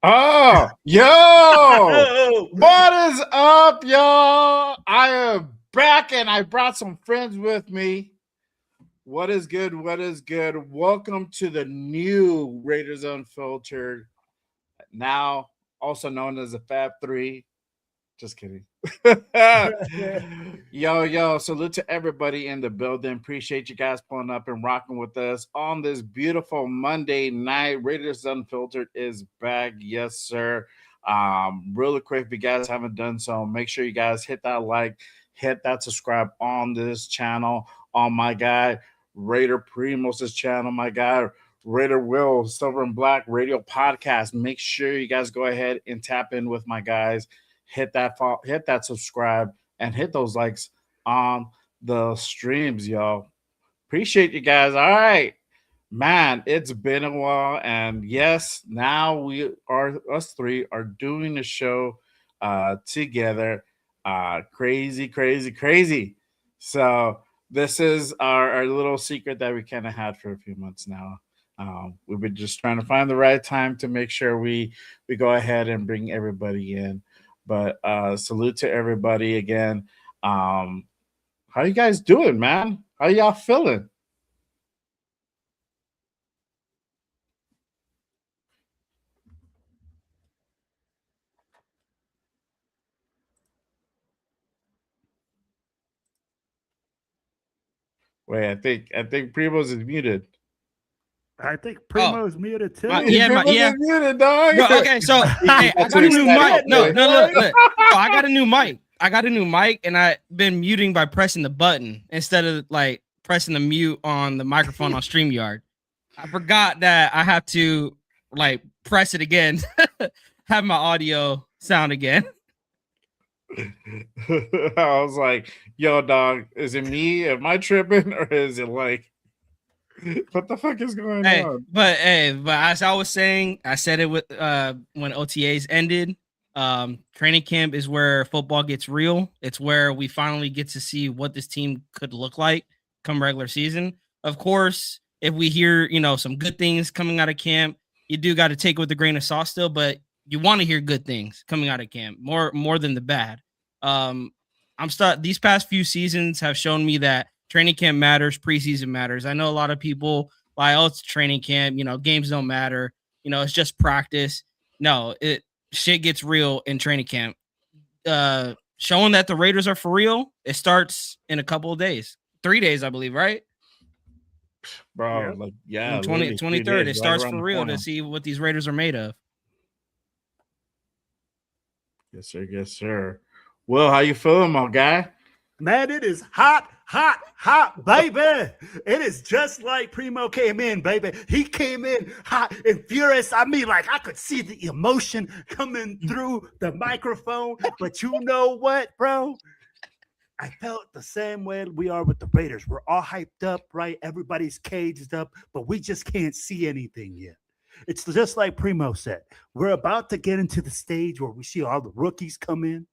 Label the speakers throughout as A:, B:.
A: Oh, yo, what is up, y'all? I am back and I brought some friends with me. What is good? What is good? Welcome to the new Raiders Unfiltered, now also known as the Fab Three. Just kidding. Yo, salute to everybody in the building. Appreciate you guys pulling up and rocking with us on this beautiful Monday night. Raiders Unfiltered is back. Yes, sir. Really quick, if you guys haven't done so, make sure you guys hit that like, hit that subscribe on this channel, on my guy, Raider Primos' channel, my guy, Raider Will, Silver and Black Radio Podcast. Make sure you guys go ahead and tap in with my guys. Hit that follow, hit that subscribe, and hit those likes on the streams, y'all. Appreciate you guys. All right, man, it's been a while, and yes, now us three are doing the show together. Crazy. So this is our little secret that we kind of had for a few months now. We've been just trying to find the right time to make sure we go ahead and bring everybody in. But salute to everybody again. How you guys doing, man? How y'all feeling? Wait, I think Primos is muted.
B: I think Primo's muted too.
A: Is muted, dog.
C: Bro, okay, so hey, I got a new mic. No, look. I got a new mic. And I've been muting by pressing the button instead of like pressing the mute on the microphone on StreamYard. I forgot that I have to like press it again, have my audio sound again.
A: I was like, yo, dog, is it me? Am I tripping? Or is it like, what the fuck is going on?
C: But as I was saying, I said it with when OTAs ended. Training camp is where football gets real. It's where we finally get to see what this team could look like come regular season. Of course, if we hear, some good things coming out of camp, you do got to take it with a grain of salt still, but you want to hear good things coming out of camp more than the bad. These past few seasons have shown me that training camp matters, preseason matters. I know a lot of people like, oh, it's training camp, games don't matter, it's just practice. No, shit gets real in training camp. Showing that the Raiders are for real, it starts in a couple of days. 3 days, I believe, right?
A: Bro, yeah.
C: 23rd, it starts for real to see what these Raiders are made of.
A: Yes, sir. Well, how you feeling, my guy?
B: Man, it is hot, baby. It is just like Primo came in, baby. He came in hot and furious. I mean, like I could see the emotion coming through the microphone. But you know what, bro? I felt the same way we are with the Raiders. We're all hyped up, right? Everybody's caged up, but we just can't see anything yet. It's just like Primo said. We're about to get into the stage where we see all the rookies come in,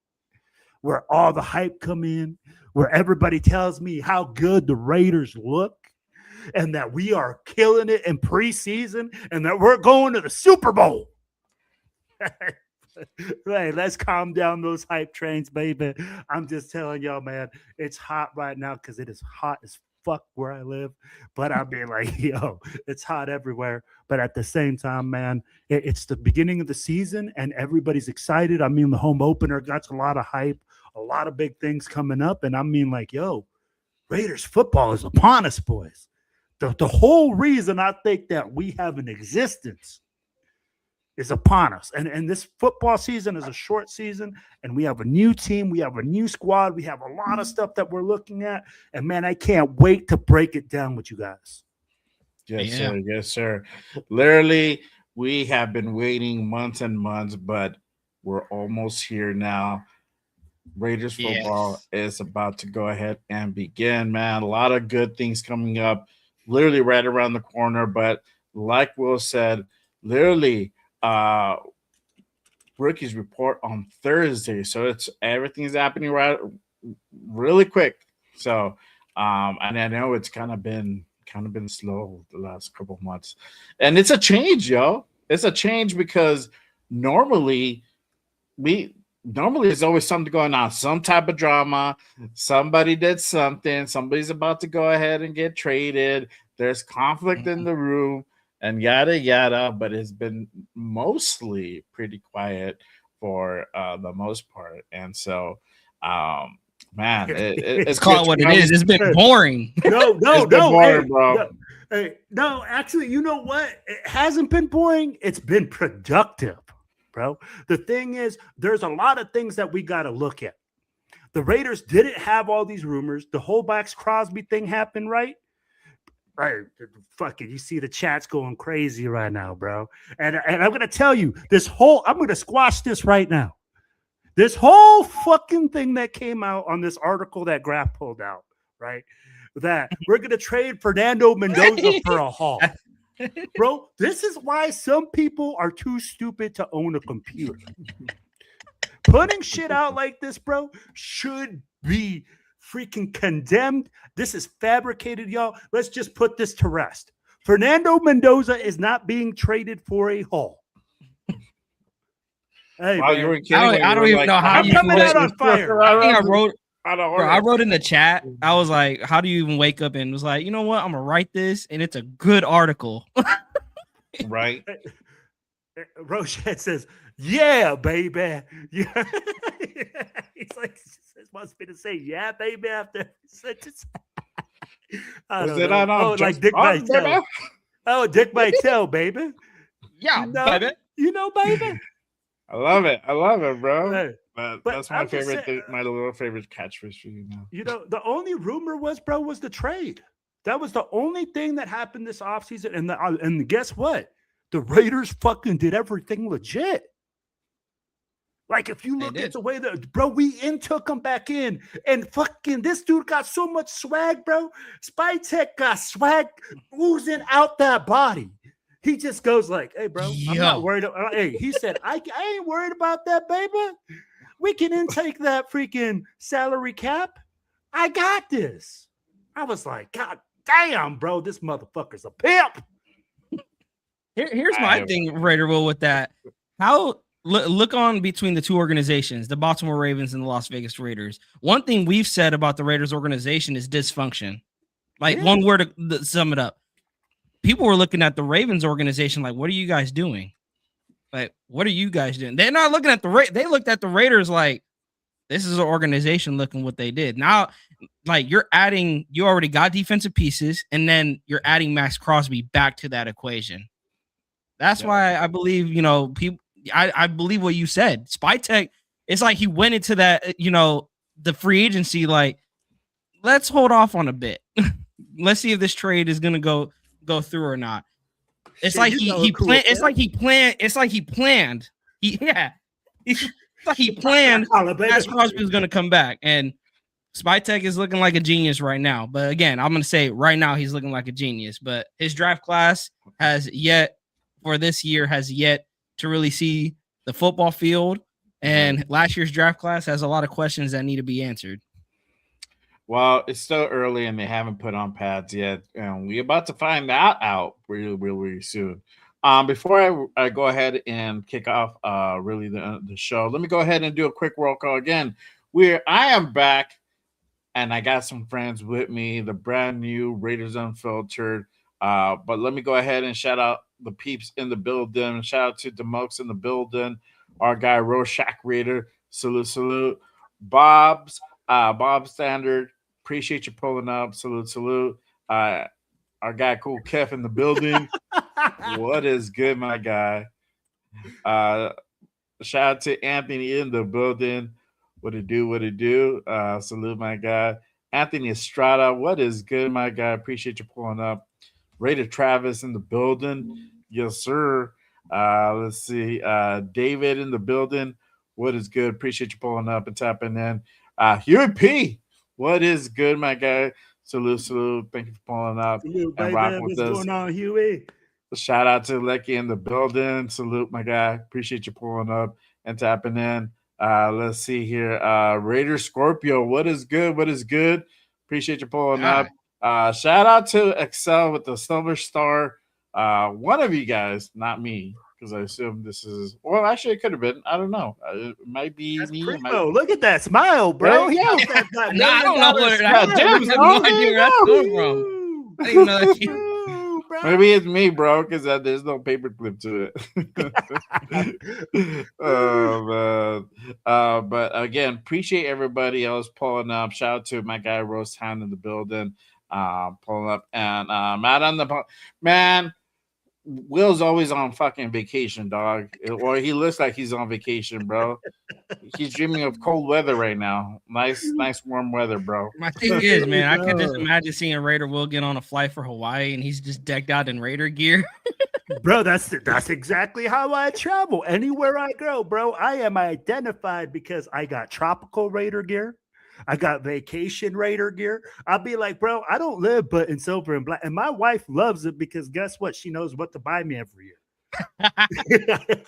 B: where all the hype come in, where everybody tells me how good the Raiders look and that we are killing it in preseason and that we're going to the Super Bowl. Hey, let's calm down those hype trains, baby. I'm just telling y'all, man, it's hot right now because it is hot as fuck where I live. But I mean, like, yo, it's hot everywhere. But at the same time, man, it's the beginning of the season and everybody's excited. I mean, the home opener got a lot of hype, a lot of big things coming up. And I mean, like, yo, Raiders football is upon us, boys. The whole reason I think that we have an existence is upon us. And this football season is a short season, and we have a new team. We have a new squad. We have a lot of stuff that we're looking at. And, man, I can't wait to break it down with you guys.
A: Yes, sir. Literally, we have been waiting months and months, but we're almost here now. Raiders football is about to go ahead and begin, man. A lot of good things coming up, literally right around the corner. But like Will said, literally, rookies report on Thursday, so it's everything's happening really quick. So, and I know it's kind of been slow the last couple of months, and it's a change, yo. It's a change because normally there's always something going on, some type of drama. Somebody did something. Somebody's about to go ahead and get traded. There's conflict in the room and yada yada. But it's been mostly pretty quiet for the most part. And so, man,
C: It's called what it is. It's been boring.
B: No,
A: It's been boring, bro.
B: No, actually, you know what? It hasn't been boring. It's been productive, bro. The thing is, there's a lot of things that we got to look at. The Raiders didn't have all these rumors. The whole Max Crosby thing happened, right? Right. Fuck it. You see the chat's going crazy right now, bro. And I'm going to tell you, I'm going to squash this right now. This whole fucking thing that came out on this article that Graf pulled out, right? That we're going to trade Fernando Mendoza for a haul. Bro, this is why some people are too stupid to own a computer. Putting shit out like this, bro, should be freaking condemned. This is fabricated, y'all. Let's just put this to rest. Fernando Mendoza is not being traded for a haul. Hey,
A: wow, you were kidding.
C: I don't even know how
B: I'm coming out on fire.
C: I think I wrote in the chat. I was like, how do you even wake up and was like, you know what? I'm gonna write this, and it's a good article.
A: Right.
B: Roshan says, yeah, baby. Yeah. He's like, wants me to say, yeah, baby, after sentence.
A: Was it on?
B: Oh, like Dick Vitale. Oh, Dick Vitale, baby.
C: Yeah,
B: baby. You know, baby.
A: I love it, bro.
B: Hey,
A: but that's my favorite thing, my little favorite catchphrase for you now.
B: You know, the only rumor was the trade. That was the only thing that happened this offseason. And guess what? The Raiders fucking did everything legit. Like, if you look at the way that, bro, we took him back in, and fucking this dude got so much swag, bro. Spytek got swag oozing out that body. He just goes like, hey, bro, I'm not worried. Hey, he said, I ain't worried about that, baby. We can intake that freaking salary cap. I got this. I was like, God damn, bro, this motherfucker's a pimp.
C: Here's my thing, Raider Will, with that. How look on between the two organizations, the Baltimore Ravens and the Las Vegas Raiders. One thing we've said about the Raiders organization is dysfunction. Like, one word to sum it up. People were looking at the Ravens organization like, what are you guys doing? Like, what are you guys doing? They're not looking at they looked at the Raiders like, this is an organization looking what they did. Now, like, you already got defensive pieces, and then you're adding Max Crosby back to that equation. That's why I believe, people, I believe what you said. Spytek, it's like he went into that, the free agency, like, let's hold off on a bit. Let's see if this trade is going to go through or not. It's like he planned. It's like he planned. It's like he planned. Max Crosby was going to come back, and Spytek is looking like a genius right now. But again, I'm going to say right now he's looking like a genius. But his draft class has yet to really see the football field, and last year's draft class has a lot of questions that need to be answered.
A: Well, it's still early and they haven't put on pads yet, and we're about to find that out really, really, really soon. Before I go ahead and kick off really the show, let me go ahead and do a quick roll call again. I am back, and I got some friends with me, the brand new Raiders Unfiltered. But let me go ahead and shout out the peeps in the building. Shout out to Demokes in the building. Our guy Rorschach Raider, salute. Bob Standard, appreciate you pulling up. Salute. Our guy Cool Kev in the building. What is good, my guy? Shout out to Anthony in the building. What it do? Salute, my guy. Anthony Estrada, what is good, my guy? Appreciate you pulling up. Raider Travis in the building. Yes, sir. Let's see. David in the building. What is good? Appreciate you pulling up and tapping in. Huey P. What is good, my guy? Salute. Thank you for pulling up and rocking with us.
B: What's going on, Huey?
A: Shout out to Lecky in the building. Salute, my guy. Appreciate you pulling up and tapping in. Let's see here. Raider Scorpio. What is good? Appreciate you pulling up. Shout out to Excel with the Silver Star. One of you guys, not me, because I assume this is. Well, actually, it could have been. I don't know. It might be
B: That's
A: me. It might
B: Primo. Look at that smile, bro.
A: There
B: He
A: you
B: knows
A: go.
B: that
C: Nah, I don't know where
A: God
C: that.
A: damn
C: I
A: it.
C: have no
A: Oh,
C: idea where that's coming from. I didn't even know that you.
B: Ooh, bro.
A: Maybe it's me, bro, because there's no paperclip to it. Oh man! But again, appreciate everybody else pulling up. Shout out to my guy Roast Hand in the building, pulling up, and Matt on the man. Will's always on fucking vacation, dog. Or he looks like he's on vacation, bro. He's dreaming of cold weather right now. Nice, warm weather, bro.
C: My thing is, man, I could just imagine seeing Raider Will get on a flight for Hawaii, and he's just decked out in Raider gear.
B: Bro, that's exactly how I travel. Anywhere I go, bro, I am identified because I got tropical Raider gear. I got vacation Raider gear. I'll be like, bro, I don't live but in silver and black. And my wife loves it because guess what? She knows what to buy me every year.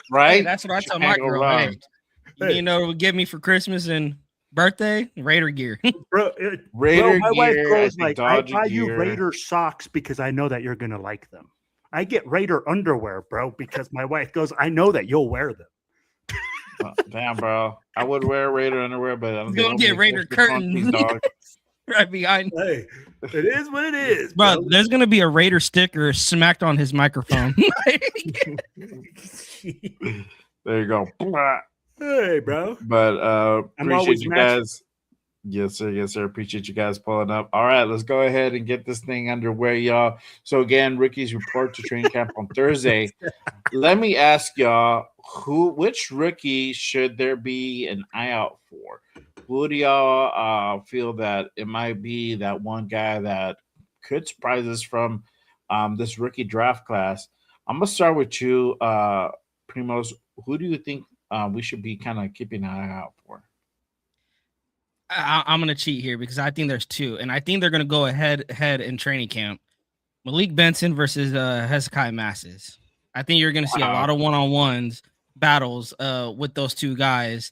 A: Right?
C: Hey, that's what I tell my girl. Hey, you know what would give me for Christmas and birthday? Raider gear.
B: Bro,
A: Raider
B: my
A: gear,
B: wife goes
A: I
B: like, I
A: Dodger
B: buy you
A: gear.
B: Raider socks because I know that you're going to like them. I get Raider underwear, bro, because my wife goes, I know that you'll wear them.
A: Damn, bro. I would wear Raider underwear, but I'm
C: gonna get Raider curtains.
A: Dog.
C: Right behind.
B: Hey, it is what it is,
C: bro. There's gonna be a Raider sticker smacked on his microphone.
A: There you go.
B: Hey, bro.
A: But
B: I'm
A: appreciate
B: always
A: you
B: matching.
A: guys. Yes, sir. Yes, sir. Appreciate you guys pulling up. All right, let's go ahead and get this thing underway, y'all. So again, rookies report to training camp on Thursday. Let me ask y'all, which rookie should there be an eye out for? Who do y'all feel that it might be that one guy that could surprise us from this rookie draft class? I'm gonna start with you, Primos. Who do you think we should be kind of keeping an eye out for?
C: I'm gonna cheat here because I think there's two, and I think they're gonna go ahead in training camp. Malik Benson versus Hezekiah Masses. I think you're gonna see a lot of one-on-ones battles with those two guys,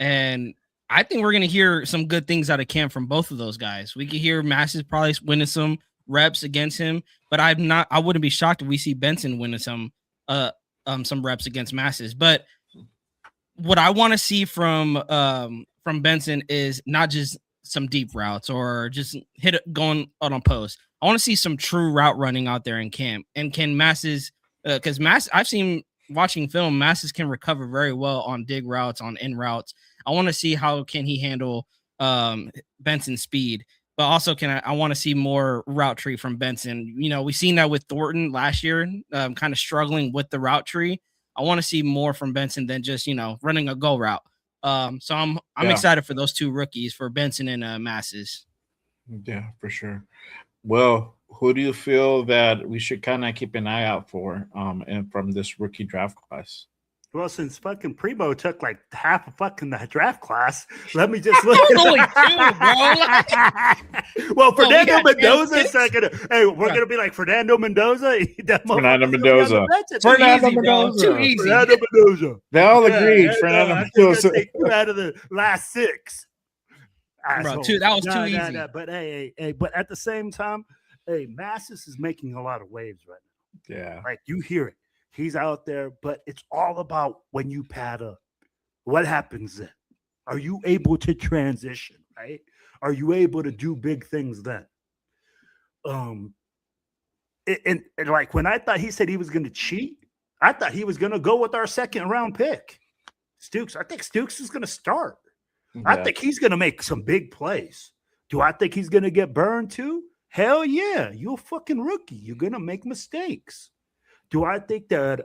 C: and I think we're gonna hear some good things out of camp from both of those guys. We could hear Masses probably winning some reps against him, but I wouldn't be shocked if we see Benson winning some reps against Masses. But what I want to see from Benson is not just some deep routes or just hit it going on a post. I want to see some true route running out there in camp. And can Masses, because I've seen watching film, Masses can recover very well on dig routes, on in routes. I want to see how can he handle Benson's speed, but also I want to see more route tree from Benson. You know, we've seen that with Thornton last year, kind of struggling with the route tree. I want to see more from Benson than just, running a go route. So I'm excited for those two rookies, for Benson and Masses.
A: Yeah, for sure. Well, who do you feel that we should kind of keep an eye out for and from this rookie draft class?
B: Well, since fucking Primo took like half of fucking the draft class, let me just look at
C: only two, bro.
B: Well, Fernando Mendoza is gonna. Hey, we're gonna be like Fernando Mendoza.
A: Fernando Mendoza.
C: Fernando Mendoza. Too easy.
B: Fernando Mendoza.
A: They all agreed. Fernando Mendoza.
B: Take two out of the last six.
C: Bro, that was too easy.
B: But but at the same time, Massis is making a lot of waves right now.
A: Yeah,
B: like you hear it. He's out there, but it's all about when you pad up. What happens then? Are you able to transition, right? Are you able to do big things then? And like when I thought he said he was going to cheat, I thought he was going to go with our second round pick, Stukes. I think Stukes is going to start. Yeah. I think he's going to make some big plays. Do I think he's going to get burned too? Hell yeah. You're a fucking rookie. You're going to make mistakes. Do I think that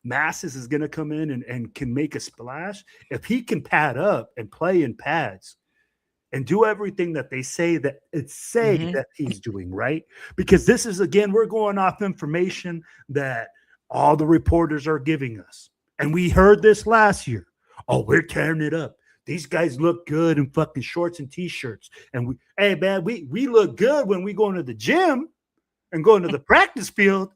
B: Masses is going to come in and can make a splash? If he can pad up and play in pads and do everything that they say that that he's doing, right? Because this is, again, we're going off information that all the reporters are giving us. And we heard this last year. Oh, we're tearing it up. These guys look good in fucking shorts and T-shirts. And we look good when we go into the gym and go into the practice field.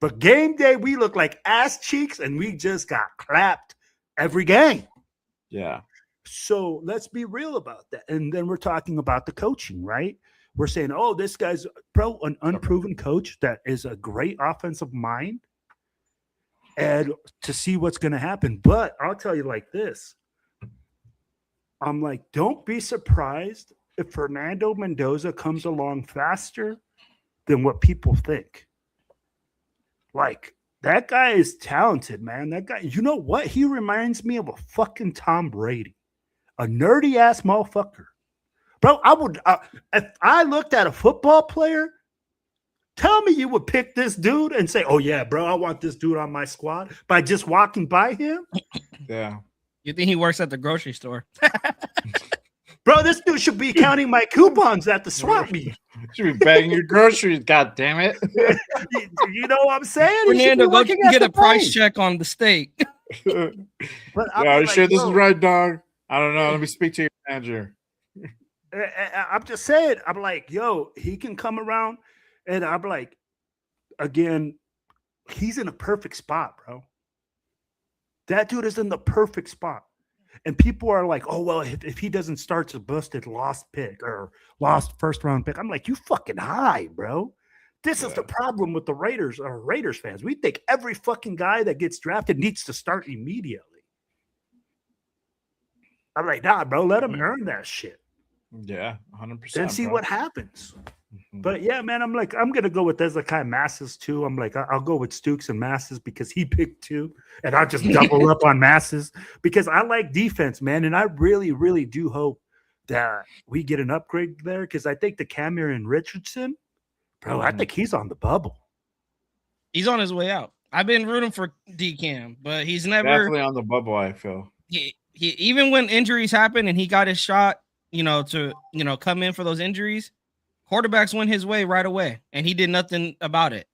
B: But game day, we look like ass cheeks, and we just got clapped every game.
A: Yeah.
B: So let's be real about that. And then we're talking about the coaching, right? We're saying, oh, this guy's an unproven coach that is a great offensive mind. and to see what's going to happen. But I'll tell you like this. I'm like, don't be surprised if Fernando Mendoza comes along faster than what people think. Like, that guy is talented, man. That guy, you know what? He reminds me of a fucking Tom Brady, a nerdy ass motherfucker. Bro, if I looked at a football player, tell me you would pick this dude and say, oh, yeah, bro, I want this dude on my squad by just walking by him.
A: Yeah.
C: You think he works at the grocery store?
B: Bro, this dude should be counting my coupons at the swap meet.
A: Should be bagging your groceries, god damn it.
B: You know what I'm saying?
C: Fernando, go get a price check on the steak.
A: But are you sure this is right, dog? I don't know. Let me speak to your manager.
B: I'm just saying, I'm like, yo, he can come around, and I'm like, again, he's in a perfect spot, bro. That dude is in the perfect spot. And people are like, oh, well, if he doesn't start, it's a busted lost pick or lost first round pick. I'm like, you fucking high, bro. This is the problem with the Raiders or Raiders fans. We think every fucking guy that gets drafted needs to start immediately. I'm like, nah, bro, let him earn that shit.
A: Yeah, 100%.
B: And see what happens.
A: Mm-hmm.
B: But yeah, man, I'm like, I'm gonna go with Ezekiel Masses too. I'm like, I'll go with Stukes and Masses because he picked two, and I'll just double up on Masses because I like defense, man, and I really, really do hope that we get an upgrade there because I think the Cameron Richardson, bro, I think he's on the bubble.
C: He's on his way out. I've been rooting for DCam, but he's never
A: definitely on the bubble. I feel
C: he even when injuries happen and he got his shot, to come in for those injuries. Quarterbacks went his way right away, and he did nothing about it.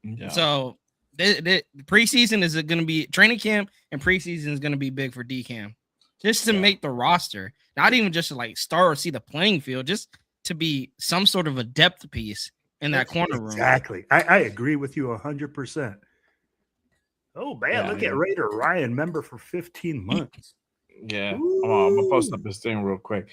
C: Yeah. So, the preseason is going to be training camp, and preseason is going to be big for DCam, just to make the roster, not even just to like start or see the playing field, just to be some sort of a depth piece in that corner room.
B: Exactly, I agree with you 100%. Oh man, look at Raider Ryan, member for 15 months.
A: Yeah, I'm gonna post up this thing real quick.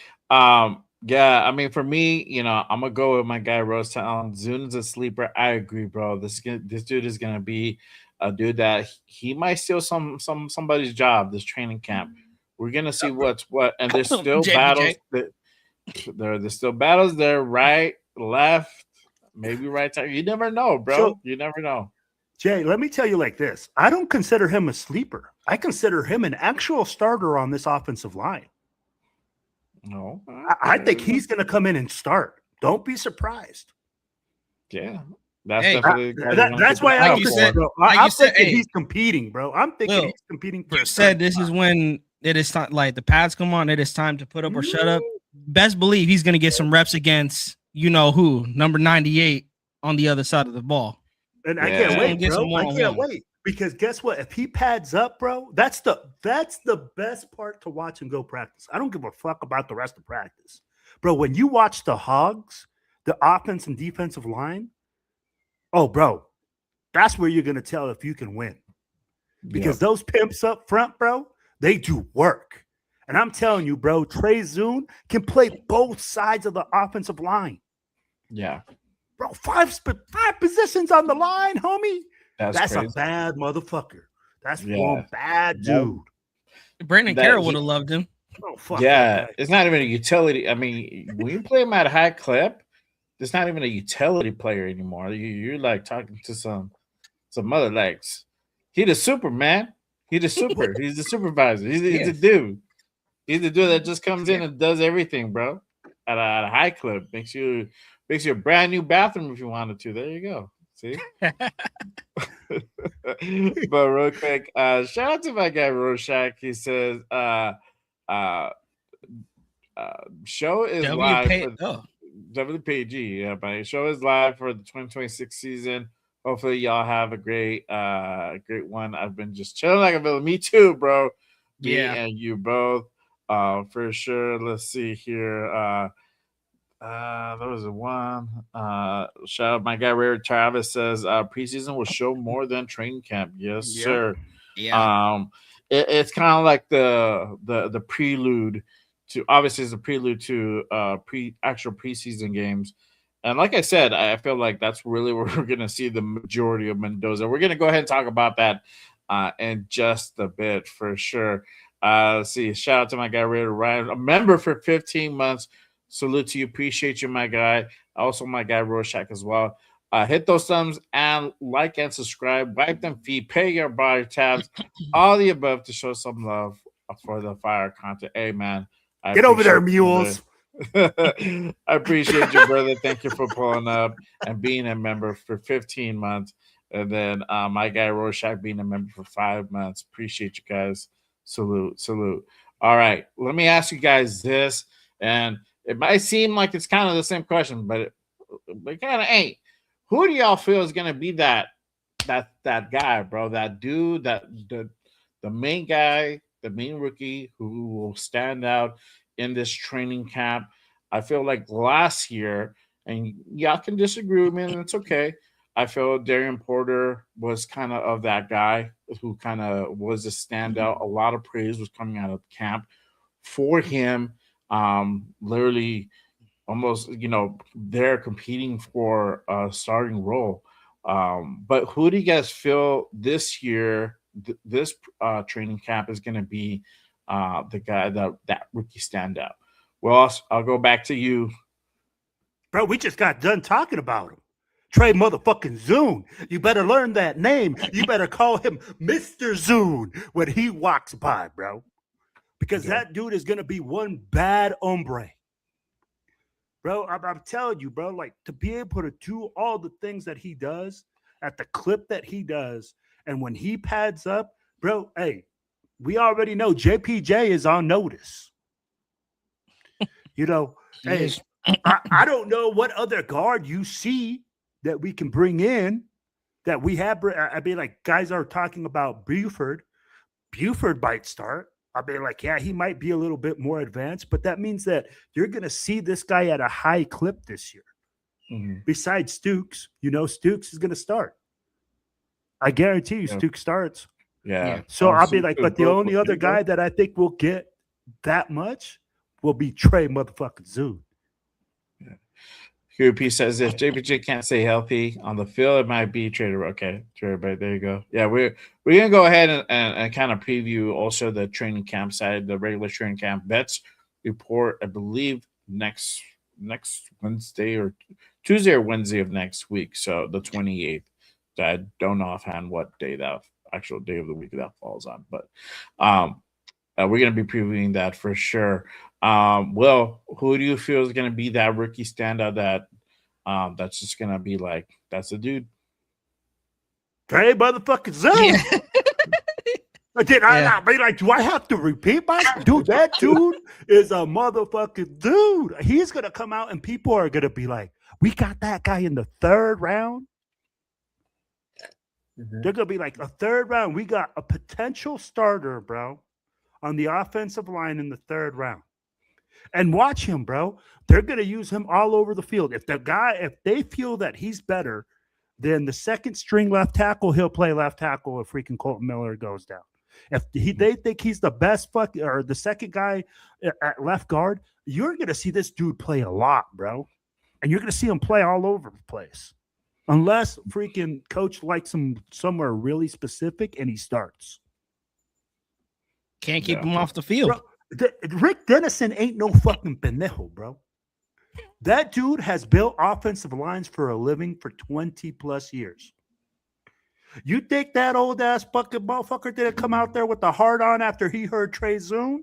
A: Yeah, I mean, for me, I'm gonna go with my guy Rose Town. Zune's a sleeper. I agree, bro. This dude is gonna be a dude that he might steal somebody's job this training camp. We're gonna see what's what, and there's still battles. There's still battles there, right, left, maybe right side. You never know, bro. So, you never know.
B: Jay, let me tell you like this. I don't consider him a sleeper. I consider him an actual starter on this offensive line.
A: No,
B: I think he's going to come in and start. Don't be surprised.
A: Yeah, definitely.
B: That's why I'm thinking he's competing, bro. I'm thinking he's competing for.
C: You said this is when it is time, like the pads come on. It is time to put up or shut up. Best believe he's going to get some reps against who, number 98 on the other side of the ball.
B: And I can't wait, bro. I can't wait. Because guess what? If he pads up, bro, that's the best part to watch him go practice. I don't give a fuck about the rest of practice. Bro, when you watch the Hogs, the offense and defensive line, oh, bro, that's where you're going to tell if you can win. Because those pimps up front, bro, they do work. And I'm telling you, bro, Trey Zune can play both sides of the offensive line.
A: Yeah.
B: Bro, five positions on the line, homie. That's a bad motherfucker. That's one bad dude.
C: Brandon Carroll would have loved him.
B: Oh, fuck.
A: Yeah, it's not even a utility. I mean, when you play him at a high clip, it's not even a utility player anymore. You're like talking to some other legs. He the super, man. He the super. He's the supervisor. He's the dude. He's the dude that just comes in and does everything, bro. At a high clip. Makes you a brand new bathroom if you wanted to. There you go. See? But real quick, shout out to my guy Rorschach. He says show is live for WPG. Yeah, but show is live for the 2026 season. Hopefully y'all have a great one. I've been just chilling like a villain. Me too, bro. Me and you both. For sure. Let's see here. There was one. Shout out my guy Ray Travis says preseason will show more than training camp. Yes, sir. Yeah. It's kind of like the prelude to, obviously it's a prelude to actual preseason games, And like I said, I feel like that's really where we're going to see the majority of Mendoza. We're going to go ahead and talk about that in just a bit for sure. Let's see, shout out to my guy, Raider Ryan, a member for 15 months. Salute to you. Appreciate you, my guy. Also, my guy, Rorschach, as well. Hit those thumbs and like and subscribe. Wipe them feet. Pay your body tabs. All the above to show some love for the fire content. Hey, man.
B: Get over there, mules.
A: I appreciate you, brother. Thank you for pulling up and being a member for 15 months. And then my guy Rorschach being a member for 5 months. Appreciate you guys. Salute, salute. All right. Let me ask you guys this. And it might seem like it's kind of the same question, but it kind of ain't. Who do y'all feel is gonna be that guy, bro? That dude, the main guy, the main rookie who will stand out in this training camp. I feel like last year, and y'all can disagree with me, and it's okay. I feel Darian Porter was kind of that guy who kind of was a standout. A lot of praise was coming out of camp for him. Literally, almost they're competing for a starting role. But who do you guys feel this year? This training camp is going to be the guy that rookie standout. Well, I'll go back to you,
B: bro. We just got done talking about him. Trey motherfucking Zune. You better learn that name. You better call him Mr. Zune when he walks by, bro. Because that dude is going to be one bad hombre. Bro, I'm telling you, bro, like to be able to do all the things that he does at the clip that he does, and when he pads up, bro, hey, we already know JPJ is on notice. Hey, I don't know what other guard you see that we can bring in that we have. I mean, like guys are talking about Buford. Buford might start. I mean, like, yeah, he might be a little bit more advanced, but that means that you're going to see this guy at a high clip this year. Mm-hmm. Besides Stooks, Stooks is going to start. I guarantee you, Stooks starts.
A: Yeah.
B: So I'll be like, but the only other guy that I think will get that much will be Trey motherfucking Zoo.
A: Yeah. QP says if JPJ can't stay healthy on the field, it might be traded. Okay, traded, but there you go. Yeah, we're gonna go ahead and kind of preview also the training camp side, the regular training camp. Vets report, I believe, next Wednesday or Tuesday or Wednesday of next week. So the 28th. I don't know offhand what day that actual day of the week that falls on, but we're gonna be previewing that for sure. Will, who do you feel is going to be that rookie standout that's just going to be like, that's a dude?
B: Hey, motherfucking Zoom. I be like, do I have to repeat myself? Dude, that dude is a motherfucking dude. He's going to come out and people are going to be like, we got that guy in the 3rd round. Mm-hmm. They're going to be like, a 3rd round. We got a potential starter, bro, on the offensive line in the 3rd round. And watch him, bro. They're going to use him all over the field. If they feel that he's better than the 2nd string left tackle, he'll play left tackle if freaking Colton Miller goes down. If they think he's the best or the 2nd guy at left guard, you're going to see this dude play a lot, bro. And you're going to see him play all over the place. Unless freaking coach likes him somewhere really specific and he starts.
C: Can't keep him off the field.
B: Bro, Rick Dennison ain't no fucking pendejo, bro. That dude has built offensive lines for a living for 20 plus years. You think that old ass fucking motherfucker didn't come out there with the heart on after he heard Trey Zune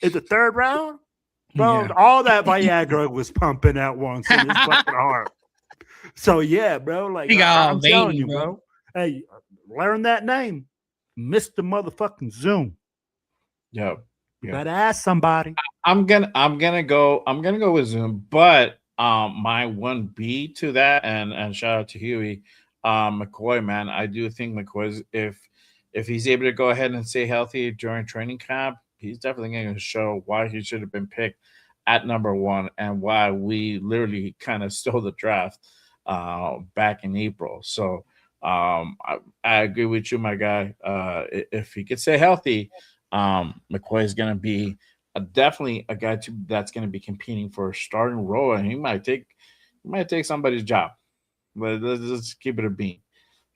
B: in the 3rd round? Bro, all that Viagra was pumping at once in his fucking heart. So yeah, bro, like I'm telling you, bro. Hey, learn that name, Mr. Motherfucking Zune.
A: Yeah.
B: You gotta ask somebody.
A: I'm gonna go with Zoom, but my 1B to that, and shout out to Huey, McCoy, man. I do think McCoy's if he's able to go ahead and stay healthy during training camp, he's definitely going to show why he should have been picked at number 1 and why we literally kind of stole the draft back in April. So I agree with you, my guy. If he could stay healthy, McCoy is going to be definitely a guy that's going to be competing for a starting role, and he might take He might take somebody's job. Let's just keep it a bean.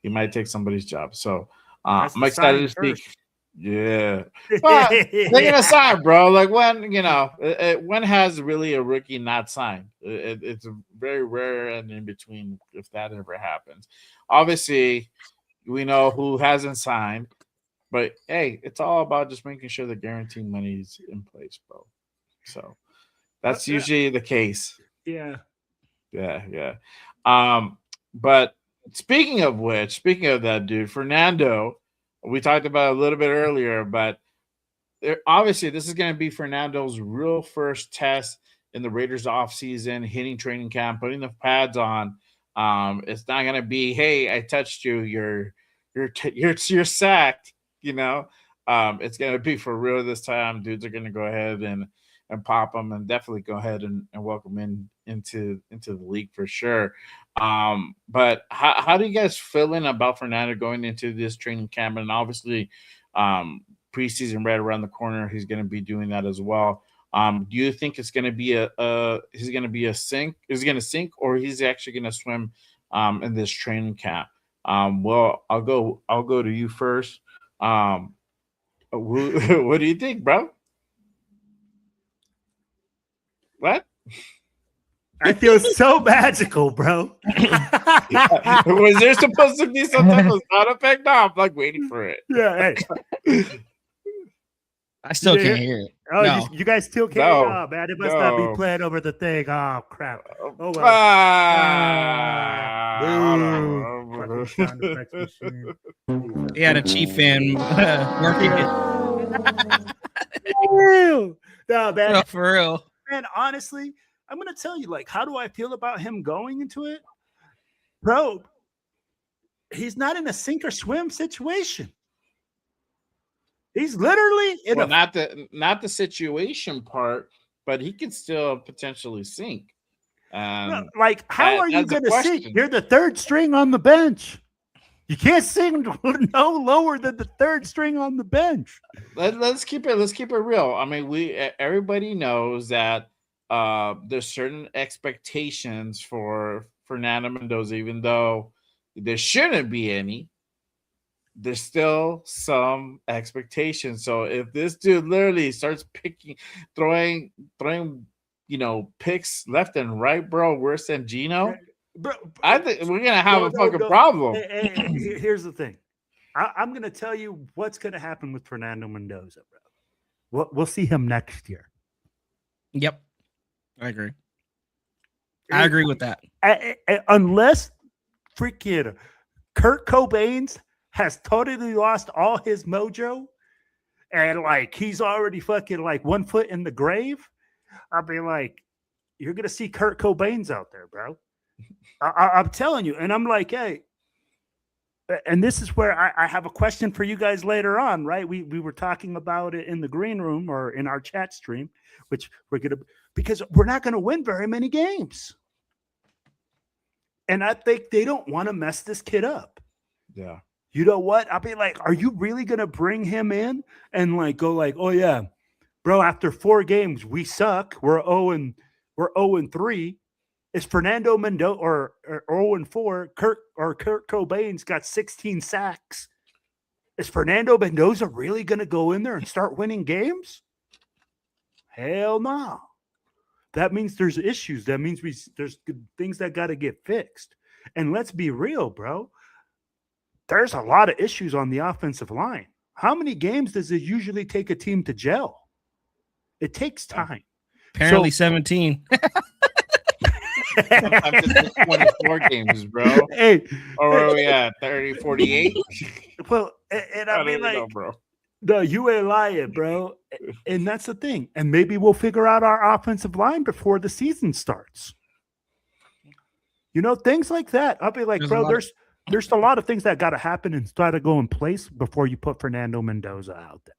A: He might take somebody's job. So I'm excited to see. Yeah. But taking aside, bro, like when has really a rookie not signed? It's very rare and in between if that ever happens. Obviously, we know who hasn't signed, but hey, it's all about just making sure the guarantee money is in place, bro. So that's usually the case.
B: Yeah.
A: Yeah. But speaking of that dude, Fernando, we talked about a little bit earlier, but obviously this is going to be Fernando's real first test in the Raiders offseason, hitting training camp, putting the pads on. It's not going to be, hey, I touched you, you're sacked, you know. It's going to be for real this time. Dudes are going to go ahead and pop them and definitely go ahead and welcome into the league for sure. But how do you guys feeling about Fernando going into this training camp? And obviously, preseason right around the corner, he's going to be doing that as well. Do you think it's going to be he's going to be a sink? Is he going to sink, or he's actually going to swim in this training camp? Well, I'll go to you first. What do you think, bro? What?
B: I feel so magical, bro.
A: Was there supposed to be some type of sound effect? No, I'm like waiting for it.
B: Yeah. Hey.
C: I still can't hear it.
B: Oh,
C: no.
B: you guys still can't?
A: No.
B: Oh, man, it must not be playing over the thing. Oh, crap. Oh, well.
C: He had a Chief fan working it.
B: No, man.
C: No, for real.
B: Man, honestly, I'm going to tell you, like, how do I feel about him going into it? Bro, he's not in a sink or swim situation. He's literally in
A: not the situation part, but he could still potentially sink.
B: Like, how are you going to sink? You're the third string on the bench. You can't sing no lower than the third string on the bench.
A: Let's keep it real. I mean, everybody knows that there's certain expectations for Fernando Mendoza, even though there shouldn't be any. There's still some expectations. So if this dude literally starts throwing, picks left and right, bro, worse than Gino,
B: bro,
A: I think we're gonna have a fucking problem.
B: Hey, here's the thing. I'm gonna tell you what's gonna happen with Fernando Mendoza, bro. We'll see him next year.
C: Yep, I agree. I agree with that.
B: Unless freaking Kurt Cobain's has totally lost all his mojo and like he's already fucking like 1 foot in the grave, I'll be like, you're gonna see Kurt Cobain's out there, bro. I'm telling you. And I'm like, hey, and this is where I have a question for you guys later on, right? We were talking about it in the green room or in our chat stream, which because we're not going to win very many games. And I think they don't want to mess this kid up.
A: Yeah.
B: You know what? I'll be like, are you really going to bring him in and like go like, oh yeah, bro, after 4 games, we suck. We're 0-3. Is Fernando Mendoza or 0-4? Kurt Cobain's got 16 sacks. Is Fernando Mendoza really going to go in there and start winning games? Hell no. That means there's issues. That means there's things that got to get fixed. And let's be real, bro. There's a lot of issues on the offensive line. How many games does it usually take a team to gel? It takes time.
C: Apparently 17.
A: Sometimes it's 24 games, bro.
B: Hey,
A: or are we at 30, 48?
B: Well, and I mean, like,
A: know, bro.
B: No, you ain't lying, bro. And that's the thing. And maybe we'll figure out our offensive line before the season starts. You know, things like that. I'll be like, there's a lot of things that got to happen and start to go in place before you put Fernando Mendoza out there.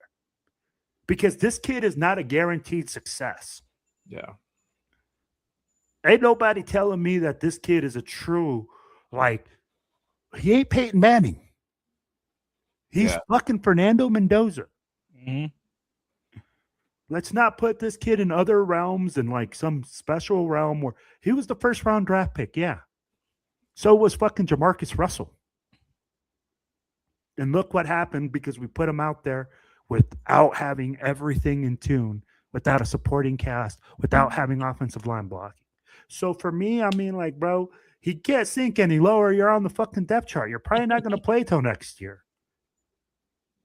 B: Because this kid is not a guaranteed success.
A: Yeah.
B: Ain't nobody telling me that this kid is a true, like, he ain't Peyton Manning. He's fucking Fernando Mendoza.
C: Mm-hmm.
B: Let's not put this kid in other realms and like some special realm where he was the first round draft pick. Yeah. So was fucking Jamarcus Russell. And look what happened because we put him out there without having everything in tune, without a supporting cast, without having offensive line blocking. So for me, I mean, like, bro, he can't sink any lower. You're on the fucking depth chart. You're probably not going to play till next year.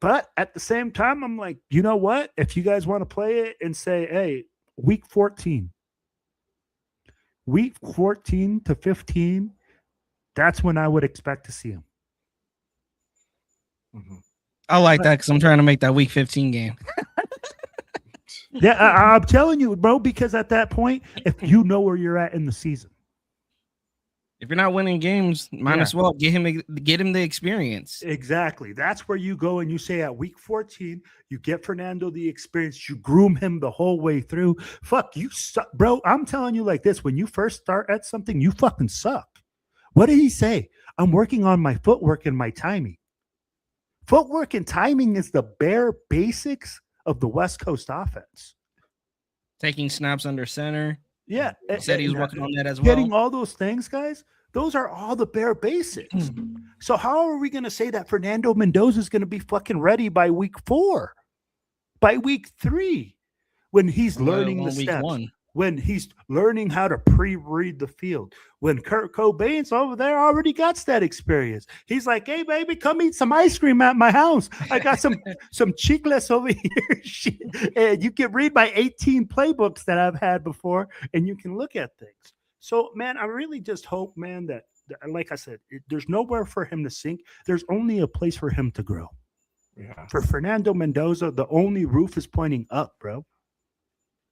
B: But at the same time, I'm like, you know what? If you guys want to play it and say, hey, week 14 to 15, that's when I would expect to see him.
A: Mm-hmm.
C: I like that because I'm trying to make that week 15 game.
B: Yeah, I'm telling you, bro, because at that point, if you know where you're at in the season.
C: If you're not winning games, might as well get him the experience.
B: Exactly. That's where you go and you say at week 14, you get Fernando the experience. You groom him the whole way through. Fuck, you suck. Bro, I'm telling you like this. When you first start at something, you fucking suck. What did he say? I'm working on my footwork and my timing. Footwork and timing is the bare basics of the West Coast offense.
C: Taking snaps under center.
B: Yeah.
C: He said he was working on that as well.
B: Getting all those things, guys, those are all the bare basics. So how are we going to say that Fernando Mendoza is going to be fucking ready by week 4? By week 3? When he's learning the steps. 1. When he's learning how to pre-read the field. When Kurt Cobain's over there already got that experience. He's like, hey, baby, come eat some ice cream at my house. I got some chiclets over here. And you can read my 18 playbooks that I've had before, and you can look at things. So, man, I really just hope, man, that like I said, there's nowhere for him to sink. There's only a place for him to grow.
A: Yeah.
B: For Fernando Mendoza, the only roof is pointing up, bro.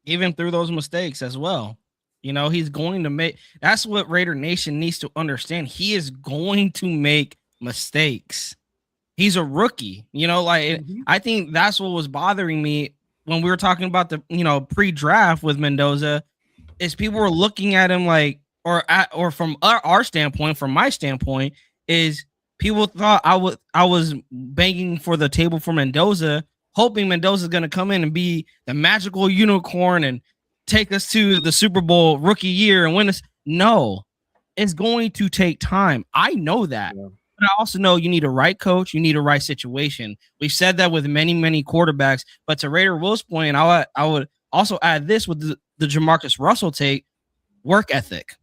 C: Even through those mistakes as well. You know, he's going to make – that's what Raider Nation needs to understand. He is going to make mistakes. He's a rookie. You know, like I think that's what was bothering me when we were talking about the, you know, pre-draft with Mendoza is people were looking at him like – or from our standpoint, from my standpoint, is people thought I was banging for the table for Mendoza, hoping Mendoza's going to come in and be the magical unicorn and take us to the Super Bowl rookie year and win us. No, it's going to take time. I know that. Yeah. But I also know you need a right coach. You need a right situation. We've said that with many, many quarterbacks. But to Raider Will's point, I would also add this with the Jamarcus Russell take, work ethic.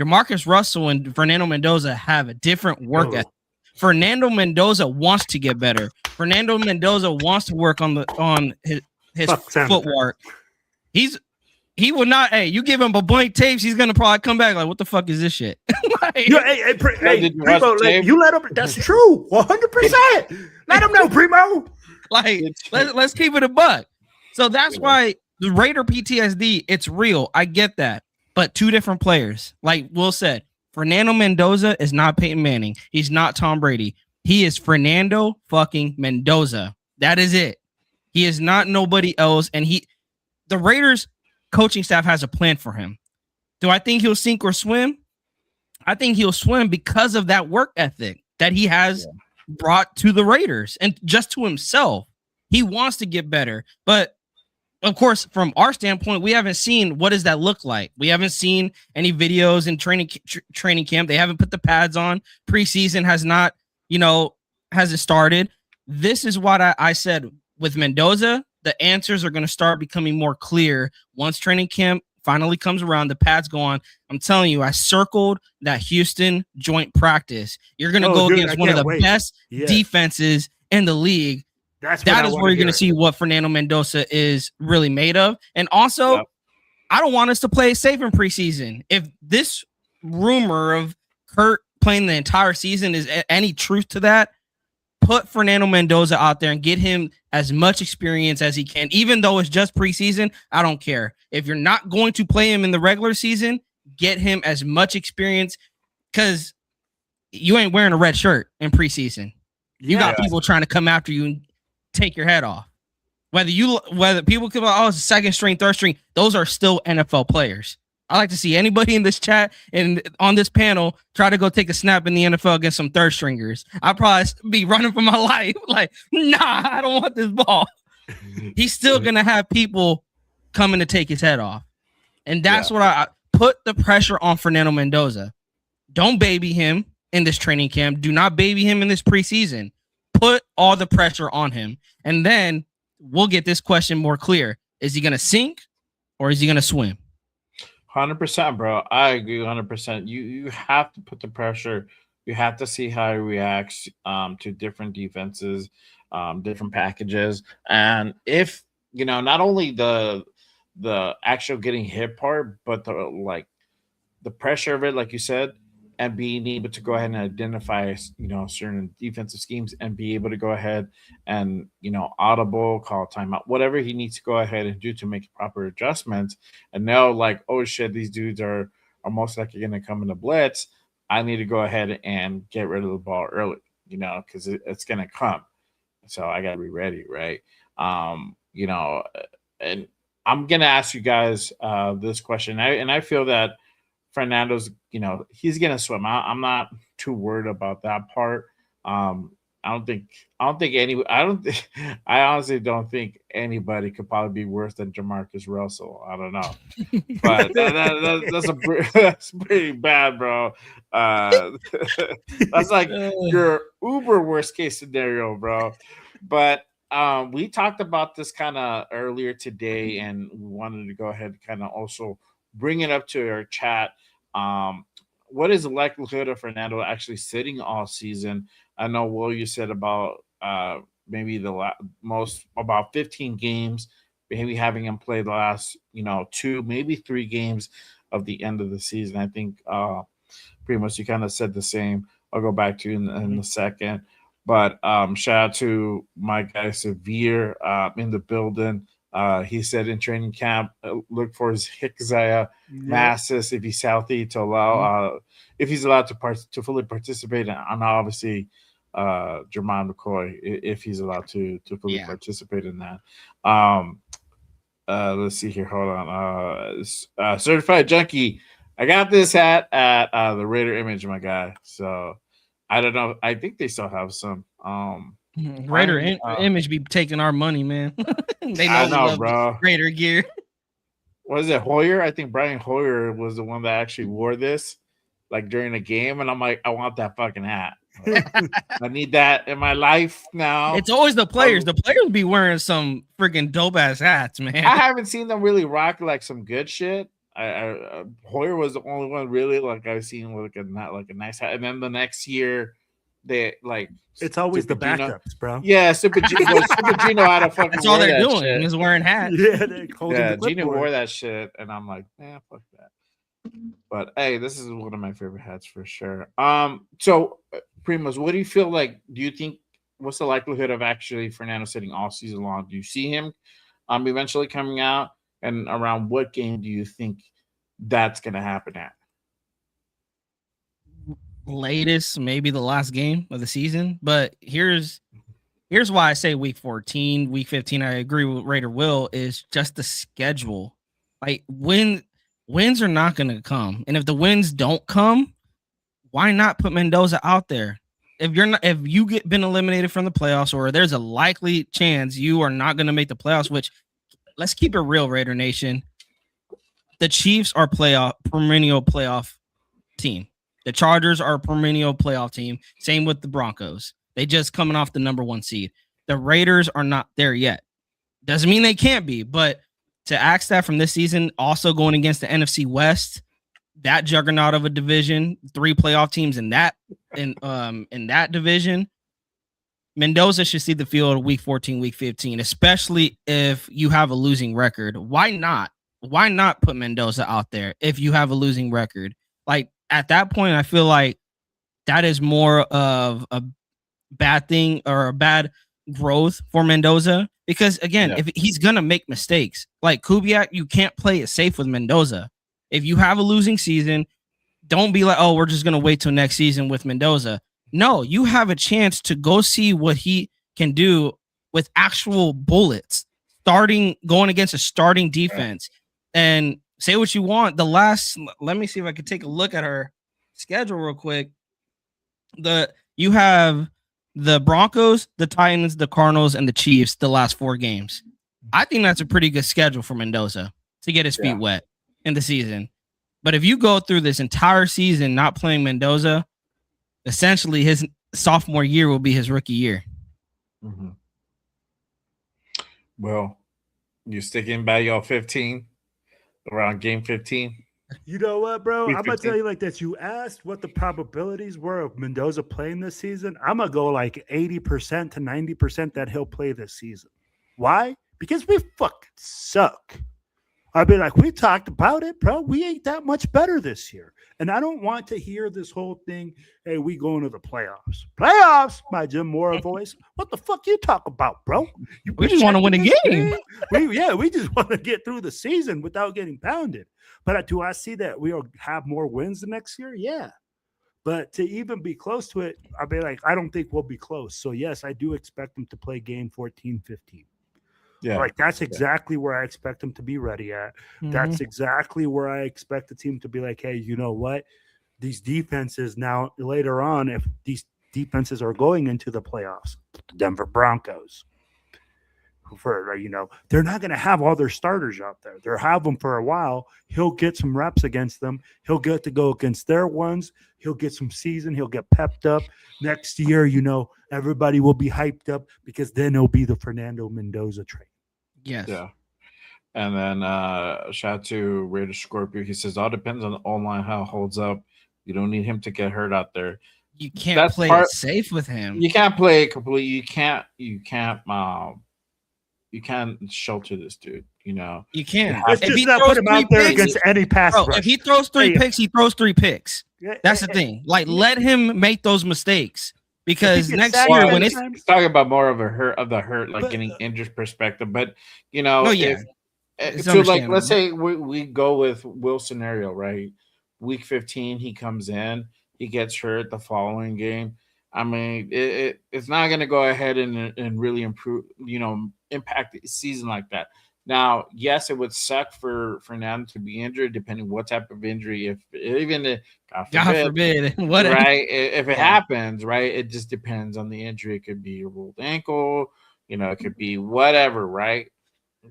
C: Jamarcus Russell and Fernando Mendoza have a different work ethic. Fernando Mendoza wants to get better. Fernando Mendoza wants to work on his footwork. He will not. Hey, you give him a blank tapes, he's gonna probably come back like, "What the fuck is this shit?"
B: Primo, you let him. That's true, 100%. Let him know, Primo.
C: Like, let's keep it a buck. So that's why the Raider PTSD, it's real. I get that, but two different players. Like Will said, Fernando Mendoza is not Peyton Manning. He's not Tom Brady. He is Fernando fucking Mendoza. That is it. He is not nobody else. And the Raiders coaching staff has a plan for him. Do I think he'll sink or swim? I think he'll swim because of that work ethic that he has brought to the Raiders and just to himself. He wants to get better. But of course, from our standpoint, we haven't seen what does that look like. We haven't seen any videos in training camp. They haven't put the pads on. Preseason has not, hasn't started. This is what I said with Mendoza. The answers are going to start becoming more clear once training camp finally comes around. The pads go on. I'm telling you, I circled that Houston joint practice. You're going to go against one of the best defenses in the league. That is where you're going to see what Fernando Mendoza is really made of. And also, I don't want us to play it safe in preseason. If this rumor of Kurt playing the entire season is any truth to that, put Fernando Mendoza out there and get him as much experience as he can. Even though it's just preseason, I don't care. If you're not going to play him in the regular season, get him as much experience because you ain't wearing a red shirt in preseason. You got people trying to come after you and take your head off. Whether people come out, it's second string, third string, those are still NFL players. I like to see anybody in this chat and on this panel try to go take a snap in the NFL against some third stringers. I'd probably be running for my life. Like, nah, I don't want this ball. he's still gonna have people coming to take his head off. And that's what I put the pressure on Fernando Mendoza. Don't baby him in this training camp. Do not baby him in this preseason. Put all the pressure on him. And then we'll get this question more clear. Is he going to sink or is he going to swim?
A: 100%, bro. I agree 100%. You have to put the pressure. You have to see how he reacts to different defenses, different packages. And if, not only the actual getting hit part, but the pressure of it, like you said, and being able to go ahead and identify, certain defensive schemes and be able to go ahead and, audible, call timeout, whatever he needs to go ahead and do to make proper adjustments. And know like, oh shit, these dudes are most likely going to come in a blitz. I need to go ahead and get rid of the ball early, because it's going to come. So I got to be ready, right? And I'm going to ask you guys this question. And I feel that Fernando's, he's gonna swim. I'm not too worried about that part. I honestly don't think anybody could probably be worse than Jamarcus Russell. I don't know, but that's pretty bad, bro. That's like your uber worst case scenario, bro. But we talked about this kind of earlier today, and we wanted to go ahead and kind of also bring it up to our chat. What is the likelihood of Fernando actually sitting all season? I know, Will, you said about maybe the most about 15 games, maybe having him play the last 2, maybe 3 games of the end of the season. I think pretty much you kind of said the same. I'll go back to you in a second. But shout out to my guy Severe in the building. He said in training camp, look for his Hickzaya masses if he's healthy to allow if he's allowed to fully participate, and obviously Jermon McCoy if he's allowed to fully participate in that. Let's see here. Hold on. Certified Junkie. I got this hat at the Raider Image, my guy. So I don't know. I think they still have some.
C: Raider Image be taking our money, man. They know,
A: I know, bro.
C: Raider gear.
A: What is it, Hoyer? I think Brian Hoyer was the one that actually wore this, like during a game, and I'm like, I want that fucking hat. I need that in my life now.
C: It's always the players. The players be wearing some freaking dope ass hats, man.
A: I haven't seen them really rock like some good shit. Hoyer was the only one really like I've seen with a nice hat, and then the next year. They like
B: it's always the backups, bro.
A: Yeah, Super Gino had a fucking.
C: That's all they're doing is wearing hats.
A: Yeah, Gino wore that shit, and I'm like, man, fuck that. But hey, this is one of my favorite hats for sure. So Primus, what do you feel like? Do you think what's the likelihood of actually Fernando sitting all season long? Do you see him eventually coming out? And around what game do you think that's gonna happen at?
C: Latest, maybe the last game of the season. But here's why I say week 14, week 15. I agree with Raider Will is just the schedule. Like wins are not going to come, and if the wins don't come, why not put Mendoza out there? If you been eliminated from the playoffs, or there's a likely chance you are not going to make the playoffs, which let's keep it real, Raider Nation. The Chiefs are perennial playoff team. The Chargers are a perennial playoff team. Same with the Broncos. They just coming off the number 1 seed. The Raiders are not there yet. Doesn't mean they can't be, but to ask that from this season, also going against the NFC West, that juggernaut of a division, 3 playoff teams in that division, Mendoza should see the field week 14, week 15, especially if you have a losing record. Why not? Why not put Mendoza out there if you have a losing record? Like, at that point, I feel like that is more of a bad thing or a bad growth for Mendoza. Because, again, if he's going to make mistakes, like Kubiak, you can't play it safe with Mendoza. If you have a losing season, don't be like, oh, we're just going to wait till next season with Mendoza. No, you have a chance to go see what he can do with actual bullets, going against a starting defense. And say what you want. Let me see if I could take a look at her schedule real quick. You have the Broncos, the Titans, the Cardinals, and the Chiefs the last 4 games. I think that's a pretty good schedule for Mendoza to get his feet wet in the season. But if you go through this entire season not playing Mendoza, essentially his sophomore year will be his rookie year.
A: Mm-hmm. Well, you sticking by your 15 around game 15?
B: You know what, bro?
A: Week
B: I'm going to
A: 15.
B: tell you like this. You asked what the probabilities were of Mendoza playing this season. I'm going to go like 80% to 90% that he'll play this season. Why? Because we fucking suck. I'd be like, we talked about it, bro. We ain't that much better this year. And I don't want to hear this whole thing, hey, we going to the playoffs. Playoffs, my Jim Mora voice. What the fuck you talk about, bro?
C: We just want to win a game.
B: We just want to get through the season without getting pounded. But do I see that we'll have more wins the next year? Yeah. But to even be close to it, I'd be like, I don't think we'll be close. So, yes, I do expect them to play game 14, 15. Yeah, like that's exactly where I expect them to be ready at. Mm-hmm. That's exactly where I expect the team to be like, hey, you know what? These defenses now later on, if these defenses are going into the playoffs, the Denver Broncos, they're not going to have all their starters out there. They'll have them for a while. He'll get some reps against them. He'll get to go against their ones. He'll get some season. He'll get pepped up. Next year, everybody will be hyped up because then it'll be the Fernando Mendoza trade.
C: Yes.
A: Yeah. And then shout out to Raider Scorpio. He says, all depends on the online how it holds up. You don't need him to get hurt out there.
C: You can't play it safe with him.
A: You can't play it completely. You can't shelter this dude,
C: You can't.
B: Let's just not put him out there against any pass rush.
C: If he throws 3 picks, he throws 3 picks. That's the thing. Like, let him make those mistakes. Because next year, when it's
A: talking about more of the hurt, like getting injured perspective, but so like let's say we go with Will's scenario, right? Week 15, he comes in, he gets hurt the following game. I mean, it's not going to go ahead and really improve, impact the season like that. Now, yes, it would suck for Fernando to be injured, depending what type of injury. If even
C: God forbid, what
A: right? If it happens, right? It just depends on the injury. It could be a rolled ankle, it could be whatever, right?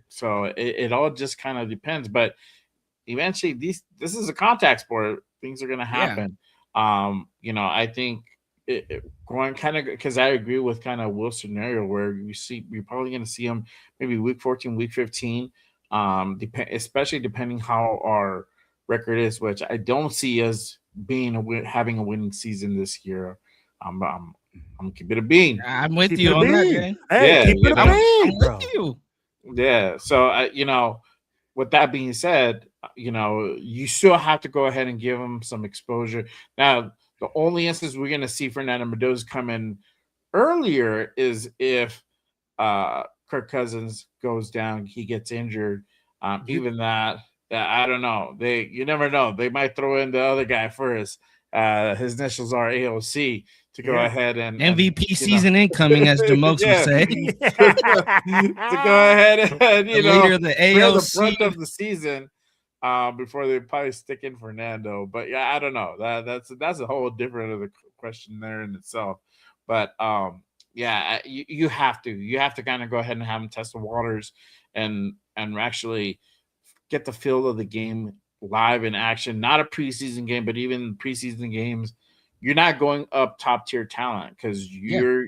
A: So it all just kind of depends. But eventually, this is a contact sport. Things are going to happen. Yeah. I think going kind of because I agree with kind of Will's scenario where you're probably going to see him maybe week 14, week 15, especially depending how our record is, which I don't see us having a winning season this year. I'm keep it a bean.
C: I'm with you on that, gang.
B: Hey, keep it a bean, bro.
C: I'm with you.
A: Yeah. So with that being said, you still have to go ahead and give him some exposure. Now, the only instance we're going to see Fernando Mendoza come in earlier is if Kirk Cousins goes down, he gets injured. Even that, I don't know. You never know. They might throw in the other guy first. His initials are AOC to go ahead and
C: MVP season incoming, as Demokes would say.
A: to go ahead and
C: leader of the AOC,
A: the brunt of the season. Before they probably stick in Fernando, but yeah, I don't know. That's a whole different other question there in itself. But you have to kind of go ahead and have them test the waters and actually get the feel of the game live in action. Not a preseason game, but even preseason games, you're not going up top tier talent because you're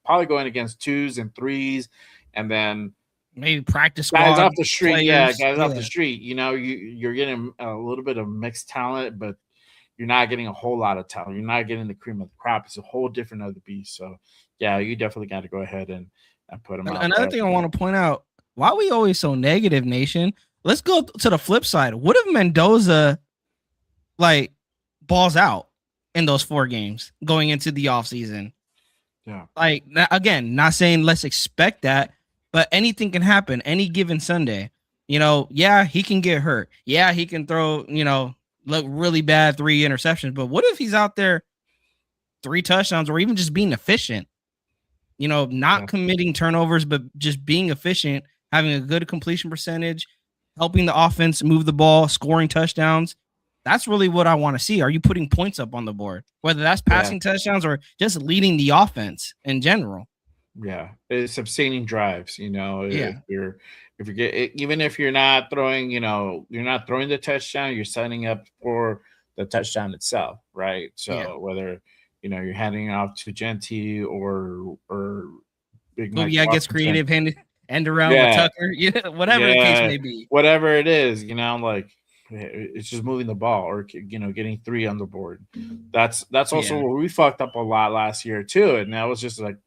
A: probably going against 2s and 3s, and then
C: maybe practice squad
A: guys off the street.
C: Players.
A: Guys off the street. You're getting a little bit of mixed talent, but you're not getting a whole lot of talent. You're not getting the cream of the crop. It's a whole different other beast. So, yeah, you definitely got to go ahead and put them out.
C: Another thing I want to point out, why are we always so negative, Nation? Let's go to the flip side. What if Mendoza, balls out in those 4 games going into the offseason?
A: Yeah.
C: Again, not saying let's expect that, but anything can happen any given Sunday. He can get hurt. Yeah, he can throw, look really bad 3 interceptions. But what if he's out there 3 touchdowns or even just being efficient? Not committing turnovers, but just being efficient, having a good completion percentage, helping the offense move the ball, scoring touchdowns. That's really what I want to see. Are you putting points up on the board, whether that's passing touchdowns or just leading the offense in general?
A: Yeah, it's sustaining drives.
C: Yeah.
A: If you get, even if you're not throwing, you're not throwing the touchdown, you're setting up for the touchdown itself, right? So whether you're handing it off to Genty or Big Mike
C: Boogie gets
A: Washington.
C: creative, end around with Tucker, whatever the case may be.
A: Whatever it is, like it's just moving the ball or getting 3 on the board. That's also where we fucked up a lot last year too, and that was just like,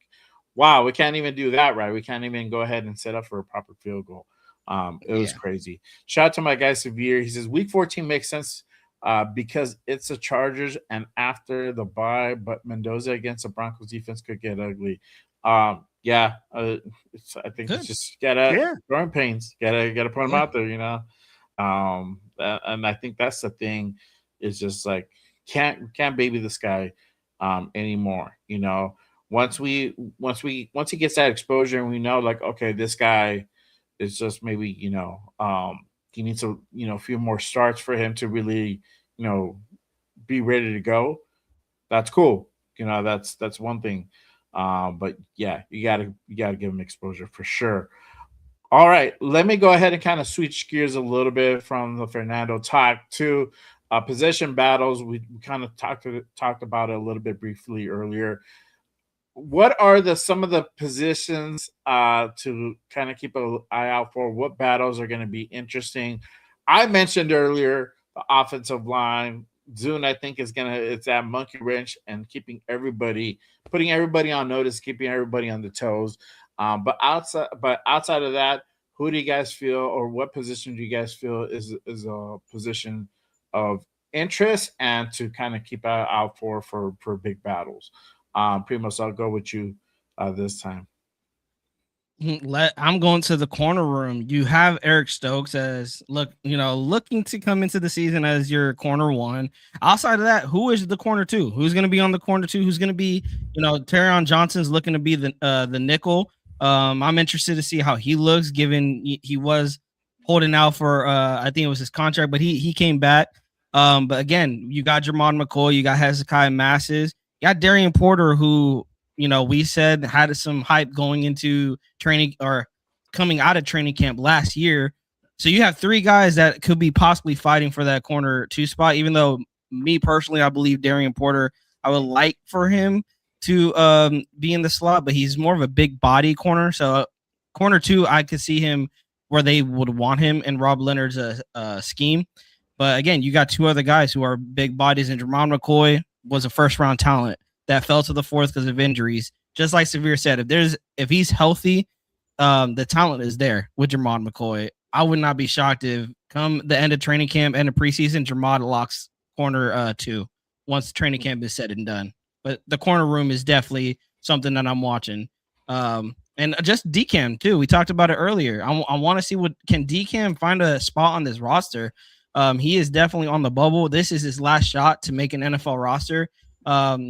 A: wow, we can't even do that right. We can't even go ahead and set up for a proper field goal. It was crazy. Shout out to my guy Severe. He says week 14 makes sense because it's the Chargers and after the bye, but Mendoza against the Broncos defense could get ugly. I think it's just growing pains. Gotta put them out there, and I think that's the thing is just like can't baby this guy anymore. Once he gets that exposure and we know like, okay, this guy is just maybe, he needs a few more starts for him to really, be ready to go. That's cool. That's one thing. But yeah, you gotta give him exposure for sure. All right, let me go ahead and kind of switch gears a little bit from the Fernando talk to possession battles. We kind of talked about it a little bit briefly earlier. What are some of the positions to kind of keep an eye out for? What battles are going to be interesting? I mentioned earlier the offensive line. Zune, I think, it's that monkey wrench and putting everybody on notice, keeping everybody on the toes. But outside of that, who do you guys feel, or what position do you guys feel is a position of interest and to kind of keep out for big battles? Primos, I'll go with you this time.
C: I'm going to the corner room. You have Eric Stokes as looking to come into the season as your corner 1. Outside of that, who is the corner 2? Who's going to be on the corner 2? Who's going to be, Terrion Johnson's looking to be the nickel. I'm interested to see how he looks, given he was holding out for I think it was his contract, but he came back. But again, you got Jermon McCoy, you got Hezekiah Masses, you got Darian Porter, who we said had some hype going into training or coming out of training camp last year. So you have 3 guys that could be possibly fighting for that corner 2 spot, even though me personally, I believe Darian Porter, I would like for him to be in the slot, but he's more of a big body corner. So corner 2, I could see him where they would want him in Rob Leonard's scheme. But again, you got 2 other guys who are big bodies, and Jermon McCoy was a first-round talent that fell to the 4th because of injuries. Just like Severe said, if he's healthy, the talent is there with Jermon McCoy. I would not be shocked if come the end of training camp, end of preseason, Jermon locks corner 2 once training camp is said and done. But the corner room is definitely something that I'm watching. And just DCAM too. We talked about it earlier. I want to see can DCAM find a spot on this roster. He is definitely on the bubble. This is his last shot to make an NFL roster.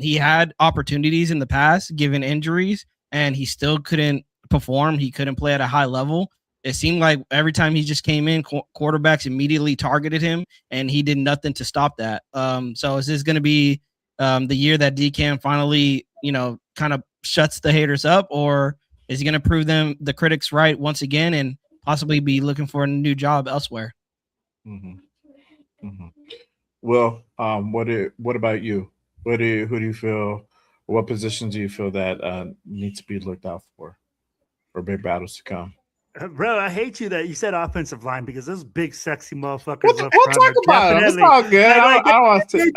C: He had opportunities in the past given injuries, and he still couldn't perform. He couldn't play at a high level. It seemed like every time he just came in, quarterbacks immediately targeted him, and he did nothing to stop that. So is this going to be the year that DCAM finally, kind of shuts the haters up, or is he going to prove the critics right once again and possibly be looking for a new job elsewhere?
A: Mm-hmm. Mm-hmm. Well, what about you? Who do you feel? What positions do you feel that need to be looked out for big battles to come?
B: Bro, I hate you that you said offensive line because those big sexy motherfuckers.
A: We'll talk about it. It's all good. I don't want to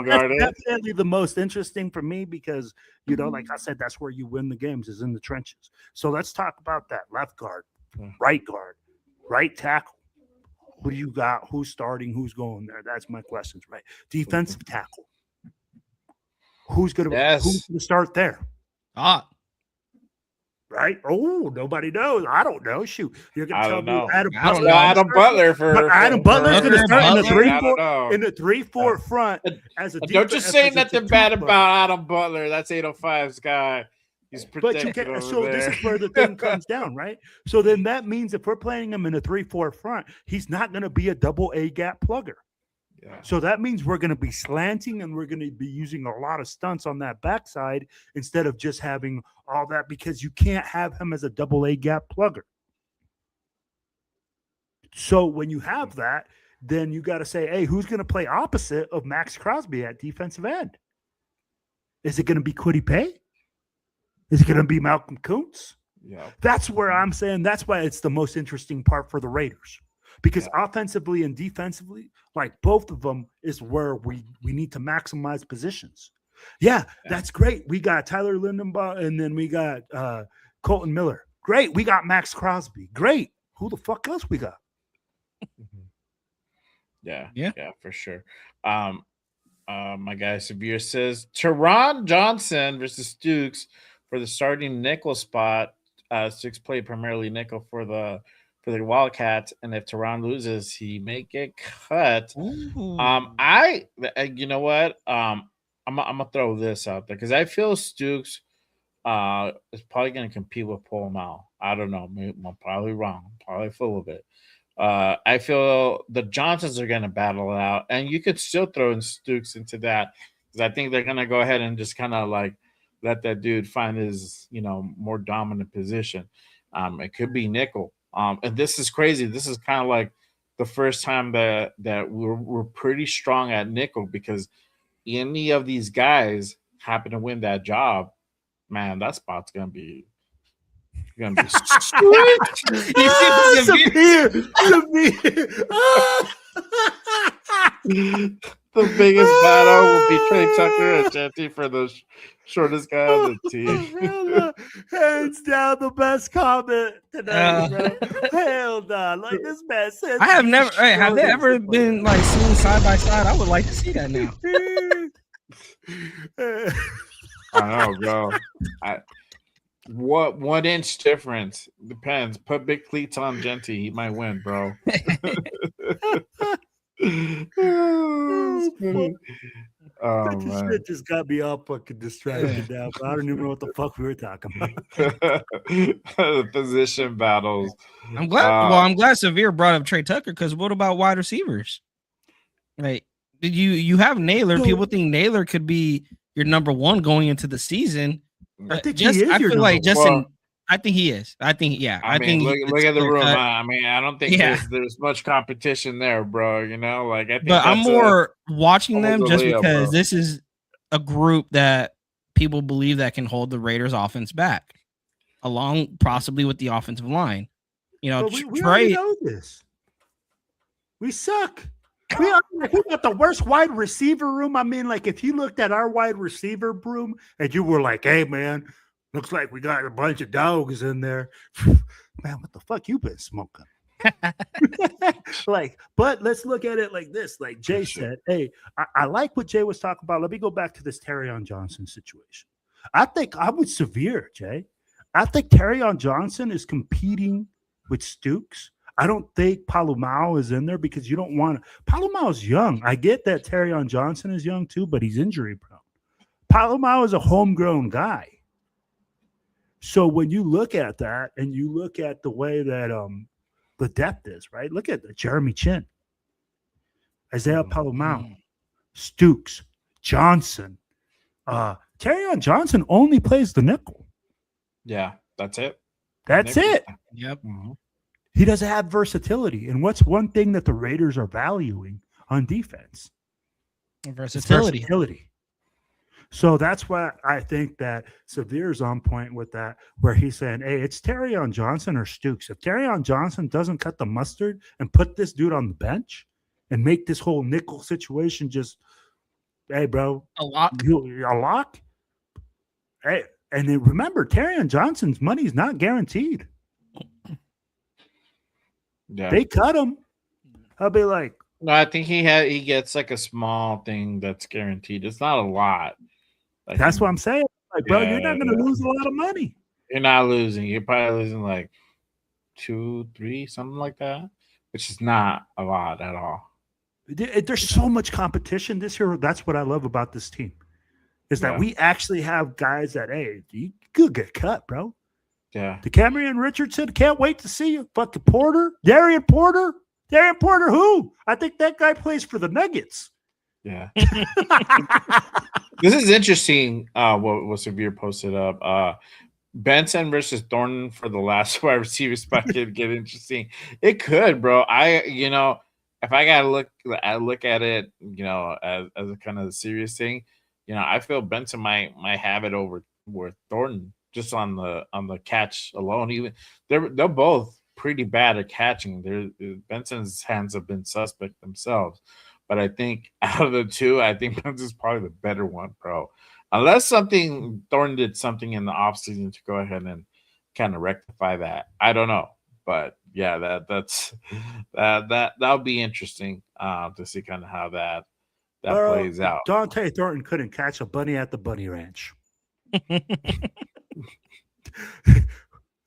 A: guard it.
B: That's definitely the most interesting for me because, like I said, that's where you win the games is in the trenches. So let's talk about that. Left guard, right tackle. Who do you got? Who's starting? Who's going there? That's my questions, right? Defensive tackle. Who's going to start there? Right? Oh, nobody knows. I don't know. Shoot, you're going to tell me
A: Adam Butler for
B: Adam Butler's going to start in the 3-4 front as a.
A: Don't just say nothing bad about Adam Butler. That's 805's guy. He's protected
B: so
A: there.
B: This is where the thing comes down, right? So then that means if we're playing him in a 3-4 front, he's not going to be a double A gap plugger.
A: Yeah.
B: So that means we're going to be slanting and we're going to be using a lot of stunts on that backside instead of just having all that, because you can't have him as a double A gap plugger. So when you have that, then you got to say, hey, who's going to play opposite of Max Crosby at defensive end? Is it going to be Kwity Paye? Is it going to be Malcolm Kuntz?
A: Yeah.
B: That's where I'm saying that's why it's the most interesting part for the Raiders. Because offensively and defensively, like both of them is where we need to maximize positions. Yeah, that's great. We got Tyler Lindenbaugh and then we got Colton Miller. Great. We got Max Crosby. Great. Who the fuck else we got?
A: Yeah, for sure. My guy Severe says Teron Johnson versus Stukes for the starting nickel spot. Stukes played primarily nickel for the Wildcats, and if Teron loses, he may get cut. You know what? I'm gonna throw this out there because I feel Stukes is probably gonna compete with Paul Mal. I don't know. I'm probably wrong. I'm probably full of it. I feel the Johnsons are going to battle it out, and you could still throw in Stukes into that because I think they're going to go ahead and just kind of like let that dude find his, more dominant position. It could be nickel. And this is crazy. This is kind of like the first time that we're pretty strong at nickel because any of these guys happen to win that job, man, that spot's going to be sweet. The biggest battle will be Trey Tucker and Genty for the shortest guy on the team.
B: Hands down, the best comment tonight, bro. Hell no. Like this man said.
C: I have never. Hey, have they ever been like seen side by side? I would like to see that now.
A: I know, bro. What 1 inch difference? Depends. Put big cleats on Genty, he might win, bro.
B: That shit just got me all fucking distracted now. I don't even know what the fuck we were talking about.
A: The position battles.
C: I'm glad. I'm glad Severe brought up Trey Tucker because what about wide receivers? Like, did you have Naylor? People think Naylor could be your number one going into the season.
B: I think he is.
C: I feel like Justin. I think he is. I think
A: I think look at the room. I mean, I don't think there's much competition there, bro. I think.
C: But I'm more watching them just because this is a group that people believe that can hold the Raiders' offense back, along possibly with the offensive line.
B: We already know this. We suck. We got the worst wide receiver room. I mean, like if you looked at our wide receiver room and you were like, "Hey, man, looks like we got a bunch of dogs in there." Man, what the fuck you been smoking? But let's look at it like this. Like Jay said, hey, I like what Jay was talking about. Let me go back to this Terrion Johnson situation. I think I would Severe, Jay. I think Terrion Johnson is competing with Stukes. I don't think Palomao is in there because you don't want – Palomao's young. I get that Terrion Johnson is young too, but he's injury prone. Palomao is a homegrown guy. So when you look at that and you look at the way that the depth is, right? Look at Jeremy Chin, Isaiah Palomao, Stukes, Johnson. Terrion Johnson only plays the nickel.
A: Yeah, that's it.
B: That's it.
C: Yep.
A: Mm-hmm.
B: He doesn't have versatility. And what's one thing that the Raiders are valuing on defense?
C: Versatility.
B: So that's why I think that Severe's on point with that, where he's saying, hey, it's Terrion Johnson or Stukes. If Terrion Johnson doesn't cut the mustard and put this dude on the bench and make this whole nickel situation just, hey, bro.
C: A lock.
B: A lock? Hey, and then remember, Terrion Johnson's money is not guaranteed.
A: Yeah.
B: They cut him. I'll be like,
A: no, I think he gets like a small thing that's guaranteed. It's not a lot. Like,
B: that's what I'm saying. Like, bro, you're not going to lose a lot of money.
A: You're not losing. You're probably losing like 2, 3, something like that, which is not a lot at all.
B: There's so much competition this year. That's what I love about this team, is that we actually have guys that, hey, you could get cut, bro.
A: Yeah.
B: The Cameron Richardson, can't wait to see you. Fucking Porter, Darian Porter, Darren Porter, who? I think that guy plays for the Nuggets.
A: Yeah. This is interesting. What Severe posted up. Benson versus Thornton for the last wide receiver spot could get interesting. It could, bro. If I gotta look at it, as a kind of serious thing, I feel Benson might have it over Thornton just on the catch alone. Even they're both pretty bad at catching. Benson's hands have been suspect themselves, but I think out of the two, I think Benson's probably the better one, bro. Unless Thornton did something in the offseason to go ahead and kind of rectify that. I don't know. But yeah, that'll be interesting to see kind of how that plays out.
B: Dante Thornton couldn't catch a bunny at the bunny ranch.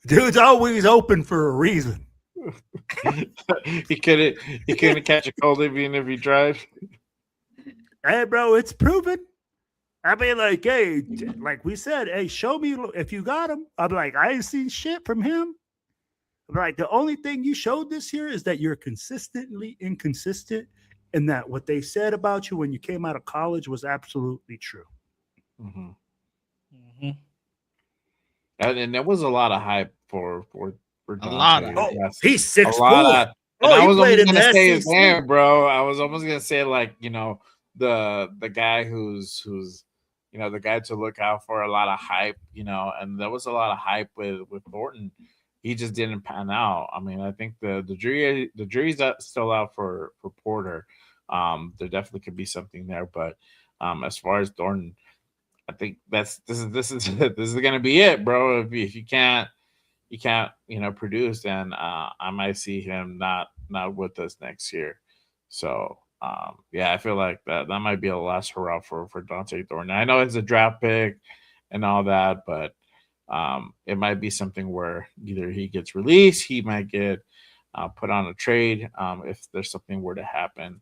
B: Dude's always open for a reason.
A: he couldn't catch a cold even if he tried.
B: Hey, bro, it's proven. I mean, like, hey, like we said, hey, show me if you got him. I'm like, I ain't seen shit from him. I'm like, the only thing you showed this year is that you're consistently inconsistent, and that what they said about you when you came out of college was absolutely true.
A: Mm-hmm. Mm-hmm. And there was a lot of hype for
C: a lot of hype.
B: He's 6'4".
A: I was almost gonna say his name, bro. I was almost gonna say, like, the guy who's the guy to look out for. A lot of hype, and there was a lot of hype with Thornton. He just didn't pan out. I mean, I think the jury's still out for Porter. There definitely could be something there, but as far as Thornton, I think this is gonna be it, bro. If you can't produce, then I might see him not with us next year. So I feel like that might be a last hurrah for Dante Thornton. I know it's a draft pick and all that, but it might be something where either he gets released, he might get put on a trade if there's something were to happen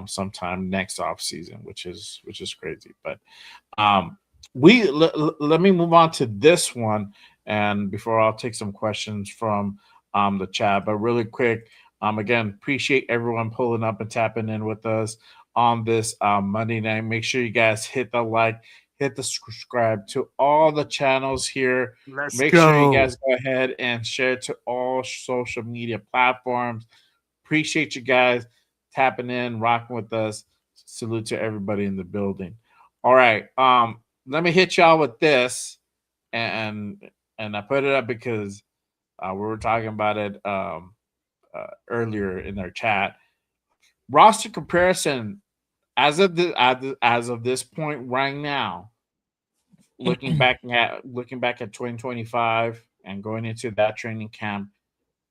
A: sometime next offseason, which is crazy. But let me move on to this one, and before I'll take some questions from the chat, but really quick. Again, appreciate everyone pulling up and tapping in with us on this Monday night. Make sure you guys hit the like, hit the subscribe to all the channels here. Make sure you guys go ahead and share to all social media platforms. Appreciate you guys tapping in, rocking with us. Salute to everybody in the building. All right. Let me hit y'all with this. And I put it up because we were talking about it earlier in our chat. Roster comparison as of this point right now, looking back at 2025 and going into that training camp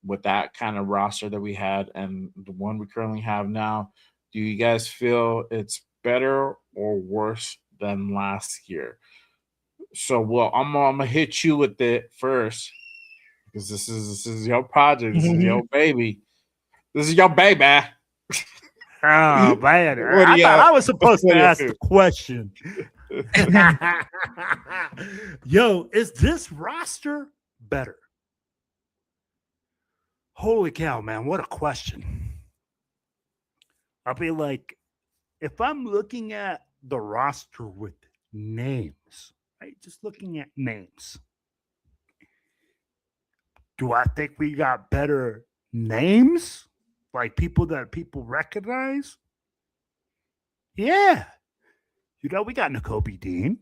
A: with that kind of roster that we had and the one we currently have now, do you guys feel it's better or worse than last year? So, I'm gonna hit you with it first, because this is your project. This is your baby. This is your baby.
B: Oh, man. I thought I was supposed to ask the question. Yo, is this roster better? Holy cow, man. What a question. I'll be like, if I'm looking at the roster with names, right? Just looking at names. Do I think we got better names? Like people that people recognize? Yeah. We got Nakobe Dean.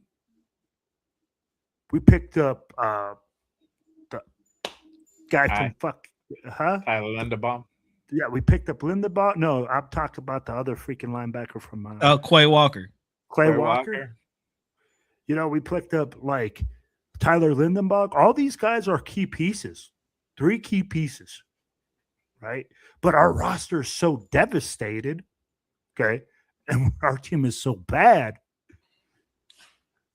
B: We picked up the guy from
A: Tyler Linderbaum.
B: Yeah, we picked up Linderbaum. No, I'm talking about the other freaking linebacker from
C: Quay Walker.
B: Quay Walker. We picked up like Tyler Lindenbach. All these guys are key pieces. 3 key pieces, right? But our roster is so devastated, okay? And our team is so bad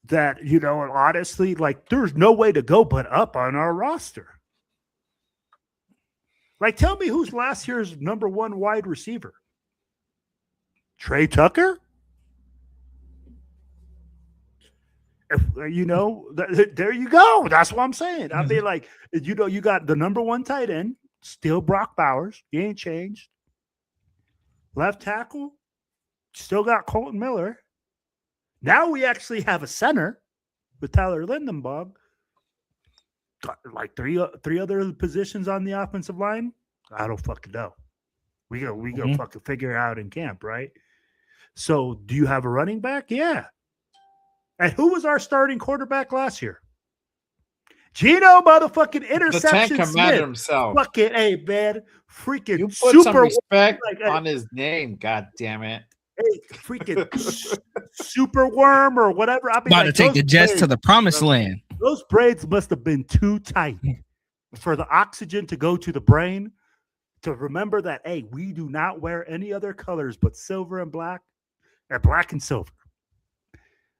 B: that, honestly, like, there's no way to go but up on our roster. Like, tell me who's last year's number 1 wide receiver? Trey Tucker? There you go. That's what I'm saying. I mean, like, you got the number 1 tight end, still Brock Bowers. He ain't changed. Left tackle, still got Colton Miller. Now we actually have a center with Tyler Lindenbaugh. Got like three other positions on the offensive line. I don't fucking know. We go fucking figure it out in camp, right? So, do you have a running back? Yeah. And who was our starting quarterback last year? Gino motherfucking interception
A: the Tank Commander
B: Smith.
A: himself.
B: Fucking A, man. Freaking
A: You put
B: super
A: some respect
B: like,
A: on his name, god damn it.
B: Hey, freaking super worm or whatever. I mean,
C: About to take the Jets to the promised land.
B: Those braids must have been too tight for the oxygen to go to the brain to remember that, hey, we do not wear any other colors but silver and black, or black and silver.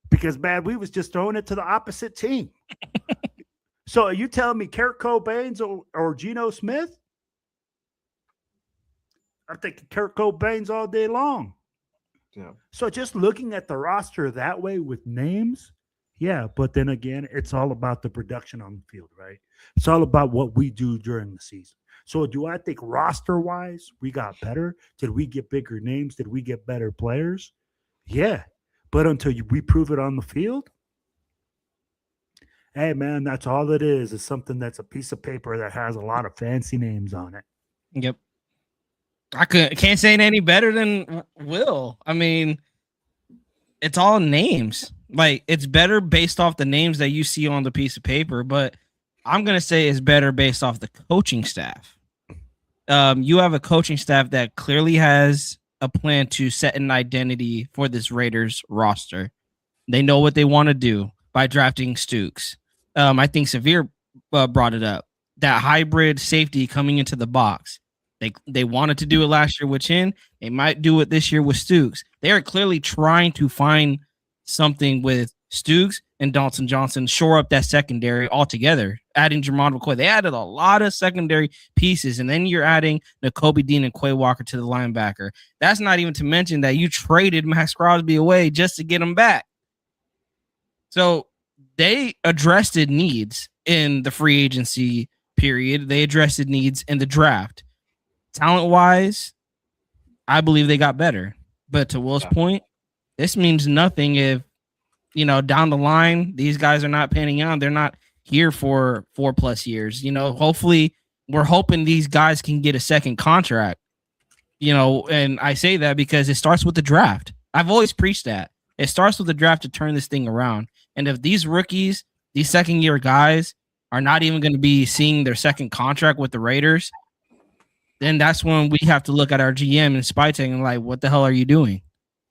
B: Because, man, we was just throwing it to the opposite team. So are you telling me Kurt Cobain's or Geno Smith? I'm thinking Kurt Cobain's all day long.
A: Yeah.
B: So just looking at the roster that way with names, yeah, but then again, it's all about the production on the field, right? It's all about what we do during the season. So do I think roster-wise we got better? Did we get bigger names? Did we get better players? Yeah, but until we prove it on the field, hey, man, that's all it is. It's something that's a piece of paper that has a lot of fancy names on it.
C: Yep. I can't say it any better than Will. I mean, it's all names. Like, it's better based off the names that you see on the piece of paper, but I'm going to say it's better based off the coaching staff. You have a coaching staff that clearly has a plan to set an identity for this Raiders roster. They know what they want to do by drafting Stooks. I think Severe brought it up. That hybrid safety coming into the box. They wanted to do it last year with Chin. They might do it this year with Stooks. They are clearly trying to find something with Stooks and Dalton Johnson, shore up that secondary altogether, adding Jermon McCoy. They added a lot of secondary pieces, and then you're adding Nakobe Dean and Quay Walker to the linebacker. That's not even to mention that you traded Max Crosby away just to get him back. So they addressed needs in the free agency period. They addressed needs in the draft. Talent-wise, I believe they got better. But to Will's point, this means nothing if, down the line, these guys are not panning out. They're not here for 4+ years. Hopefully, we're hoping these guys can get a second contract. And I say that because it starts with the draft. I've always preached that. It starts with the draft to turn this thing around. And if these rookies, these second-year guys, are not even going to be seeing their second contract with the Raiders, then that's when we have to look at our GM and Spytech and like, what the hell are you doing?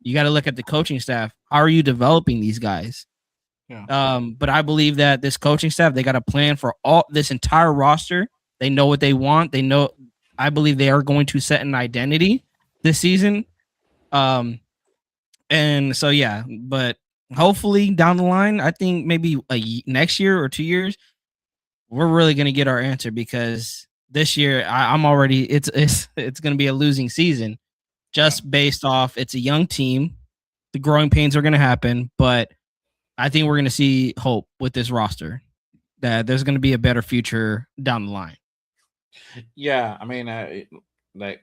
C: You got to look at the coaching staff. How are you developing these guys? Yeah. But I believe that this coaching staff, they got a plan for all this entire roster. They know what they want. They know. I believe they are going to set an identity this season. And so, yeah, but hopefully down the line, I think maybe next year or 2 years, we're really going to get our answer because this year I'm already it's going to be a losing season just based off it's a young team. The growing pains are going to happen, but I think we're going to see hope with this roster that there's going to be a better future down the line.
A: Yeah, I mean, like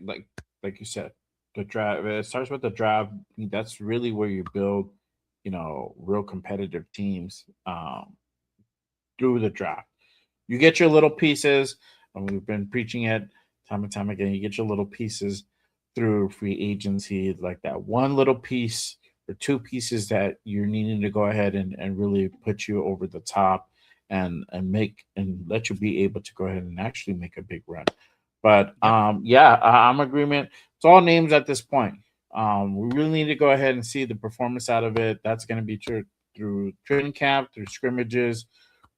A: you said, the draft. It starts with the draft. That's really where you build, real competitive teams through the draft. You get your little pieces, and we've been preaching it time and time again. You get your little pieces through free agency, like that one little piece or two pieces that you're needing to go ahead and really put you over the top and make and let you be able to go ahead and actually make a big run. But I'm agreement. It's all names at this point. We really need to go ahead and see the performance out of it. That's going to be through training camp, through scrimmages,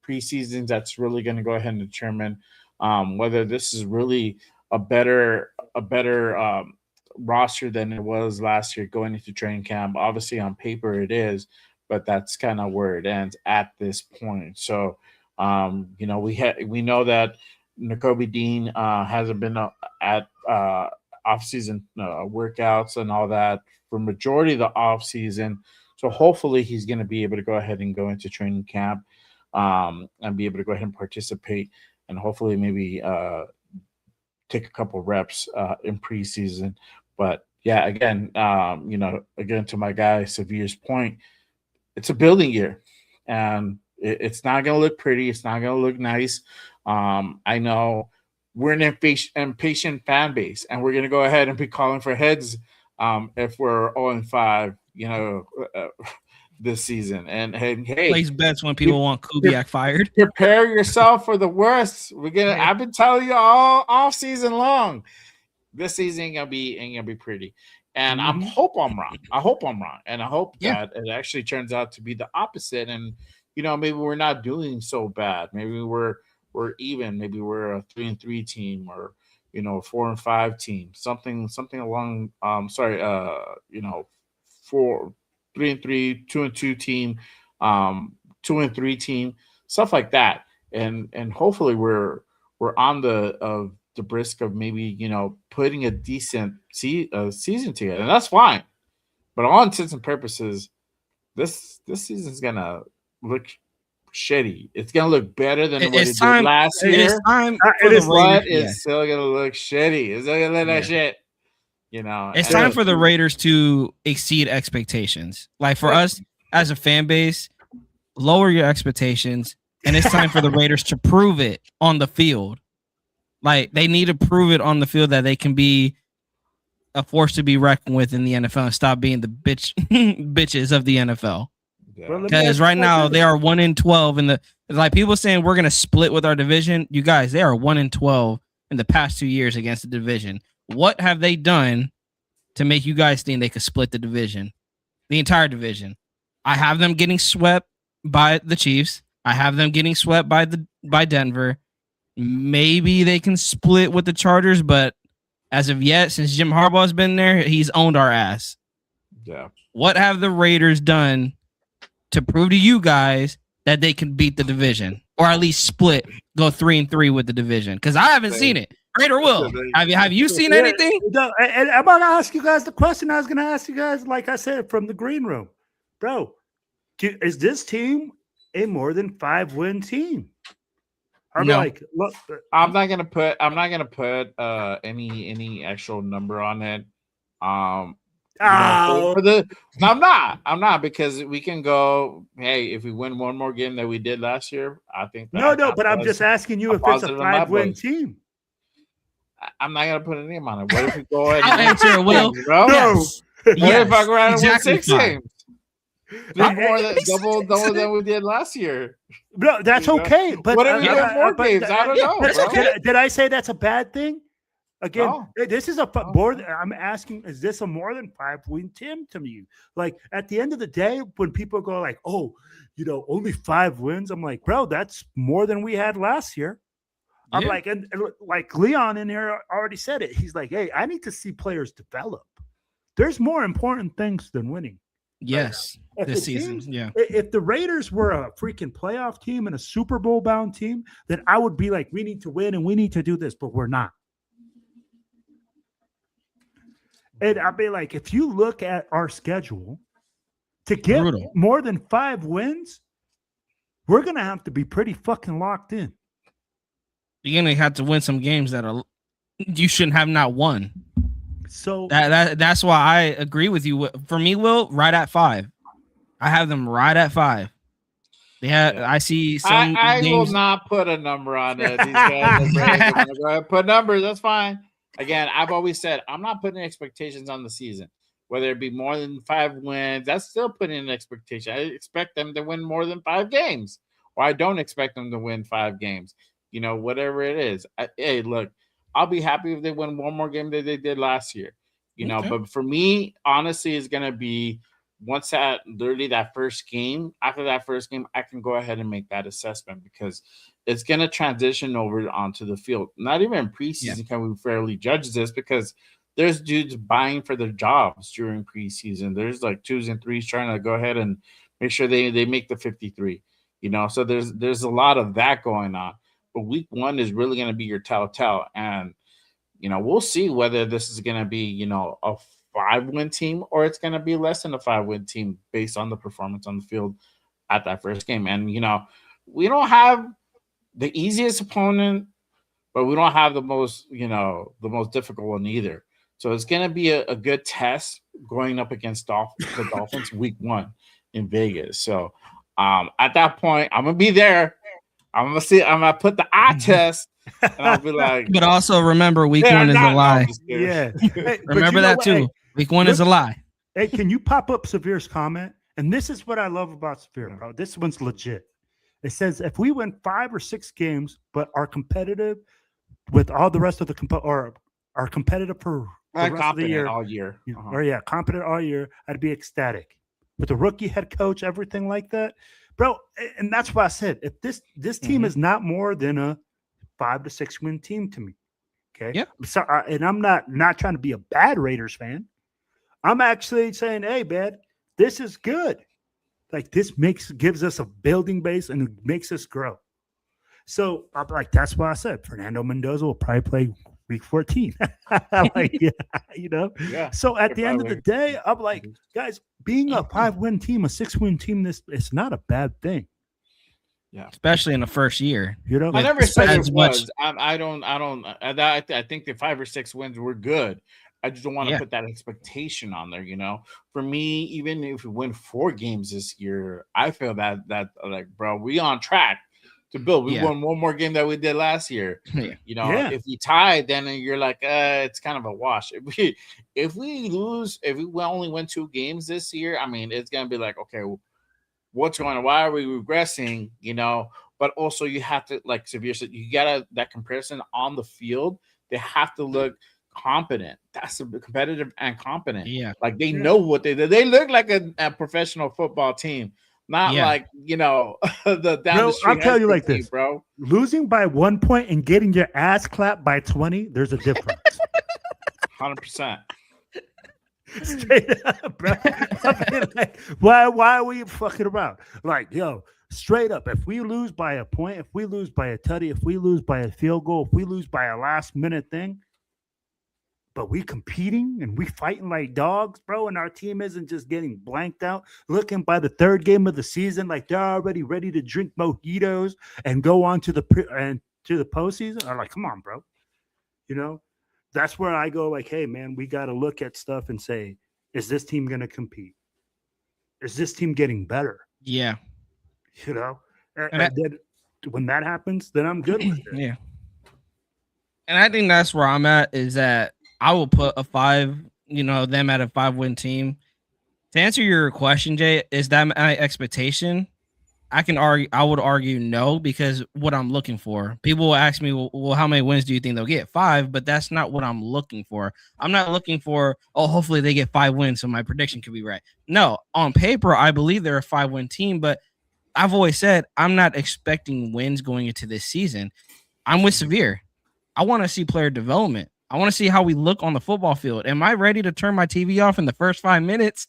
A: preseasons. That's really going to go ahead and determine whether this is really a better roster than it was last year going into training camp. Obviously, on paper it is, but that's kind of where it ends at this point. So, we know that Nakobe Dean hasn't been at off-season workouts and all that for majority of the off-season. So hopefully he's going to be able to go ahead and go into training camp and be able to go ahead and participate and hopefully maybe take a couple reps in preseason. But yeah, again, again to my guy Severe's point, it's a building year, and it's not going to look pretty. It's not going to look nice. I know we're an impatient fan base, and we're going to go ahead and be calling for heads if we're 0-5, this season. And hey,
C: Place bets when people want Kubiak fired.
A: prepare yourself for the worst. We're gonna. I've been telling you all season long. This season ain't gonna be pretty. And I hope I'm wrong. I hope I'm wrong. And I hope that it actually turns out to be the opposite. And maybe we're not doing so bad. Maybe we're even. Maybe we're a 3-3 team, or 4-5 team. Something along 4-3-3, 2-2 team, 2-3 team, stuff like that. And hopefully we're on the brisk of maybe putting a decent season together, and that's fine. But all intents and purposes, this season's gonna look shitty. It's gonna look better than what it did last year.
C: It's time
A: it's still gonna look shitty. It's still gonna look like shit.
C: It's time for the Raiders to exceed expectations. Like for us as a fan base, lower your expectations, and it's time for the Raiders to prove it on the field. Like they need to prove it on the field that they can be a force to be reckoned with in the NFL and stop being the bitches of the NFL. Because right now they are 1-12 in the, like people saying we're gonna split with our division. You guys, they are 1-12 in the past 2 years against the division. What have they done to make you guys think they could split the division, the entire division? I have them getting swept by the Chiefs. I have them getting swept by Denver. Maybe they can split with the Chargers, but as of yet, since Jim Harbaugh's been there, he's owned our ass.
A: Yeah.
C: What have the Raiders done to prove to you guys that they can beat the division, or at least split, go 3-3 with the division? Because I haven't seen it. Raider will. Have you seen anything?
B: No, and I'm going to ask you guys the question I was going to ask you guys, like I said, from the green room. Bro, is this team a more than 5-win team?
C: No.
B: Look,
A: I'm not gonna put any actual number on it. I'm not, because we can go, hey, if we win one more game that we did last year, I think
B: but I'm just asking you if it's a 5-win team.
A: I'm not gonna put a name on it. What if we go ahead
C: I'll answer it, Will.
A: Bro?
B: No.
A: What if I go around and win 6
C: fine.
A: games? More than double than we did last year.
B: No, that's okay. But
A: what if we win 4 games? I don't know.
B: Did I say that's a bad thing? Again,
A: No.
B: this is I'm asking, is this a more than 5-win team to me? Like at the end of the day, when people go like, oh, only 5 wins, I'm like, bro, that's more than we had last year. Yeah. I'm like, and like Leon in here already said it. He's like, hey, I need to see players develop. There's more important things than winning.
C: Yes, this season.
B: If the Raiders were a freaking playoff team and a Super Bowl bound team, then I would be like, we need to win and we need to do this, but we're not. And I'd be like, if you look at our schedule, to get more than 5 wins, we're going to have to be pretty fucking locked in.
C: You're going to have to win some games that you shouldn't have not won.
B: So
C: that's why I agree with you. For me, Will, right at 5. I have them right at 5. I see some.
A: I will not put a number on it. These guys are go ahead, put numbers. That's fine. Again, I've always said I'm not putting expectations on the season, whether it be more than 5 wins. That's still putting an expectation. I expect them to win more than 5 games, or I don't expect them to win 5 games. Whatever it is. Hey, look. I'll be happy if they win one more game that they did last year, But for me, honestly, it's going to be once that first game, after that first game, I can go ahead and make that assessment because it's going to transition over onto the field. Not even in preseason can we fairly judge this because there's dudes buying for their jobs during preseason. There's like 2s and 3s trying to go ahead and make sure they make the 53, So there's a lot of that going on. But week 1 is really going to be your telltale. And, we'll see whether this is going to be, a 5-win team or it's going to be less than a 5-win team based on the performance on the field at that first game. And, we don't have the easiest opponent, but we don't have the most difficult one either. So it's gonna be a good test going up against the Dolphins week 1 in Vegas. So at that point, I'm gonna be there. I'm gonna see. I'm gonna put the eye test, and I'll be like,
C: But also remember, week
A: "Yeah,
C: one
A: I'm
C: is a
A: not." No, I'm
C: lie.
A: just kidding.
B: Yeah. Hey, but
C: Remember
B: you know
C: that
B: what?
C: too.
B: Hey,
C: Week one is a lie.
B: hey, can you pop up Severe's comment? And this is what I love about Severe, bro. This one's legit. It says if we win 5 or 6 games, but are competitive with all the rest of the or are competitive for the
A: I'm
B: rest of the
A: confident
B: year,
A: all year.
B: or competent all year, I'd be ecstatic. With a rookie head coach, everything like that, bro. And that's why I said if this team is not more than a 5 to 6 win team to me. Okay.
C: Yeah.
B: So, and I'm not trying to be a bad Raiders fan. I'm actually saying, hey, man, this is good. Like this gives us a building base and it makes us grow. So I'm like, that's why I said Fernando Mendoza will probably play week 14. Like, yeah, you know.
A: Yeah.
B: So at the end of the day, I'm like, guys, being a 5-win team, a 6-win team, it's not a bad thing.
A: Yeah,
C: especially in the first year.
B: You know,
A: I never said
C: as
A: it
C: much-
A: was. I don't. I think the 5 or 6 wins were good. I just don't want to
C: Yeah.
A: put that expectation on there. You know, for me, even if we win 4 games this year, I feel that like, bro, we on track to build. We
C: Yeah.
A: won one more game that we did last year.
C: Yeah.
A: You know,
B: Yeah.
A: if we tied, then you're like, it's kind of a wash. If we lose, if we only win 2 games this year, I mean, it's gonna be like, okay, what's going on? Why are we regressing? You know, but also you have to, like Severe said, you gotta that comparison on the field. They have to look competent. That's competitive and competent.
C: Yeah.
A: Like they know what they do. They look like a professional football team, not
C: Yeah.
A: like, you know, the down
B: Bro,
A: the street.
B: I'll tell you like
A: team,
B: this.
A: bro.
B: Losing by 1 point and getting your ass clapped by 20, there's a difference.
A: 100%.
B: Straight up, bro. I mean, like, why are we fucking around? Like, yo, straight up, if we lose by a point, if we lose by a tutty, if we lose by a field goal, if we lose by a last minute thing, but we competing and we fighting like dogs, bro, and our team isn't just getting blanked out, looking by the 3rd game of the season like they're already ready to drink mojitos and go on to the postseason. I'm like, come on, bro. You know, that's where I go like, hey, man, we got to look at stuff and say, is this team going to compete? Is this team getting better?
C: Yeah.
B: You know, and then when that happens, then I'm good with it.
C: Yeah. And I think that's where I'm at, is that I will put a 5, them at a 5-win team. To answer your question, Jay, is that my expectation? I would argue no, because what I'm looking for. People will ask me, well, how many wins do you think they'll get? 5, but that's not what I'm looking for. I'm not looking for, hopefully they get 5 wins so my prediction could be right. No, on paper, I believe they're a 5-win team, but I've always said I'm not expecting wins going into this season. I'm with Severe. I want to see player development. I want to see how we look on the football field. Am I ready to turn my TV off in the first 5 minutes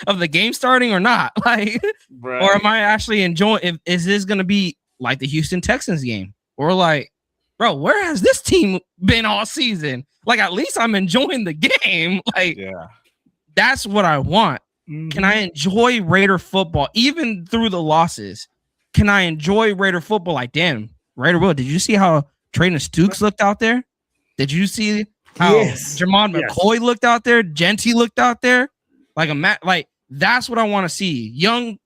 C: of the game starting or not? Like,
A: Right.
C: or am I actually enjoying? Is this going to be like the Houston Texans game? Or like, bro, where has this team been all season? Like, at least I'm enjoying the game. Like,
A: Yeah.
C: that's what I want.
B: Mhm.
C: Can I enjoy Raider football even through the losses? Can I enjoy Raider football? Like, damn, Raider Will, did you see how Traden Stukes looked out there? Did you see how
B: Yes.
C: Jermon
B: Yes.
C: McCoy looked out there? Genty looked out there? Like that's what I want to see.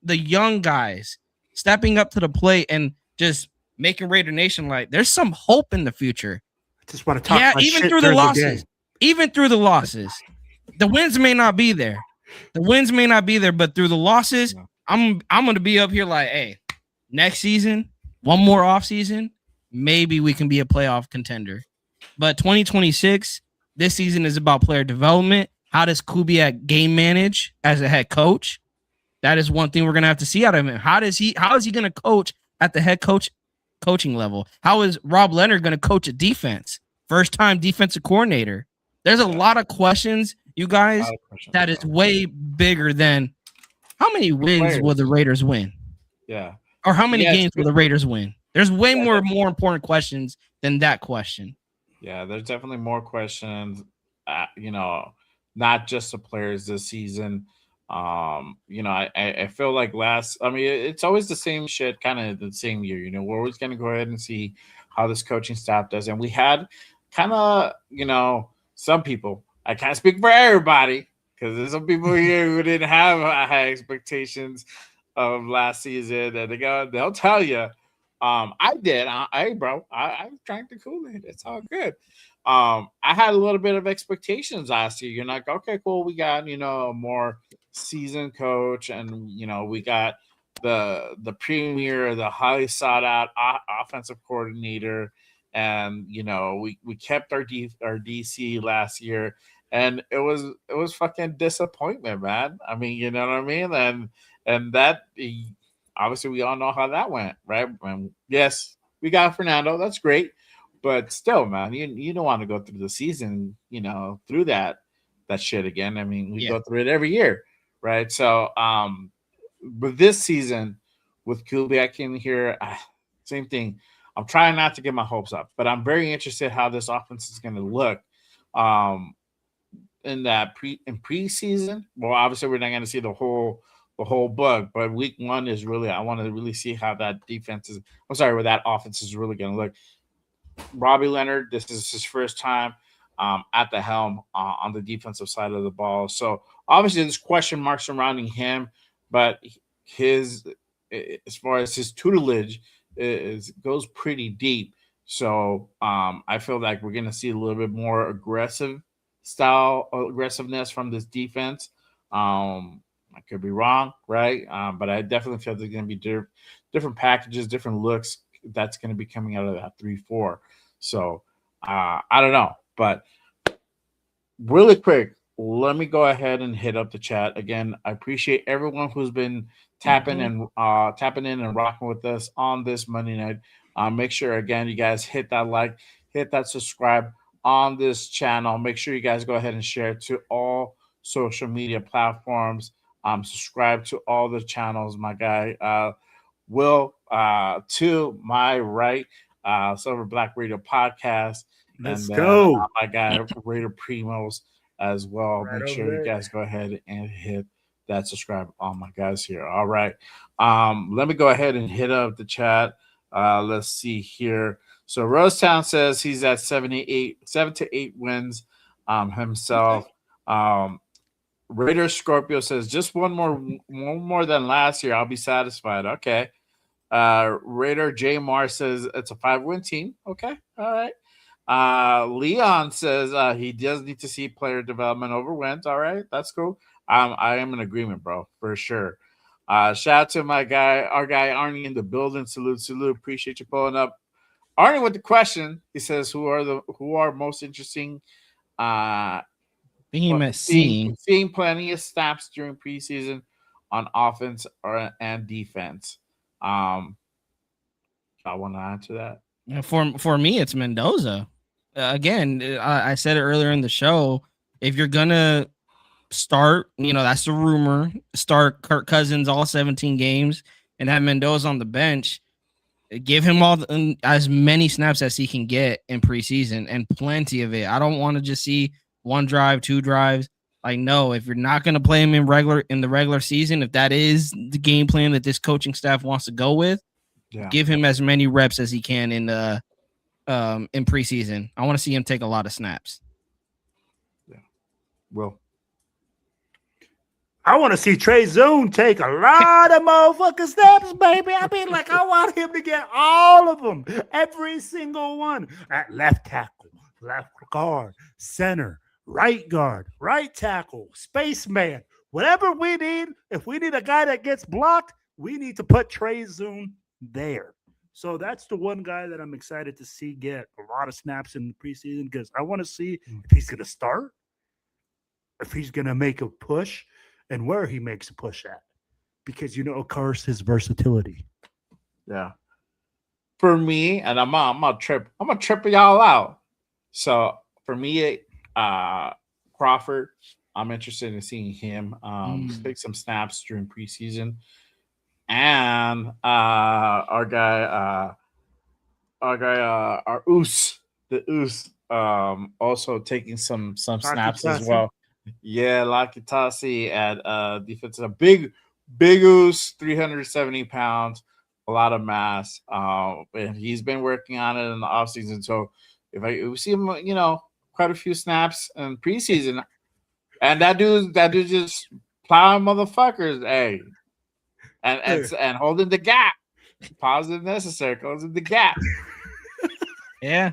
C: The young guys stepping up to the plate and just making Raider Nation like there's some hope in the future.
B: I just want to talk.
C: Yeah,
B: my
C: even
B: shit
C: through the
B: during
C: losses.
B: game.
C: Even through the losses. The wins may not be there. But through the losses,
A: Yeah.
C: I'm gonna be up here like, hey, next season, one more off season, maybe we can be a playoff contender. But 2026, this season is about player development. How does Kubiak game manage as a head coach? That is one thing we're gonna have to see out of him. How is he gonna coach at the head coaching level? How is Rob Leonard gonna coach a defense? First time defensive coordinator. There's a lot of questions, you guys, that is way bigger than how many wins will the Raiders win?
A: Yeah.
C: Or how many
A: Yeah,
C: games will the Raiders win? There's way more important questions than that question.
A: Yeah, there's definitely more questions. Not just the players this season. I feel like it's always the same shit, kind of the same year. You know, we're always going to go ahead and see how this coaching staff does. And we had kind of, some people I can't speak for everybody because there's some people here who didn't have high expectations of last season, and they'll tell you. I did. Hey, bro, I drank the Kool-Aid. It's all good. I had a little bit of expectations last year. You're like, okay, cool. We got a more seasoned coach, and we got the premier, the highly sought out offensive coordinator, and we kept our DC last year, and it was fucking disappointment, man. I mean, you know what I mean, and that obviously we all know how that went, right? And yes, we got Fernando. That's great, but still, man, you don't want to go through the season, through that shit again. I mean, we
C: Yeah.
A: go through it every year, right? So, but this season with Kubiak in here, same thing. I'm trying not to get my hopes up, but I'm very interested how this offense is going to look. Um, in preseason. Well, obviously we're not going to see the whole book, but week one is really I want to really see how that defense is. I'm sorry, where that offense is really going to look. Robbie Leonard, this is his first time at the helm on the defensive side of the ball. So obviously there's question marks surrounding him, but his as far as his tutelage is goes pretty deep. So I feel like we're going to see a little bit more aggressiveness from this defense. I could be wrong, right? But I definitely feel there's going to be different packages, different looks that's going to be coming out of that 3-4. So I don't know, but really quick, let me go ahead and hit up the chat again. I appreciate everyone who's been tapping and tapping in and rocking with us on this Monday night. Make sure again you guys hit that like, hit that subscribe on this channel. Make sure you guys go ahead and share it to all social media platforms. Subscribe to all the channels, my guy. Will to my right, Silver Black Radio Podcast.
B: Let's
A: And then
B: go.
A: my guy Raider Primos as well.
B: Right
A: Make
B: over
A: sure you
B: there.
A: guys go ahead and hit that subscribe on my guys here. All right. Let me go ahead and hit up the chat. Let's see here. So Rosetown says he's at 7 to 8 wins himself. Raider Scorpio says just one more than last year. I'll be satisfied. Okay. Raider J Mar says it's a 5-win team. Okay. All right. Leon says he does need to see player development over wins. All right, that's cool. I am in agreement, bro, for sure. Shout out to our guy Arnie in the building. Salute. Appreciate you pulling up. Arnie with the question. He says, "Who are most interesting?"
C: Behemoth
A: Seeing plenty of snaps during preseason on offense and defense. I want to answer that.
C: For me, it's Mendoza. Again, I said it earlier in the show. If you're gonna start, that's the rumor. Start Kirk Cousins all 17 games and have Mendoza on the bench. Give him as many snaps as he can get in preseason and plenty of it. I don't want to just see one drive, two drives. Like, no, if you're not going to play him in the regular season, if that is the game plan that this coaching staff wants to go with, give him as many reps as he can in preseason. I want to see him take a lot of snaps.
A: Yeah. Well,
B: I want to see Trey Zoon take a lot of motherfucking snaps, baby. I mean, like, I want him to get all of them, every single one. At left tackle, left guard, center, right guard, right tackle, spaceman, whatever we need. If we need a guy that gets blocked, we need to put Trey Zoon there. So that's the one guy that I'm excited to see get a lot of snaps in the preseason because I want to see if he's going to start, if he's going to make a push, and where he makes a push at. Because, of course, his versatility.
A: Yeah. For me, and I'm gonna trip y'all out. So for me, Crawford, I'm interested in seeing him take some snaps during preseason. And our Oos, also taking some snaps as well. Yeah, Lakitasi at defense. A big Oos, 370 pounds, a lot of mass. And he's been working on it in the offseason. So if we see him, quite a few snaps in preseason, and that dude just plowing motherfuckers, hey, and holding the gap. Positive necessary, closing the gap.
C: Yeah.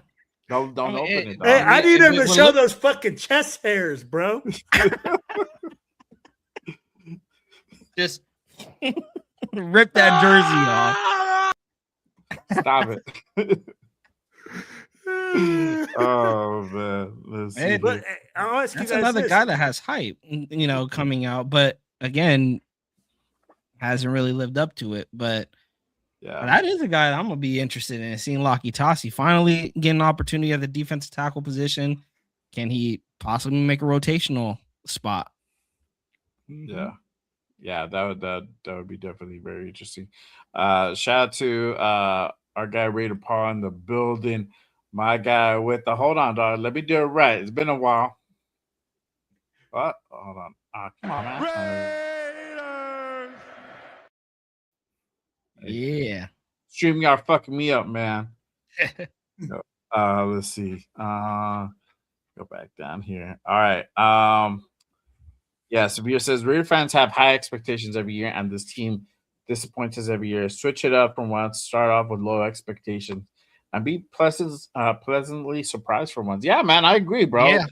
A: Don't open it, dog.
B: Hey, I need him to show
C: look-
B: those fucking chest hairs, bro.
C: Just rip that jersey off.
A: Stop it. Oh man, let's see.
C: Hey,
B: But I'll ask
C: That's
B: you guys
C: another
B: this.
C: guy that has hype, coming out, but again, hasn't really lived up to it. But
A: Yeah,
C: that is a guy that I'm gonna be interested in seeing. Laki Tassi finally get an opportunity at the defensive tackle position. Can he possibly make a rotational spot?
A: yeah, that would be definitely very interesting. Shout out to our guy Raider Paul in the building. My guy with the hold on, dog. Let me do it right. It's been a while. What? Hold on. Come on, man.
C: Yeah.
A: Stream y'all fucking me up, man. Let's see. Go back down here. All right. Yeah, Severe says Raider fans have high expectations every year, and this team disappoints us every year. Switch it up from once, start off with low expectations, and be pleasantly surprised for once. Yeah, man, I agree, bro.
C: Yeah.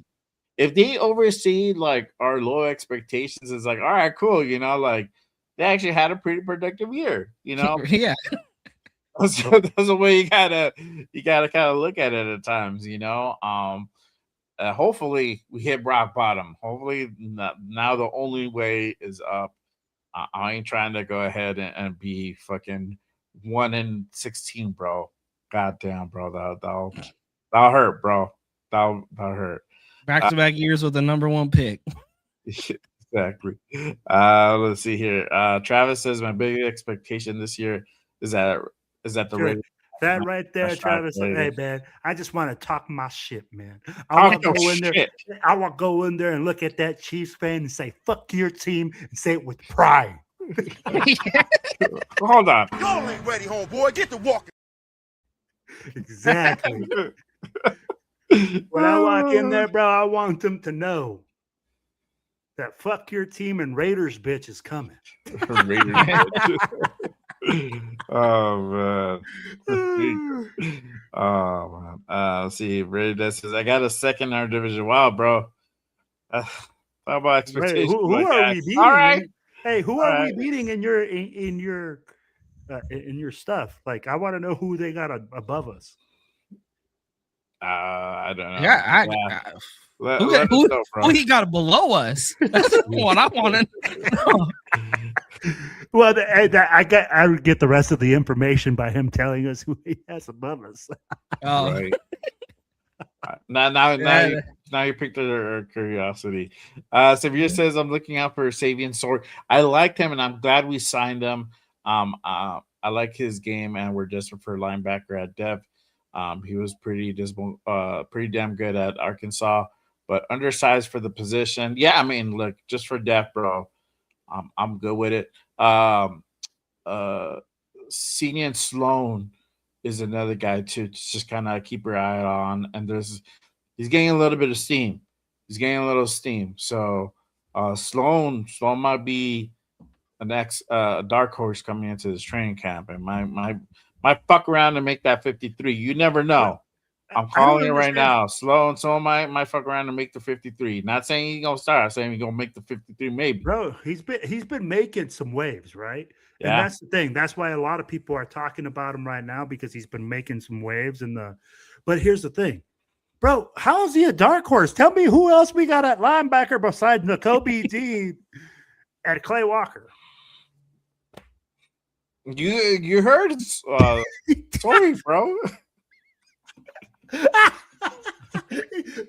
A: If they oversee like our low expectations, it's like, all right, cool, like they actually had a pretty productive year,
C: Yeah.
A: So that's the way you gotta kind of look at it at times, hopefully we hit rock bottom. Hopefully now the only way is up. I ain't trying to go ahead and be fucking 1-16, bro. Goddamn, bro. That'll hurt, bro. That'll hurt.
C: Back-to-back years with the number one pick.
A: Exactly. Let's see here. Travis says my big expectation this year is that the Raiders.
B: That right there, Travis. Hey, man, I just want to talk my shit, man. I
A: Talk
B: want to go
A: your
B: in there.
A: shit.
B: I want to go in there and look at that Chiefs fan and say, "Fuck your team," and say it with pride.
A: Hold on.
D: Y'all ain't ready, homeboy. Get to walking.
B: Exactly. When I walk in there, bro, I want them to know that "fuck your team" and Raiders bitch is coming.
A: Raiders bitch. Oh man. Oh man. Let's see. Brady says I got a second in our division. Wow, bro. How about expectations?
B: Who are we beating?
A: All right.
B: Hey, who are we beating in your stuff? Like, I want to know who they got above us.
A: I don't know.
C: Yeah, who he got below us? That's what I want to know.
B: Well, I would get the rest of the information by him telling us who he has above us.
C: Oh.
A: Right. Now you picked our curiosity. Severe says I'm looking out for Savian Sword. I liked him, and I'm glad we signed him. I like his game, and we're desperate for a linebacker at depth. He was pretty damn good at Arkansas, but undersized for the position. Yeah, I mean, look, just for depth, bro. I'm good with it. Senior Sloan is another guy to just kind of keep your eye on, and he's getting a little bit of steam. He's getting a little steam. So Sloan might be the next dark horse coming into this training camp, and might fuck around and make that 53. You never know. I'm calling it right now. Sloan might fuck around and make the 53. Not saying he's gonna start. I'm saying he's gonna make the 53, maybe.
B: Bro, he's been making some waves, right?
A: Yeah.
B: And that's the thing. That's why a lot of people are talking about him right now, because he's been making some waves. But here's the thing, bro. How is he a dark horse? Tell me who else we got at linebacker besides Nakobe Dean and Clay Walker.
A: You heard? Sorry, bro.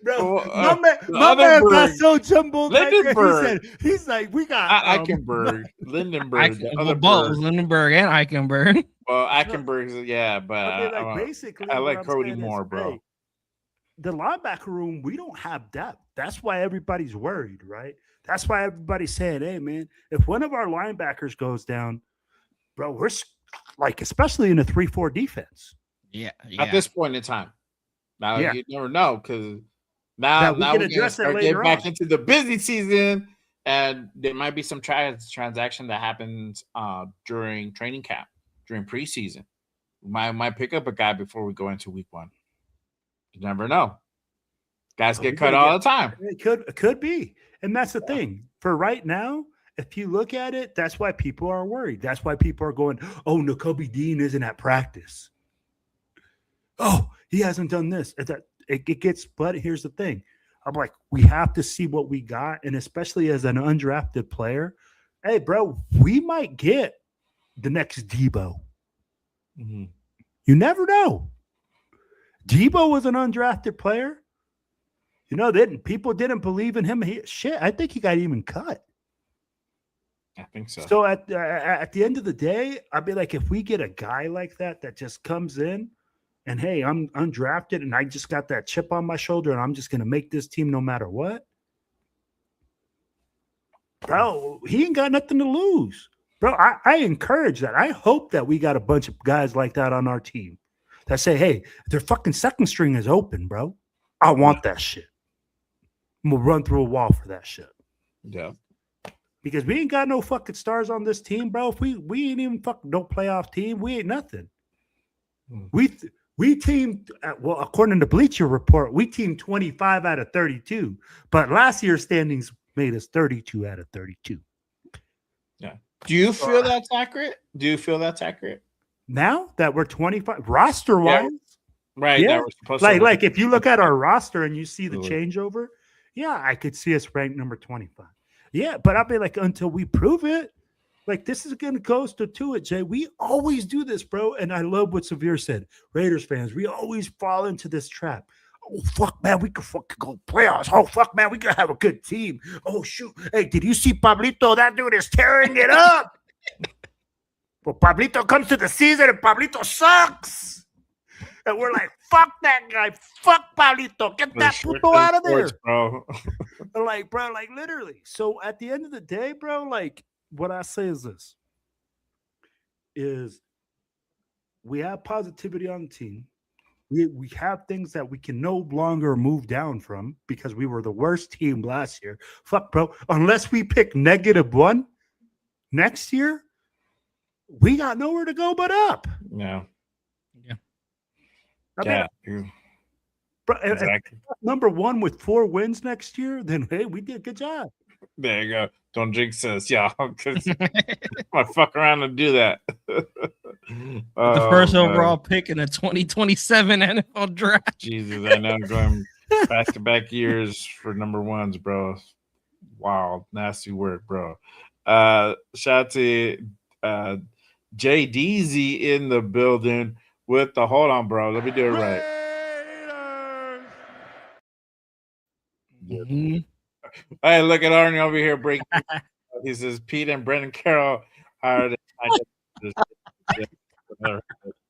B: Bro, my man got so jumbled.
A: Lindenberg.
B: He's like, we got
A: Eichenberg, Lindenberg,
C: both Lindenberg and Eichenberg.
A: Well, Eichenberg's, yeah, but
B: basically,
A: I like Cody more, bro.
B: Hey, the linebacker room, we don't have depth. That's why everybody's worried, right? That's why everybody's saying, "Hey, man, if one of our linebackers goes down, bro, we're like, especially in a 3-4 defense."
C: Yeah.
A: At this point in time. Now you never know, because Now
B: that we
A: now
B: can
A: we're gonna
B: address it
A: start getting
B: later
A: back
B: on.
A: into the busy season, and there might be some transaction that happens during training camp, during preseason. Might pick up a guy before we go into week 1. You never know. Guys get cut all the time.
B: It could be. And that's the thing. For right now, if you look at it, that's why people are worried. That's why people are going, oh, Nakobe Dean isn't at practice. Oh, he hasn't done this. It gets, but here's the thing. I'm like, we have to see what we got. And especially as an undrafted player, hey, bro, we might get the next Debo.
A: Mm-hmm.
B: You never know. Debo was an undrafted player. You know, people didn't believe in him. I think he got even cut.
A: I think so.
B: So at the end of the day, I'd be like, if we get a guy like that just comes in and, hey, I'm undrafted and I just got that chip on my shoulder and I'm just going to make this team no matter what. Bro, he ain't got nothing to lose. Bro, I encourage that. I hope that we got a bunch of guys like that on our team that say, hey, their fucking second string is open, bro. I want that shit. I'm going to run through a wall for that shit.
A: Yeah.
B: Because we ain't got no fucking stars on this team, bro. If we ain't even fucking no playoff team, we ain't nothing. We teamed, well, according to Bleacher Report, we teamed 25 out of 32. But last year's standings made us 32 out of 32.
A: Yeah. Do you feel that's accurate?
B: Now that we're 25 roster-wise?
A: Yeah. Right.
B: Yeah.
A: That we're supposed to
B: like if you look at our roster and you see the changeover, yeah, I could see us ranked number 25. Yeah, but I'll be like, until we prove it, like this is going to go to it, Jay. We always do this, bro. And I love what Severe said. Raiders fans, we always fall into this trap. Oh, fuck, man, we could fucking go playoffs. Oh, fuck, man, we could have a good team. Oh, shoot. Hey, did you see Pablito? That dude is tearing it up. Well, Pablito comes to the season and Pablito sucks. And we're like, fuck that guy. Fuck Pablito. Get that puto out of there.
A: Bro.
B: Like, bro, like literally. So at the end of the day, bro, like what I say is this. Is we have positivity on the team. We have things that we can no longer move down from because we were the worst team last year. Fuck, bro. Unless we pick -1 next year, we got nowhere to go but up.
A: Yeah.
B: I mean, bro, exactly. Number 1 with 4 wins next year, then hey, we did a good job.
A: There you go. Don't jinx us, y'all. Because I fuck around and do that.
C: The first overall pick in the 2027 NFL draft.
A: Jesus, I know. Going back-to-back years for number 1s, bro. Wow, nasty work, bro. Shout out to JDZ in the building with the hold on, bro. Let me do it right.
C: Mm-hmm.
A: Hey, look at Arnie over here breaking. He says Pete and Brendan Carroll hired.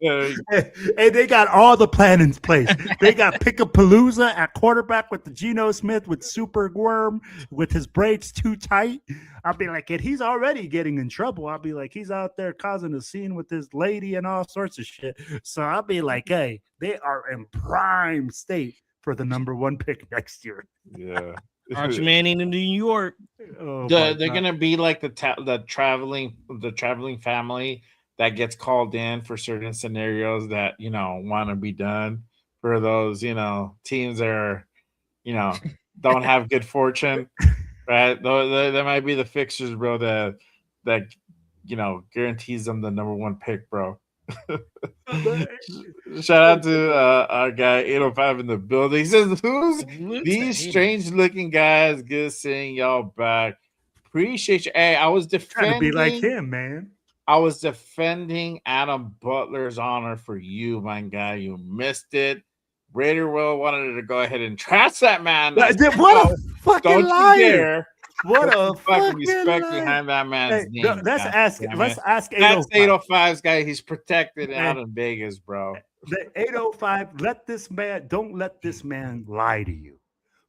B: Hey, they got all the plan in place. They got Pickapalooza at quarterback with the Geno Smith with Super Worm with his braids too tight. I'll be like, and he's already getting in trouble. I'll be like, he's out there causing a scene with his lady and all sorts of shit. So I'll be like, hey, they are in prime state for the number 1 pick next year.
A: Yeah.
C: Arch Manning in New York.
A: Oh, they're gonna be like the traveling family that gets called in for certain scenarios that want to be done for those teams that are don't have good fortune, right? That might be the fixtures, bro. That guarantees them the number 1 pick, bro. Shout out to our guy 805 in the building. He says, "Who's these strange looking guys? Good seeing y'all back. Appreciate you." Hey, I was defending.
B: Trying to be like him, man.
A: I was defending Adam Butler's honor for you, my guy. You missed it. Raider Will wanted to go ahead and trash that man.
B: What a fucking liar! What a fucking
A: respect
B: liar.
A: Behind that man's name.
B: Let's ask 805.
A: That's 805's guy. He's protected out in Vegas, bro.
B: The 805. Don't let this man lie to you.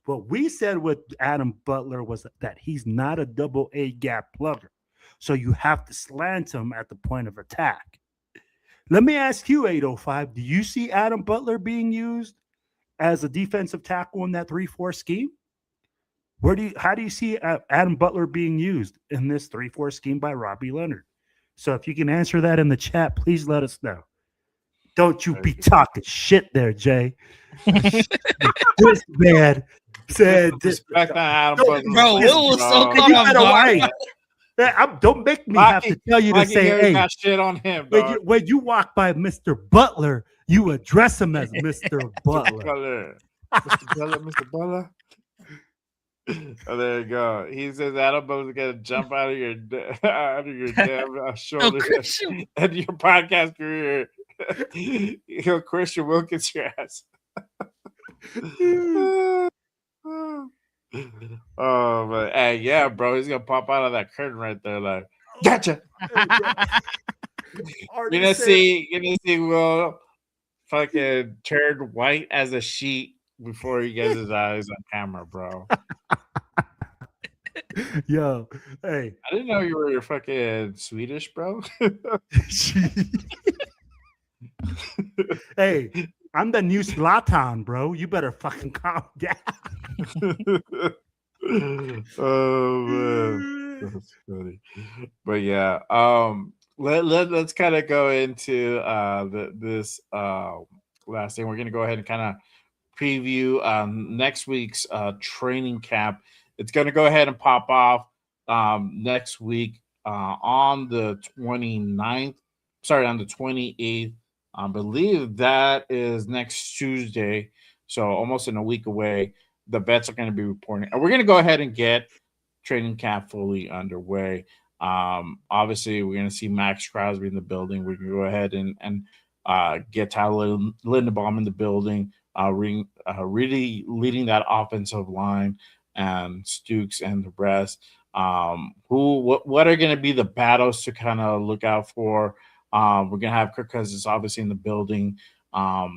B: What we said with Adam Butler was that he's not a double A gap plugger. So you have to slant him at the point of attack. Let me ask you, 805, do you see Adam Butler being used as a defensive tackle in that 3-4 scheme? How do you see Adam Butler being used in this 3-4 scheme by Robbie Leonard? So if you can answer that in the chat, please let us know. Don't you be talking shit there, Jay. This man said this.
A: Respect on Adam Butler.
C: Bro, Will was so
B: And you
C: caught off
B: better
C: guard.
B: wait. Don't make me have to tell you to say, hey,
A: got shit on him, dog.
B: when you walk by Mr. Butler, you address him as Mr. Butler.
A: Mr. Butler. Oh, there you go. He says Adam Butler's gonna jump out of your damn shoulder and your podcast career. He'll Christian Wilkins your ass. Oh, but hey, yeah, bro, he's gonna pop out of that curtain right there, like, gotcha. You're gonna see Will fucking turn white as a sheet before he gets his eyes on camera, bro.
B: Yo, hey.
A: I didn't know you were fucking Swedish, bro.
B: Hey, I'm the new Zlatan, bro. You better fucking calm down.
A: Oh man, that's funny. But yeah, let's kind of go into this last thing. We're gonna go ahead and kind of preview next week's training camp. It's gonna go ahead and pop off next week on the 29th. Sorry, on the 28th. I believe that is next Tuesday, so almost in a week away. The vets are going to be reporting, and we're going to go ahead and get training camp fully underway. Obviously, we're going to see Max Crosby in the building. We're going to go ahead and get Tyler Linderbaum in the building, really leading that offensive line, and Stukes and the rest. What are going to be the battles to kind of look out for? We're going to have Kirk Cousins obviously in the building. How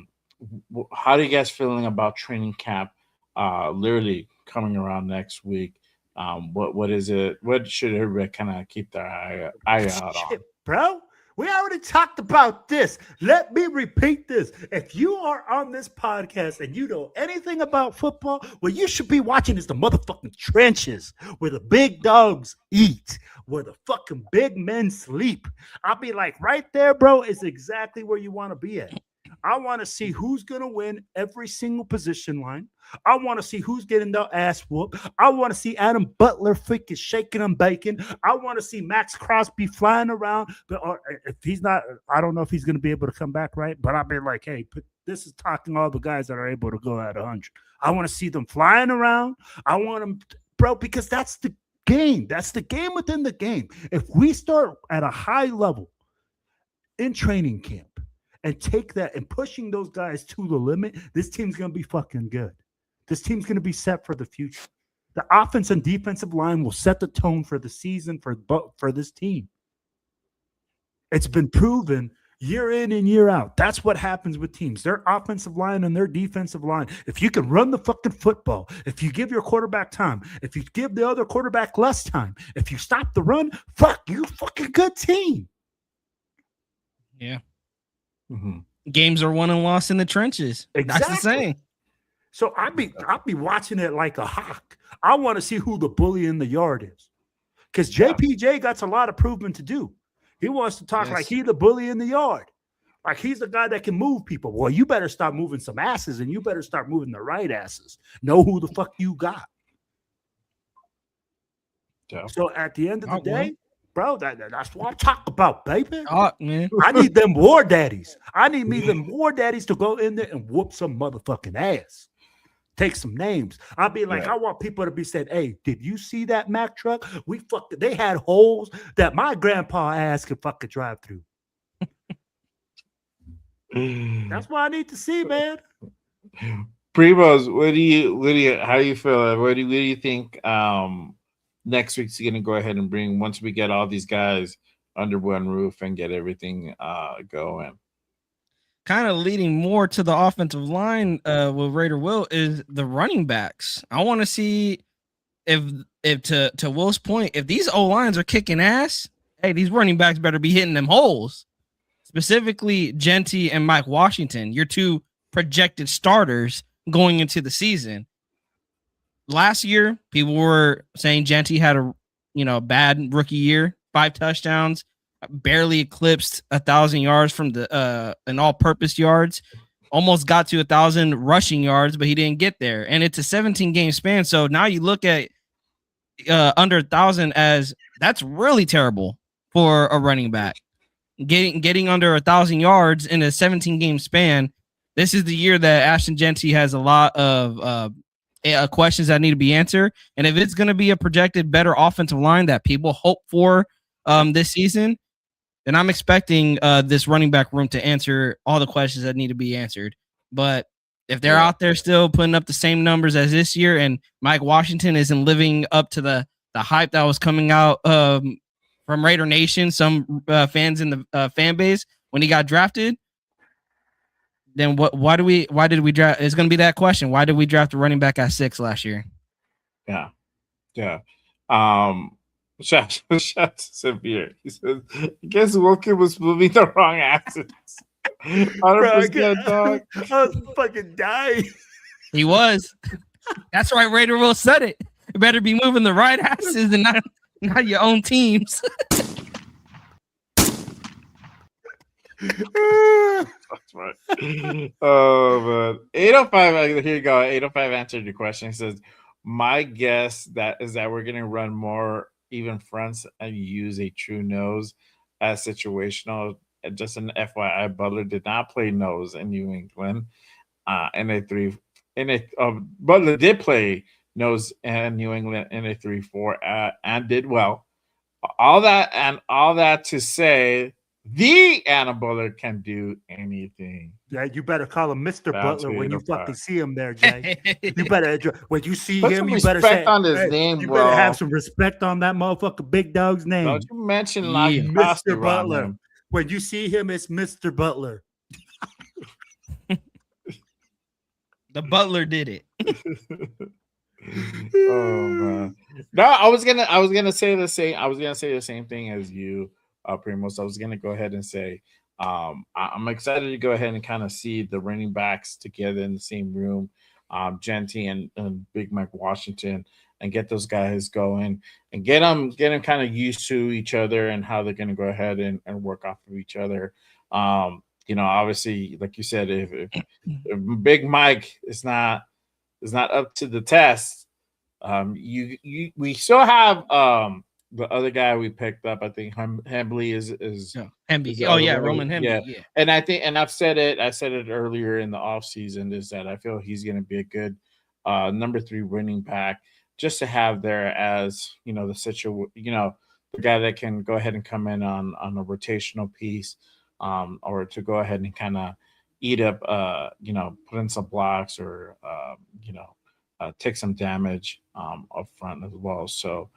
A: are you guys feeling about training camp literally coming around next week? What is it? What should everybody kind of keep their eye out on?
B: Bro, we already talked about this. Let me repeat this. If you are on this podcast and you know anything about football, what you should be watching is the motherfucking trenches where the big dogs eat, where the fucking big men sleep. I'll be like, right there, bro, is exactly where you want to be at. I want to see who's going to win every single position line. I want to see who's getting the ass whooped. I want to see Adam Butler freaking shaking and baking. I want to see Max Crosby flying around. But if he's not, I don't know if he's going to be able to come back, right? But I'll be like, hey, this is talking all the guys that are able to go at 100. I want to see them flying around. I want them, bro, because that's the game. That's the game within the game. If we start at a high level in training camp, and take that and pushing those guys to the limit, this team's going to be fucking good. This team's going to be set for the future. The offense and defensive line will set the tone for the season for this team. It's been proven year in and year out. That's what happens with teams. Their offensive line and their defensive line. If you can run the fucking football, if you give your quarterback time, if you give the other quarterback less time, if you stop the run, fuck, you fucking good team.
C: Yeah.
A: Mm-hmm.
C: Games are won and lost in the trenches.
B: Exactly.
C: That's the saying.
B: So I'll be watching it like a hawk. I want to see who the bully in the yard is. Because JPJ got a lot of proving to do. He wants to talk like he's the bully in the yard. Like he's the guy that can move people. Well, you better stop moving some asses and you better start moving the right asses. Know who the fuck you got. Yeah. So at the end of the day, bro, that's what I'm talking about, baby.
C: Man.
B: I need them war daddies. I need me them war daddies to go in there and whoop some motherfucking ass. Take some names. I'll be like, I want people to be said, hey, did you see that Mack truck? They had holes that my grandpa ass could fucking drive through. That's what I need to see, man.
A: Primos, how do you feel? What do you think next week's going to go ahead and bring once we get all these guys under one roof and get everything going?
C: Kind of leading more to the offensive line with Raider Will is the running backs. I want to see if to Will's point, if these O-lines are kicking ass, hey, these running backs better be hitting them holes. Specifically, Genty and Mike Washington, your two projected starters going into the season. Last year, people were saying Genty had a bad rookie year, 5 touchdowns, barely eclipsed 1,000 yards from the an all-purpose yards, almost got to 1,000 rushing yards, but he didn't get there. And it's a 17-game span, so now you look at under 1,000 as that's really terrible for a running back. Getting under 1,000 yards in a 17-game span. This is the year that Ashton Genty has a lot of questions that need to be answered. And if it's going to be a projected better offensive line that people hope for this season, then I'm expecting this running back room to answer all the questions that need to be answered. But if they're out there still putting up the same numbers as this year, and Mike Washington isn't living up to the hype that was coming out from Raider Nation, some fans in the fan base when he got drafted, then why did we draft? It's going to be that question. Why did we draft a running back at 6 last year?
A: Yeah. Shout to Severe. He says, I guess Wilkin was moving the wrong axis. 100% dog.
B: I was fucking dying.
C: He was. That's right. Raider Will said it. You better be moving the right axis and not your own teams.
A: That's right. Oh, man. 805. Here you go. 805 answered your question. He says, my guess is that we're going to run more even fronts and use a true nose as situational. Just an FYI, Butler did not play nose in New England. Butler did play nose in New England in a 3-4 and did well. All that to say, the Anna Butler can do anything.
B: Yeah, you better call him Mr. Butler when you fucking see him there, Jay. You better when you see him, you better say
A: on his name,
B: you
A: bro.
B: better have some respect on that motherfucker big dog's name.
A: Don't you mention
B: Mr. Butler. When you see him, it's Mr. Butler.
C: The Butler did it.
A: Oh man. No, I was gonna say the same. I was gonna say the same thing as you, Primos. I was gonna go ahead and say I'm excited to go ahead and kind of see the running backs together in the same room, Genty and Big Mike Washington, and get those guys going and get them kind of used to each other and how they're going to go ahead and work off of each other. Obviously, like you said, if Big Mike is not up to the test, we still have the other guy we picked up. I think Hembley is
C: Hemby. Oh yeah, Roman Hemby. Yeah.
A: And I think, and I said it earlier in the offseason, is that I feel he's going to be a good number 3 running back, just to have there as, the the guy that can go ahead and come in on a rotational piece, or to go ahead and kind of eat up, put in some blocks or, take some damage up front as well. So,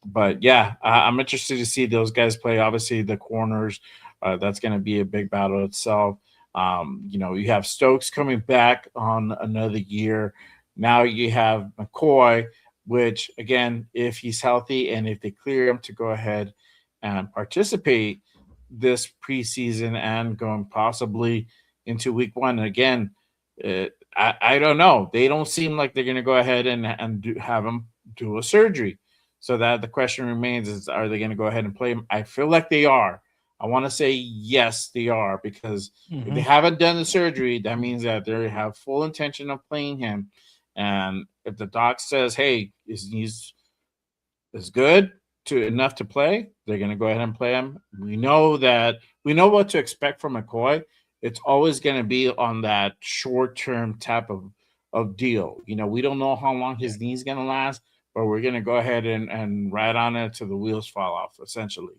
A: but yeah, I'm interested to see those guys play. Obviously, the corners, that's going to be a big battle itself. You have Stokes coming back on another year. Now you have McCoy, which, again, if he's healthy and if they clear him to go ahead and participate this preseason and going possibly into week 1, again, I don't know. They don't seem like they're going to go ahead and have him do a surgery. So that the question remains is, are they going to go ahead and play him? I feel like they are. I want to say yes, they are, because if they haven't done the surgery, that means that they have full intention of playing him. And if the doc says, hey, he's good enough to play, they're going to go ahead and play him. We know what to expect from McCoy. It's always going to be on that short-term type of deal. We don't know how long his knee's going to last, but we're going to go ahead and ride on it till the wheels fall off, essentially,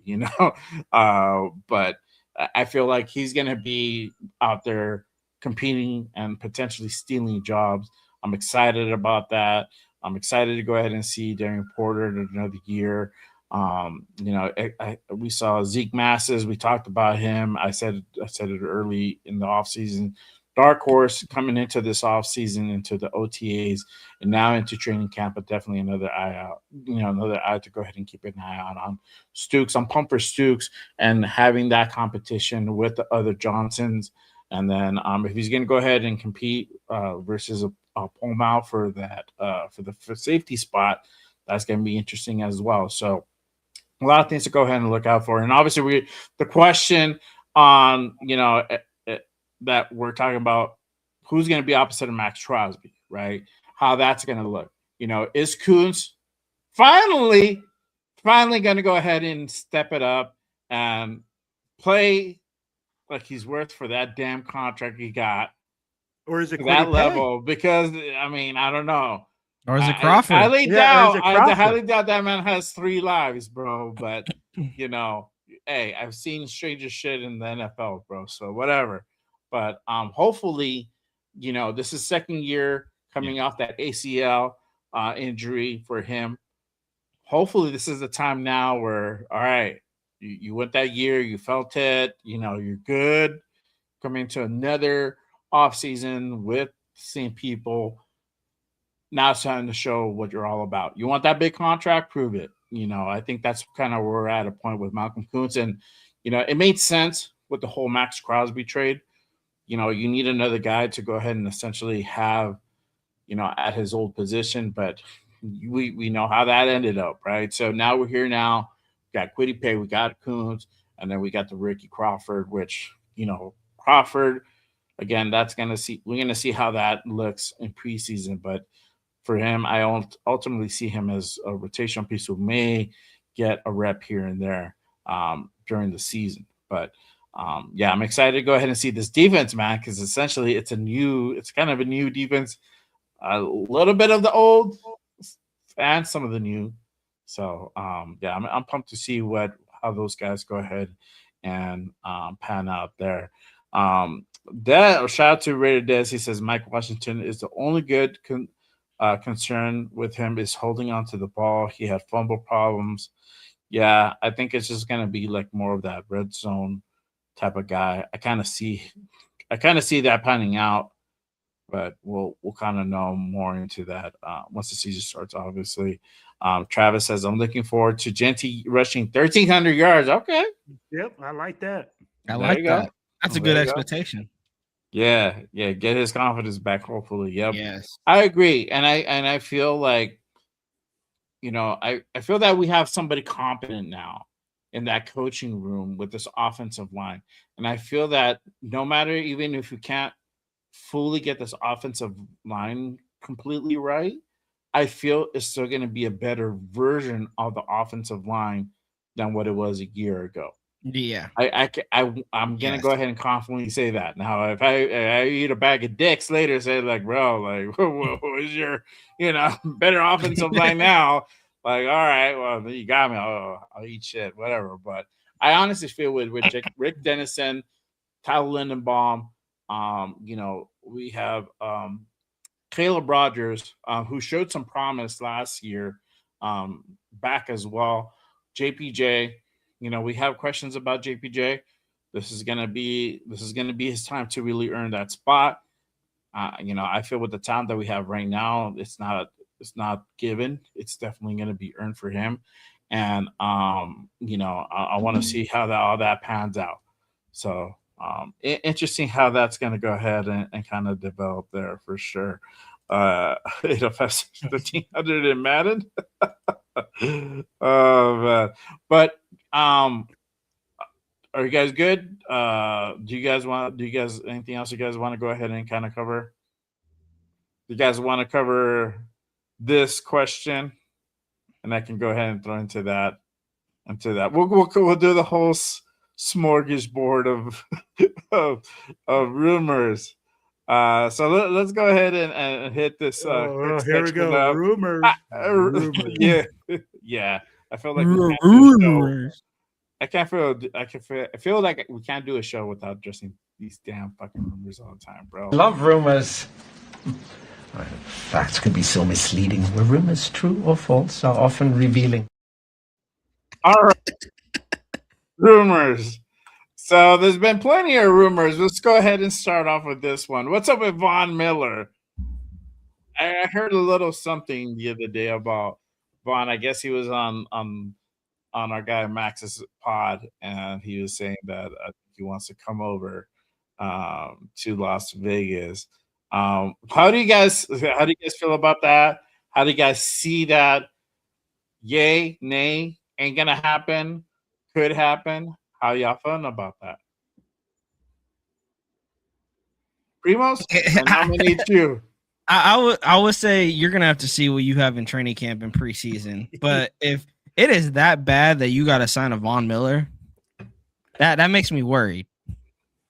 A: But I feel like he's going to be out there competing and potentially stealing jobs. I'm excited about that. I'm excited to go ahead and see Darian Porter in another year. We saw Zeke Masses. We talked about him. I said it early in the offseason. Dark horse coming into this offseason, into the OTAs, and now into training camp, but definitely another eye out. Another eye to go ahead and keep an eye out on. Stooks. I'm pumped for Stooks and having that competition with the other Johnsons. And then if he's going to go ahead and compete versus a Palmau for that for safety spot, that's going to be interesting as well. So a lot of things to go ahead and look out for. And obviously, the question on that we're talking about who's going to be opposite of Max Crosby, right? How that's going to look. Is Kuntz finally going to go ahead and step it up and play like he's worth for that damn contract he got,
B: or is it
A: to
B: Quiddy
A: that level? Because I don't know.
C: Or is it Crawford?
A: I highly
B: Yeah, or is
A: doubt.
B: it
A: I
B: Crawford?
A: highly doubt that man has 3 lives, bro. But hey, I've seen stranger shit in the NFL, bro. So whatever. But hopefully, this is second year coming off that ACL injury for him. Hopefully, this is the time now where, all right, you went that year, you felt it, you're good. Coming to another off season with the same people. Now it's time to show what you're all about. You want that big contract? Prove it. I think that's kind of where we're at a point with Malcolm Kuntz. And, it made sense with the whole Max Crosby trade. You need another guy to go ahead and essentially have, at his old position. But we know how that ended up, right? So now we're here now. We got Quiddy Pay, we got Kuntz, and then we got the Ricky Crawford, which, Crawford, again, we're gonna see how that looks in preseason. But for him, I ultimately see him as a rotational piece who may get a rep here and there during the season. But I'm excited to go ahead and see this defense, man, because essentially it's kind of a new defense, a little bit of the old and some of the new. So I'm pumped to see how those guys go ahead and pan out there. Shout out to Raider Des. He says Mike Washington is the only good concern with him is holding on to the ball. He had fumble problems. Yeah, I think it's just gonna be like more of that red zone type of guy. I kind of see that panning out, but we'll kind of know more into that once the season starts. Obviously, Travis says I'm looking forward to Genty rushing 1,300 yards. Okay,
B: Yep, I like that.
C: I
A: There
C: like
A: you go.
C: that. That's a
A: There
C: good
A: you go.
C: expectation.
A: Yeah, get his confidence back. Hopefully, yep.
C: Yes.
A: I agree, and I feel like, I feel that we have somebody competent now in that coaching room with this offensive line, and I feel that no matter, even if you can't fully get this offensive line completely right, I feel it's still going to be a better version of the offensive line than what it was a year ago.
C: Yeah.
A: I'm gonna go ahead and confidently say that. Now, if I eat a bag of dicks later, say like, bro, like, what was your, better offensive line now? Like, all right, well, you got me. I'll eat shit, whatever. But I honestly feel with Rick Dennison, Tyler Lindenbaum, we have Caleb Rogers, who showed some promise last year, back as well. JPJ. We have questions about JPJ. This is gonna be his time to really earn that spot. I feel with the talent that we have right now, it's not given. It's definitely gonna be earned for him. And I want to see how all that pans out. So interesting how that's gonna go ahead and kind of develop there for sure. It affects 1,500 in Madden. Oh man. But are you guys good? Do you guys anything else you guys want to go ahead and kind of cover? You guys want to cover this question? And I can go ahead and throw into that. We'll do the whole smorgasbord of of rumors. So let's go ahead and hit this. Quick
B: Here we
A: section
B: go.
A: up.
B: Rumors. Rumors.
A: Yeah, yeah. I feel like we can't do a show. I feel like we can't do a show without addressing these damn fucking rumors all the time, bro.
E: Love rumors. Facts can be so misleading. Were rumors true or false are often revealing.
A: All right, rumors. So there's been plenty of rumors. Let's go ahead and start off with this one. What's up with Von Miller? I heard a little something the other day about Von. I guess he was on our guy Max's pod, and he was saying that he wants to come over to Las Vegas. How do you guys feel about that? How do you guys see that? Yay, nay, ain't gonna happen, could happen. How y'all feeling about that? Primos, I nominate you.
C: I would say you're gonna have to see what you have in training camp and preseason. But if it is that bad that you got to sign a Von Miller, that makes me worried.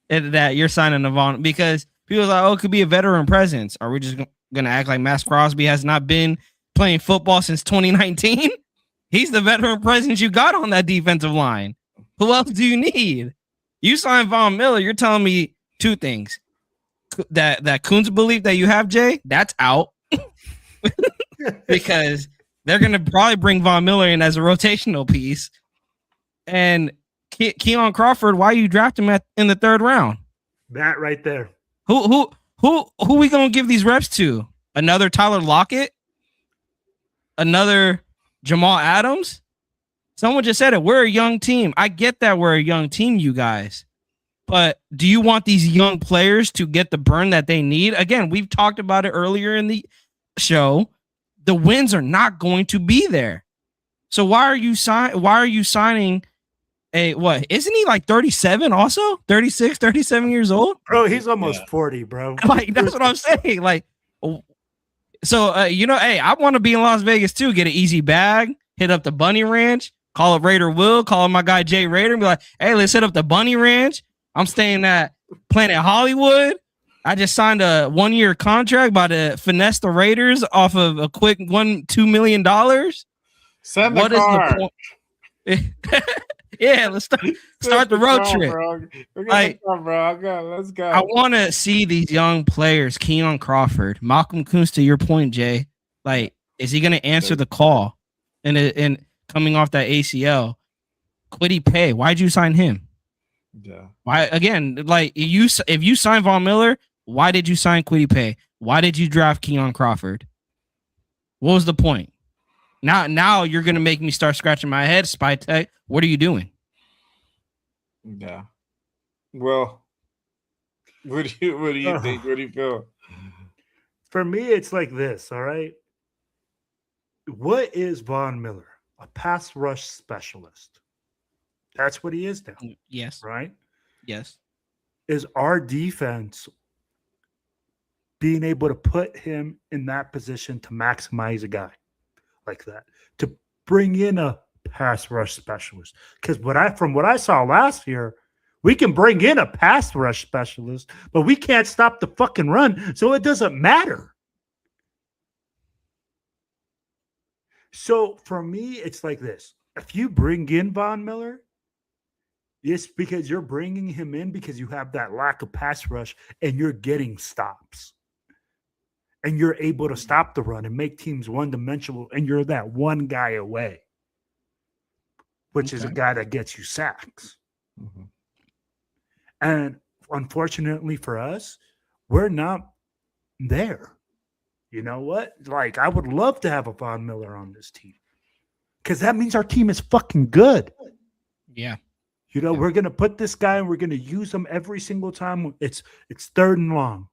C: That you're signing a Von, because people are like, oh, it could be a veteran presence. Are we just gonna act like Max Crosby has not been playing football since 2019? He's the veteran presence you got on that defensive line. Who else do you need? You signed Von Miller. You're telling me two things. That Coons belief that you have, Jay, that's out. Because they're going to probably bring Von Miller in as a rotational piece. And Keon Crawford, why you draft him in the third round?
B: That right there.
C: Who we going to give these reps to? Another Tyler Lockett? Another Jamal Adams? Someone just said it. We're a young team. I get that we're a young team, you guys. But do you want these young players to get the burn that they need? Again, we've talked about it earlier in the show. The wins are not going to be there. So why are you signing a what? Isn't he like 37 also? 36, 37 years old?
B: Bro, he's almost 40, bro.
C: Like, that's what I'm saying. Like, so hey, I want to be in Las Vegas too. Get an easy bag, hit up the Bunny Ranch, call up Raider Will, call up my guy Jay Raider, and be like, hey, let's hit up the Bunny Ranch. I'm staying at Planet Hollywood. I just signed a 1-year contract about to finesse the Raiders off of a quick $2 million.
A: Send the car.
C: Is the point? Yeah, let's start the road trip.
A: Let's go.
C: I want to see these young players, Keon Crawford, Malcolm Koonce, to your point, Jay. Like, is he going to answer the call? And coming off that ACL, Kwity Paye, why'd you sign him?
A: Yeah. Why
C: again? Like if you sign Von Miller, why did you sign Kwity Paye? Why did you draft Keon Crawford? What was the point? Now you're gonna make me start scratching my head. Spy Tech, what are you doing?
A: Yeah. Well, what do you think? What do you feel?
B: For me, it's like this. All right. What is Von Miller? A pass rush specialist. That's what he is now.
C: Yes.
B: Right?
C: Yes.
B: Is our defense being able to put him in that position to maximize a guy like that, to bring in a pass rush specialist? Because from what I saw last year, we can bring in a pass rush specialist, but we can't stop the fucking run, so it doesn't matter. So for me, it's like this. If you bring in Von Miller, it's because you're bringing him in because you have that lack of pass rush and you're getting stops. And you're able to stop the run and make teams one-dimensional, and you're that one guy away, which is a guy that gets you sacks. Mm-hmm. And unfortunately for us, we're not there. You know what? Like, I would love to have a Von Miller on this team because that means our team is fucking good.
C: Yeah.
B: We're going to put this guy and we're going to use him every single time. It's third and long,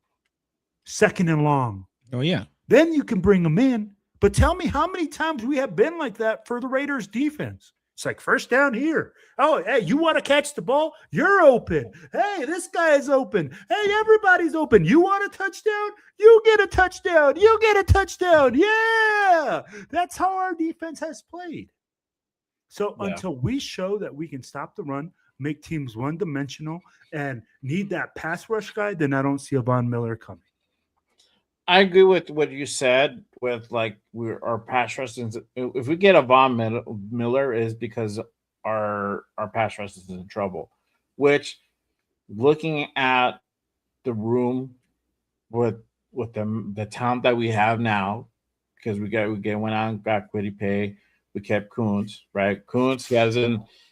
B: second and long.
C: Oh, yeah.
B: Then you can bring him in. But tell me how many times we have been like that for the Raiders defense. It's like first down here. Oh, hey, you want to catch the ball? You're open. Hey, this guy is open. Hey, everybody's open. You want a touchdown? You get a touchdown. You get a touchdown. Yeah. That's how our defense has played. So until we show that we can stop the run, make teams one-dimensional, and need that pass rush guy, then I don't see a Von Miller coming.
A: I agree with what you said with like our pass rush. If we get a Von Miller is because our pass rush is in trouble, which looking at the room with the talent that we have now, because went out and got Kwity Paye. We kept Koons, right? Koons, he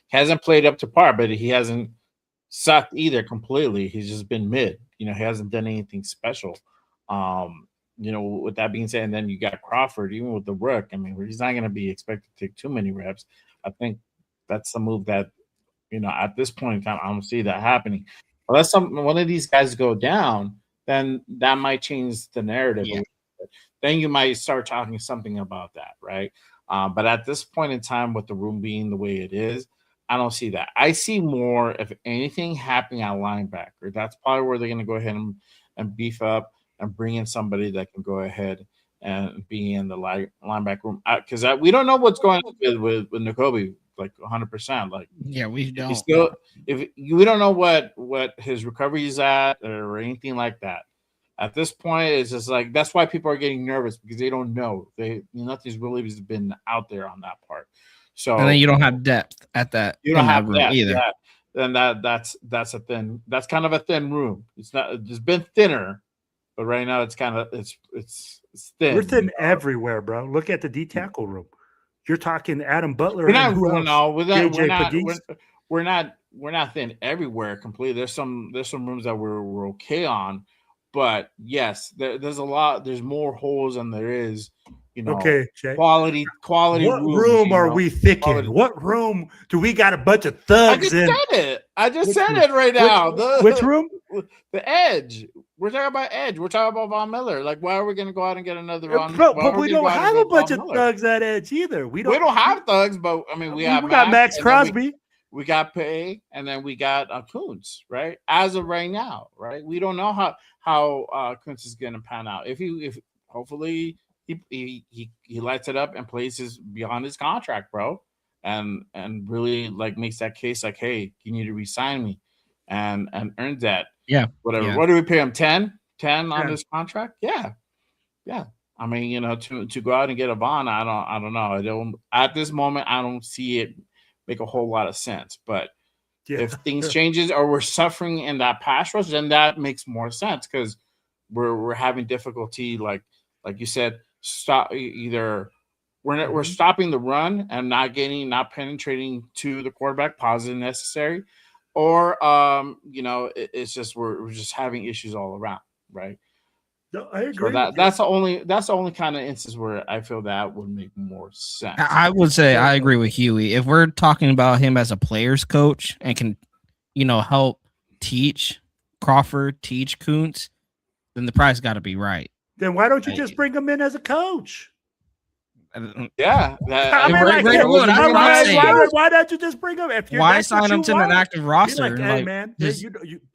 A: hasn't played up to par, but he hasn't sucked either completely. He's just been mid. He hasn't done anything special. With that being said, and then you got Crawford, even with the Rook. I mean, he's not going to be expected to take too many reps. I think that's the move that, at this point in time, I don't see that happening. unless one of these guys go down, then that might change the narrative.
C: Yeah.
A: Then you might start talking something about that, right? But at this point in time, with the room being the way it is, I don't see that. I see more, if anything, happening at linebacker. That's probably where they're going to go ahead and beef up and bring in somebody that can go ahead and be in the linebacker room, because we don't know what's going on with Nakobe, like 100%. Like,
C: Yeah, we don't.
A: If we don't know what his recovery is at or anything like that. At this point, it's just like, that's why people are getting nervous, because they don't know. Nothing's really been out there on that part. So,
C: and then you don't have depth at that.
A: You don't have
C: room
A: depth
C: either.
A: Yeah. Then that's kind of a thin room. It's been thinner, but right now it's kind of it's thin.
B: We're thin everywhere, bro. Look at the D tackle room. You're talking Adam Butler.
A: We're not,
B: and who else?
A: no, we're
B: JJ
A: not thin everywhere completely. There's some rooms that we're okay on, but yes, there's a lot. There's more holes than there is.
B: Okay, Jay.
A: Quality.
B: What
A: rooms,
B: room are we thick in? What room do we got a bunch of thugs in?
A: I just said it right now.
B: Which room?
A: The edge. We're talking about edge. We're talking about Von Miller. Like, why are we going to go out and get another Von?
B: But we don't have a bunch of thugs at edge either. We don't
A: have thugs, but I mean, we
B: got Max Crosby.
A: We got Pay, and then we got Kuntz, right? As of right now, right? We don't know how Kuntz is going to pan out. If hopefully he lights it up and plays beyond his contract, bro, and really like makes that case like, hey, you need to re-sign me, and earn that.
C: Yeah.
A: Whatever.
C: Yeah.
A: What do we pay him? 10 on this contract? Yeah. I mean, to go out and get a Von, I don't know. At this moment, I don't see it make a whole lot of sense. But if things changes or we're suffering in that pass rush, then that makes more sense, because we're having difficulty, like you said, we're stopping the run and not penetrating to the quarterback positive necessary, or it's just we're just having issues all around, right?
B: No, I agree.
A: So that's the only kind of instance where I feel that would make more sense.
C: I would say I agree with Huey. If we're talking about him as a player's coach and can, help teach Crawford, teach Kuntz, then the price got to be right.
B: Then why don't you just bring him in as a coach?
A: Yeah,
B: why don't you just bring him?
C: Why sign him to an active roster?
B: Like, hey, man,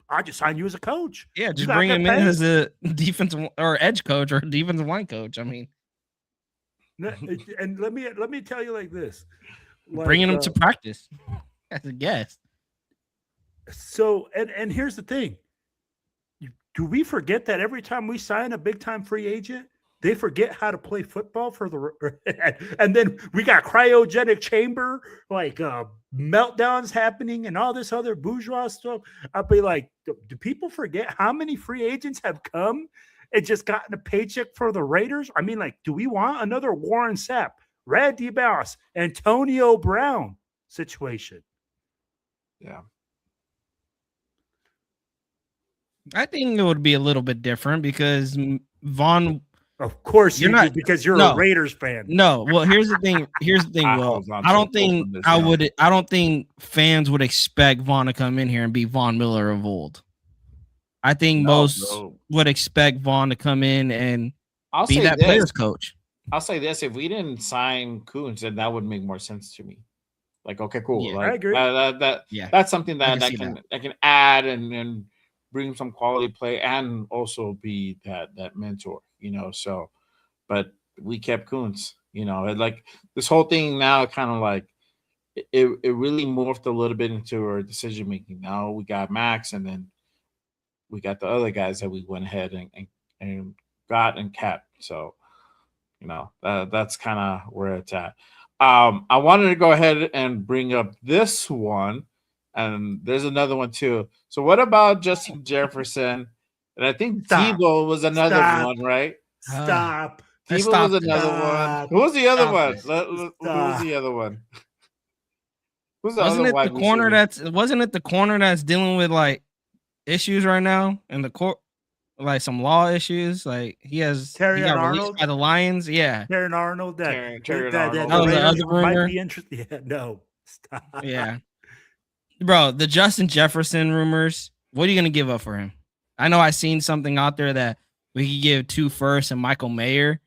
B: I just signed you as a coach.
C: Yeah, just bring him in as a defensive or edge coach or defensive line coach. I mean,
B: and let me tell you like this:
C: bringing him to practice as a guest.
B: So, and here's the thing: do we forget that every time we sign a big time free agent, they forget how to play football and then we got cryogenic chamber, like meltdowns happening and all this other bourgeois stuff. I'll be like, do people forget how many free agents have come and just gotten a paycheck for the Raiders? I mean, like, do we want another Warren Sapp, Brad DeBoss, Antonio Brown situation?
A: Yeah.
C: I think it would be a little bit different because Von.
B: Of course you're not, because you're a Raiders fan.
C: No, well, here's the thing. Will, I don't think fans would expect Von to come in here and be Von Miller of old. I think most would expect Von to come in and be that player's coach.
A: I'll say this: if we didn't sign Kuntz, then that would make more sense to me. Like, okay, cool.
B: Yeah,
A: like,
B: I agree.
A: That's something that can add and bring some quality play and also be that mentor. So, but we kept Kuntz, like this whole thing now kind of like it really morphed a little bit into our decision making. Now we got Max, and then we got the other guys that we went ahead and got and kept. So, that's kind of where it's at. I wanted to go ahead and bring up this one, and there's another one too. So what about Justin Jefferson? And I think Tebow was another one, right?
B: Stop.
A: Tebow was another one. Who was the other one? Who was the other one?
C: Wasn't it the corner that's dealing with like issues right now in the court, like some law issues? Like he got released by the Lions. Yeah,
B: Terran Arnold.
C: That was the other rumor.
B: Might be interested. Yeah, no. Stop.
C: Yeah. Bro, the Justin Jefferson rumors, What are you going to give up for him? I know I seen something out there that we could give 2 firsts and Michael Mayer.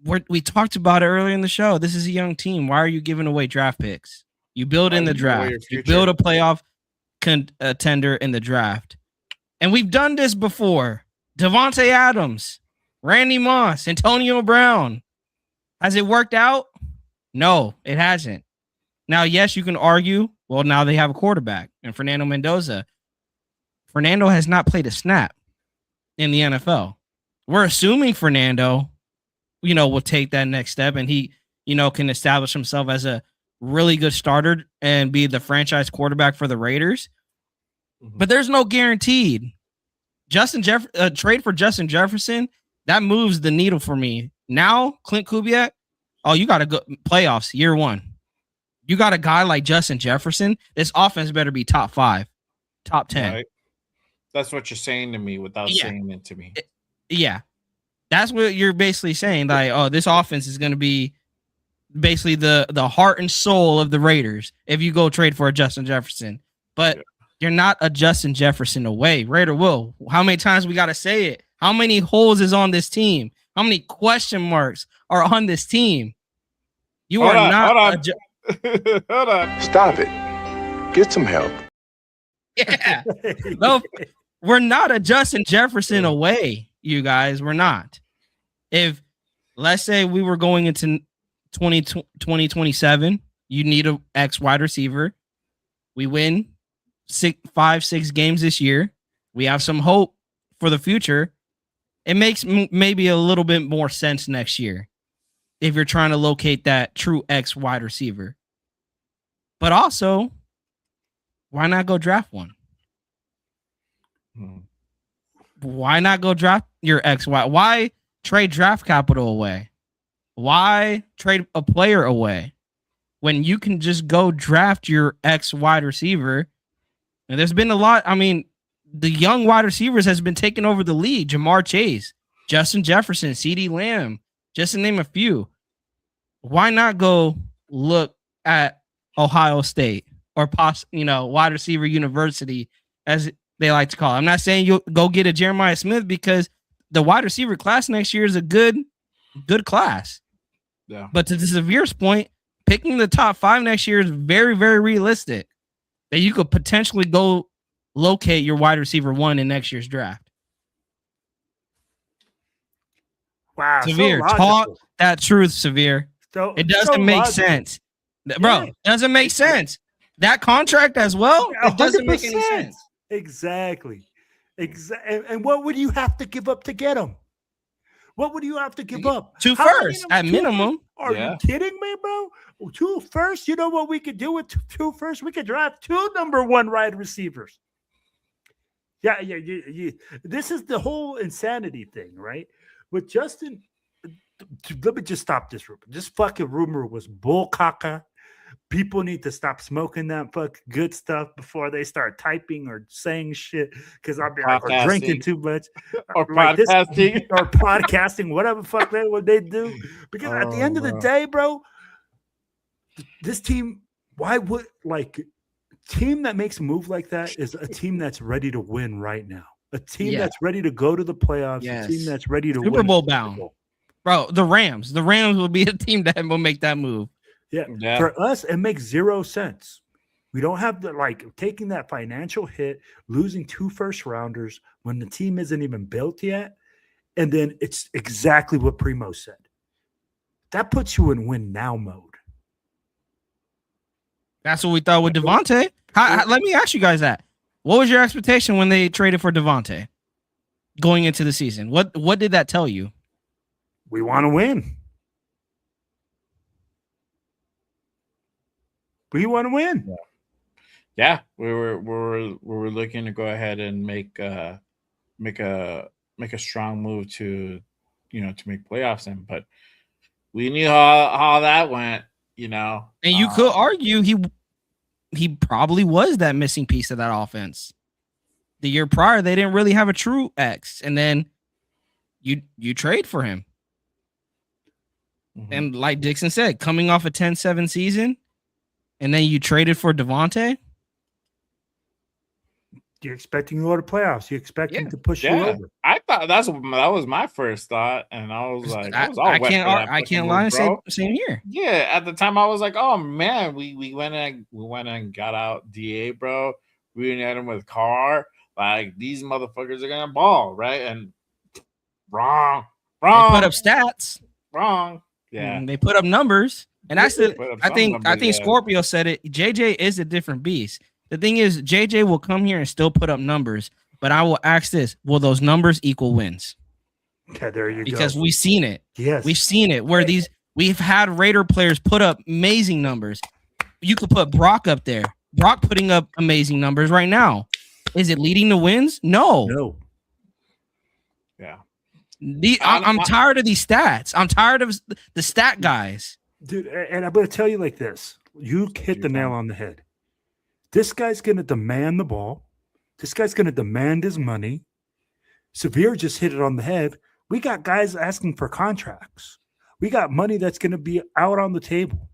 C: We talked about it earlier in the show. This is a young team. Why are you giving away draft picks? You build in the draft. You build a playoff contender in the draft. And we've done this before. Devontae Adams, Randy Moss, Antonio Brown. Has it worked out? No, it hasn't. Now, yes, you can argue, well, now they have a quarterback and Fernando Mendoza. Fernando has not played a snap in the NFL. We're assuming Fernando, will take that next step and he, can establish himself as a really good starter and be the franchise quarterback for the Raiders. But there's no guaranteed. Trade for Justin Jefferson, that moves the needle for me. Now, Clint Kubiak, you got to go playoffs year 1. You got a guy like Justin Jefferson. This offense better be top 5, top 10. Right.
A: That's what you're saying to me without saying it to me.
C: Yeah. That's what you're basically saying. Like, this offense is going to be basically the heart and soul of the Raiders if you go trade for a Justin Jefferson. But you're not a Justin Jefferson away. Raider Will, how many times we got to say it? How many holes is on this team? How many question marks are on this team? You are not.
D: Hold on. Stop it. Get some help.
C: Yeah. No, we're not a Justin Jefferson away, you guys. We're not. If, let's say we were going into 2027, you need an X wide receiver. We win 5-6 games this year. We have some hope for the future. It makes maybe a little bit more sense next year if you're trying to locate that true X wide receiver. But also, why not go draft one? Why not go draft your X? Why trade draft capital away? Why trade a player away when you can just go draft your X wide receiver? And there's been a lot. I mean, the young wide receivers has been taking over the league. Jamar Chase, Justin Jefferson, CeeDee Lamb, just to name a few. Why not go look at Ohio State or wide receiver university, as they like to call it? I'm not saying you'll go get a Jeremiah Smith, because the wide receiver class next year is a good class. Yeah. But to Severe's point, picking the top 5 next year is very, very realistic. That you could potentially go locate your wide receiver 1 in next year's draft.
B: Wow,
C: Severe,
B: so
C: talk that truth, Severe.
B: So,
C: it doesn't make sense. Bro, it doesn't make sense. That contract as well, it doesn't make any sense.
B: Exactly. And what would you have to give up to get him? What would you have to give up?
C: 2 firsts at minimum.
B: Are you kidding me, bro? 2 firsts? You know what we could do with 2 firsts? We could draft 2 number 1 wide receivers. Yeah. This is the whole insanity thing, right? With Justin, let me just stop this rumor. This fucking rumor was bull caca. People need to stop smoking that fucking good stuff before they start typing or saying shit, because I'll be like, or drinking too much,
A: or like podcasting,
B: or podcasting, whatever fuck what they do. Because at the end of the day, bro, this team, team that makes a move like that is a team that's ready to win right now. A team that's ready to go to the playoffs. Yes. A team that's ready to
C: Super Bowl bound. Bro, the Rams will be a team that will make that move.
B: Yeah. For us, it makes 0 sense. We don't have taking that financial hit, losing 2 first rounders when the team isn't even built yet. And then it's exactly what Primo said. That puts you in win now mode.
C: That's what we thought with Devontae. Let me ask you guys that. What was your expectation when they traded for Devontae going into the season? What did that tell you?
B: We want to win. We want to win.
A: Yeah, we were looking to go ahead and make a strong move to make playoffs in, but we knew how that went, And
C: you could argue he probably was that missing piece of that offense. The year prior, they didn't really have a true X, and then you trade for him. Mm-hmm. And like Dixon said, coming off a 10-7 season, and then you traded for Devontae.
B: You're expecting to go to playoffs. You expect him to push you
A: Yeah,
B: over.
A: I thought that was my first thought, and I was like, I was all
C: I
A: wet
C: can't
A: for that
C: I
A: fucking
C: can't
A: move,
C: lie and say
A: bro.
C: same here.
A: Yeah, at the time I was like, oh man, we went and got out DA, bro. Reunited him with Carr. Like these motherfuckers are gonna ball, right? And wrong,
C: They put
A: wrong,
C: up stats.
A: wrong. Yeah,
C: They put up numbers. And that's
A: They
C: the
A: put up
C: I
A: some
C: think
A: numbers, yeah.
C: Scorpio said it. JJ is a different beast. The thing is, JJ will come here and still put up numbers, but I will ask this: will those numbers equal wins?
B: Okay, there you
C: Because
B: go.
C: we've seen it.
B: Yes.
C: We've seen it where we've had Raider players put up amazing numbers. You could put Brock up there. Brock putting up amazing numbers right now. Is it leading to wins? No.
B: No.
A: Yeah.
C: I'm tired of these stats. I'm tired of the stat guys.
B: Dude, and I'm going to tell you like this. You hit the nail on the head. This guy's going to demand the ball. This guy's going to demand his money. Severe just hit it on the head. We got guys asking for contracts. We got money that's going to be out on the table.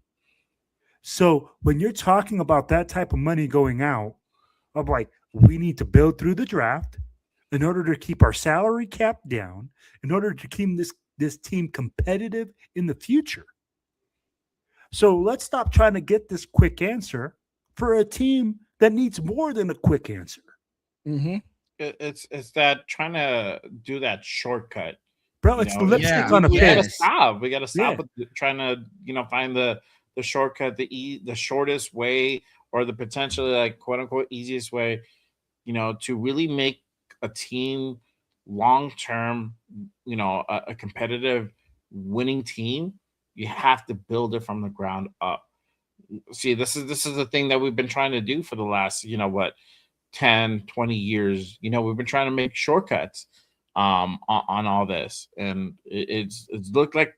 B: So when you're talking about that type of money going out, I'm like, we need to build through the draft in order to keep our salary cap down, in order to keep this team competitive in the future. So let's stop trying to get this quick answer for a team that needs more than a quick answer.
C: Mm-hmm.
A: It's that trying to do that shortcut,
B: bro. It's the lipstick on a
A: pig.
B: pig.
A: We gotta stop with trying to find the shortcut, the shortest way, or the potentially like quote unquote easiest way, to really make a team long term, a competitive winning team. You have to build it from the ground up. See, this is the thing that we've been trying to do for the last 10, 20 years. We've been trying to make shortcuts on all this, and it's looked like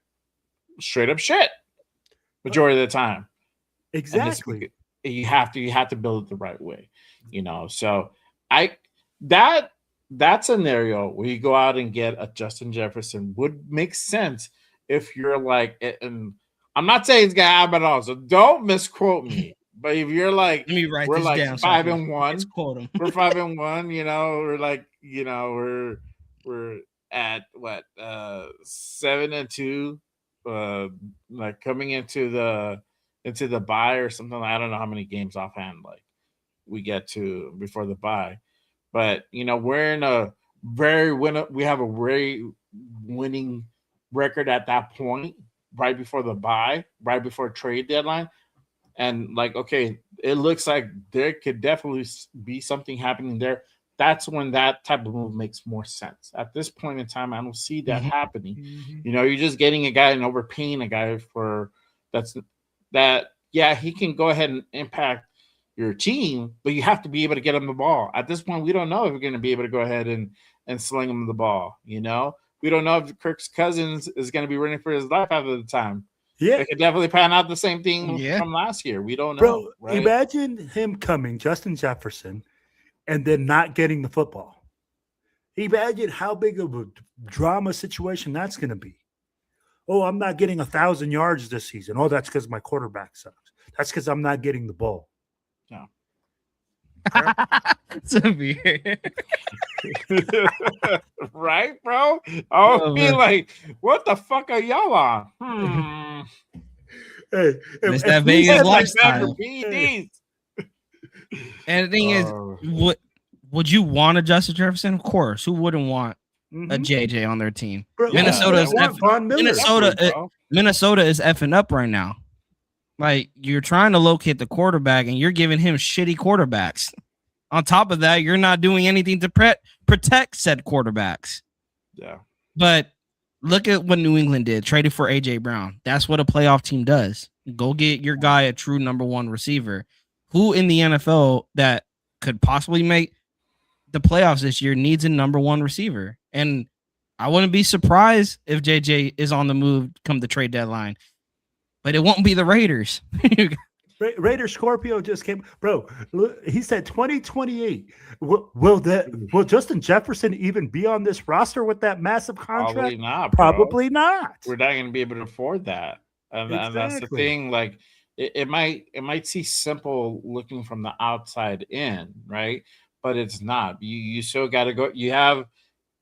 A: straight up shit majority of the time.
B: Exactly.
A: You have to build it the right way, so that scenario where you go out and get a Justin Jefferson would make sense if you're like, and I'm not saying it's gonna happen at all, so don't misquote me. But if you're like, we're like 5-1, we're 5-1, we're like, we're at what 7-2, like coming into the bye or something. I don't know how many games offhand like we get to before the bye, but we're in a we have a very winning record at that point, right before the bye, right before trade deadline. And like, okay, it looks like there could definitely be something happening there. That's when that type of move makes more sense. At this point in time, I don't see that happening.
B: Mm-hmm.
A: You're just getting a guy and overpaying a guy for that. Yeah, he can go ahead and impact your team, but you have to be able to get him the ball. At this point, we don't know if we're going to be able to go ahead and sling him the ball. We don't know if Kirk's Cousins is going to be running for his life after the time.
B: Yeah,
A: it could definitely pan out the same thing from last year. We don't know.
B: Bro,
A: right?
B: Imagine him coming, Justin Jefferson, and then not getting the football. Imagine how big of a drama situation that's going to be. Oh, I'm not getting 1,000 yards this season. Oh, that's because my quarterback sucks. That's because I'm not getting the ball.
A: No. Right, bro? I'll be like, what the fuck are y'all on?
B: Hey,
C: it's that Vegas lifestyle. And the thing is, would you want a Justin Jefferson? Of course. Who wouldn't want a JJ on their team?
B: Bro,
C: Minnesota is effing up right now. Like, you're trying to locate the quarterback and you're giving him shitty quarterbacks. On top of that, you're not doing anything to protect said quarterbacks.
A: Yeah.
C: But look at what New England did, traded for A.J. Brown. That's what a playoff team does. Go get your guy a true number one receiver. Who in the NFL that could possibly make the playoffs this year needs a number one receiver? And I wouldn't be surprised if JJ is on the move come the trade deadline. But it won't be the Raiders.
B: Raider Scorpio just came, bro. He said 2028. Will Justin Jefferson even be on this roster with that massive contract?
A: Probably not.
B: Probably not.
A: We're not going to be able to afford that, and that's the thing. Like, it might see simple looking from the outside in, right? but it's not. You still got to go. You have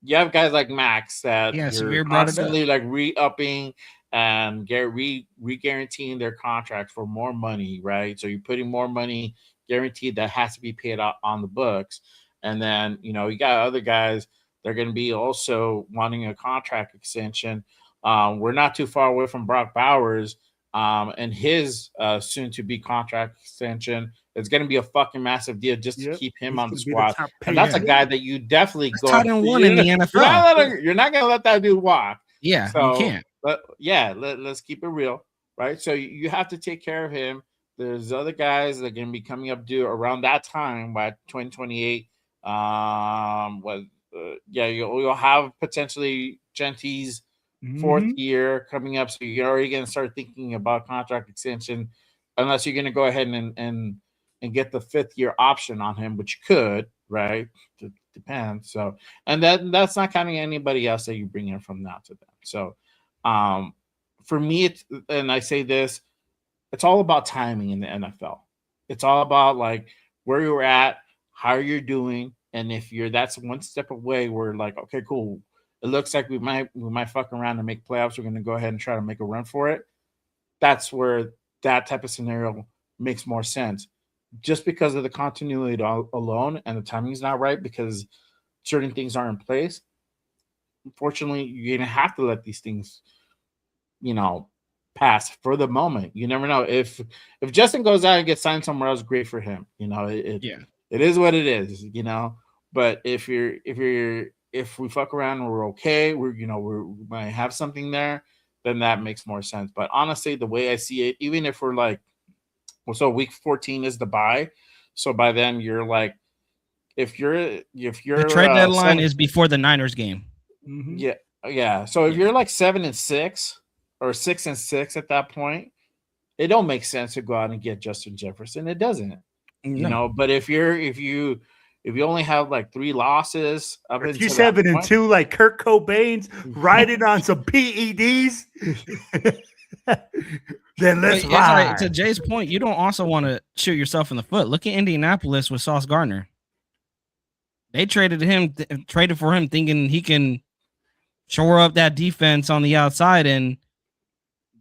A: guys like Max that
C: Yeah,
A: you're
C: Severe brought it up.
A: constantly like re-upping and re-guaranteeing their contracts for more money, right? So you're putting more money guaranteed that has to be paid out on the books. And then, you got other guys that are going to be also wanting a contract extension. We're not too far away from Brock Bowers and his soon-to-be contract extension. It's going to be a fucking massive deal just to keep him on the squad. And that's a guy that you definitely go.
C: Tight end one in the NFL.
A: You're not going to let that dude walk.
C: Yeah,
A: so,
C: you can't.
A: But yeah, let's keep it real, right? So you have to take care of him. There's other guys that are going to be coming up due around that time by 2028. You'll have potentially Genty's fourth year coming up, so you're already going to start thinking about contract extension, unless you're going to go ahead and get the 5th year option on him, which you could, right? It depends. So, and that's not counting anybody else that you bring in from now to then. So, for me, and I say this, it's all about timing in the NFL. It's all about like where you're at, how you're doing, and if that's one step away, we're like, okay, cool. It looks like we might fuck around and make playoffs. We're going to go ahead and try to make a run for it. That's where that type of scenario makes more sense. Just because of the continuity alone and the timing's not right because certain things aren't in place. Unfortunately, you're going to have to let these things, pass for the moment. You never know. If Justin goes out and gets signed somewhere else, great for him. It is what it is, But if we fuck around and we're okay, we might have something there, then that makes more sense. But honestly, the way I see it, even if we're like, so week 14 is the bye. So by then you're like, if you're
C: the trade deadline is before the Niners game.
A: Yeah. So if you're like 7-6 or 6-6 at that point, it don't make sense to go out and get Justin Jefferson. It doesn't, But if you only have like 3 losses, up
B: if you're 7-2, like Kurt Cobain's riding on some PEDs, then let's ride.
C: Like, to Jay's point, you don't also want to shoot yourself in the foot. Look at Indianapolis with Sauce Gardner. They traded for him thinking he can shore up that defense on the outside, and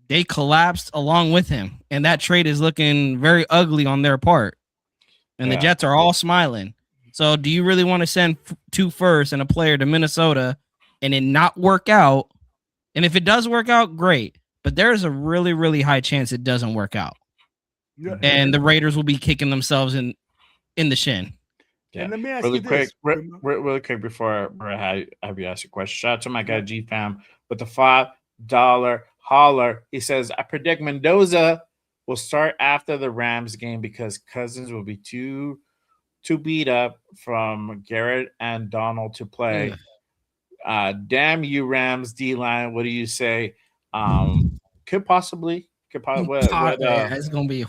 C: they collapsed along with him. And that trade is looking very ugly on their part. And the Jets are all smiling. So do you really want to send 2 firsts and a player to Minnesota and it not work out? And if it does work out, great. But there's a really, really high chance it doesn't work out. Yeah. And the Raiders will be kicking themselves in the shin.
B: Yeah. And let me ask
A: really
B: you
A: quick,
B: this.
A: really quick before I have you ask a question. Shout out to my guy G-Fam with the $5 holler. He says, I predict Mendoza will start after the Rams game because Cousins will be too beat up from Garrett and Donald to play. Damn you, Rams D-line. What do you say? Could possibly.
C: It's gonna be.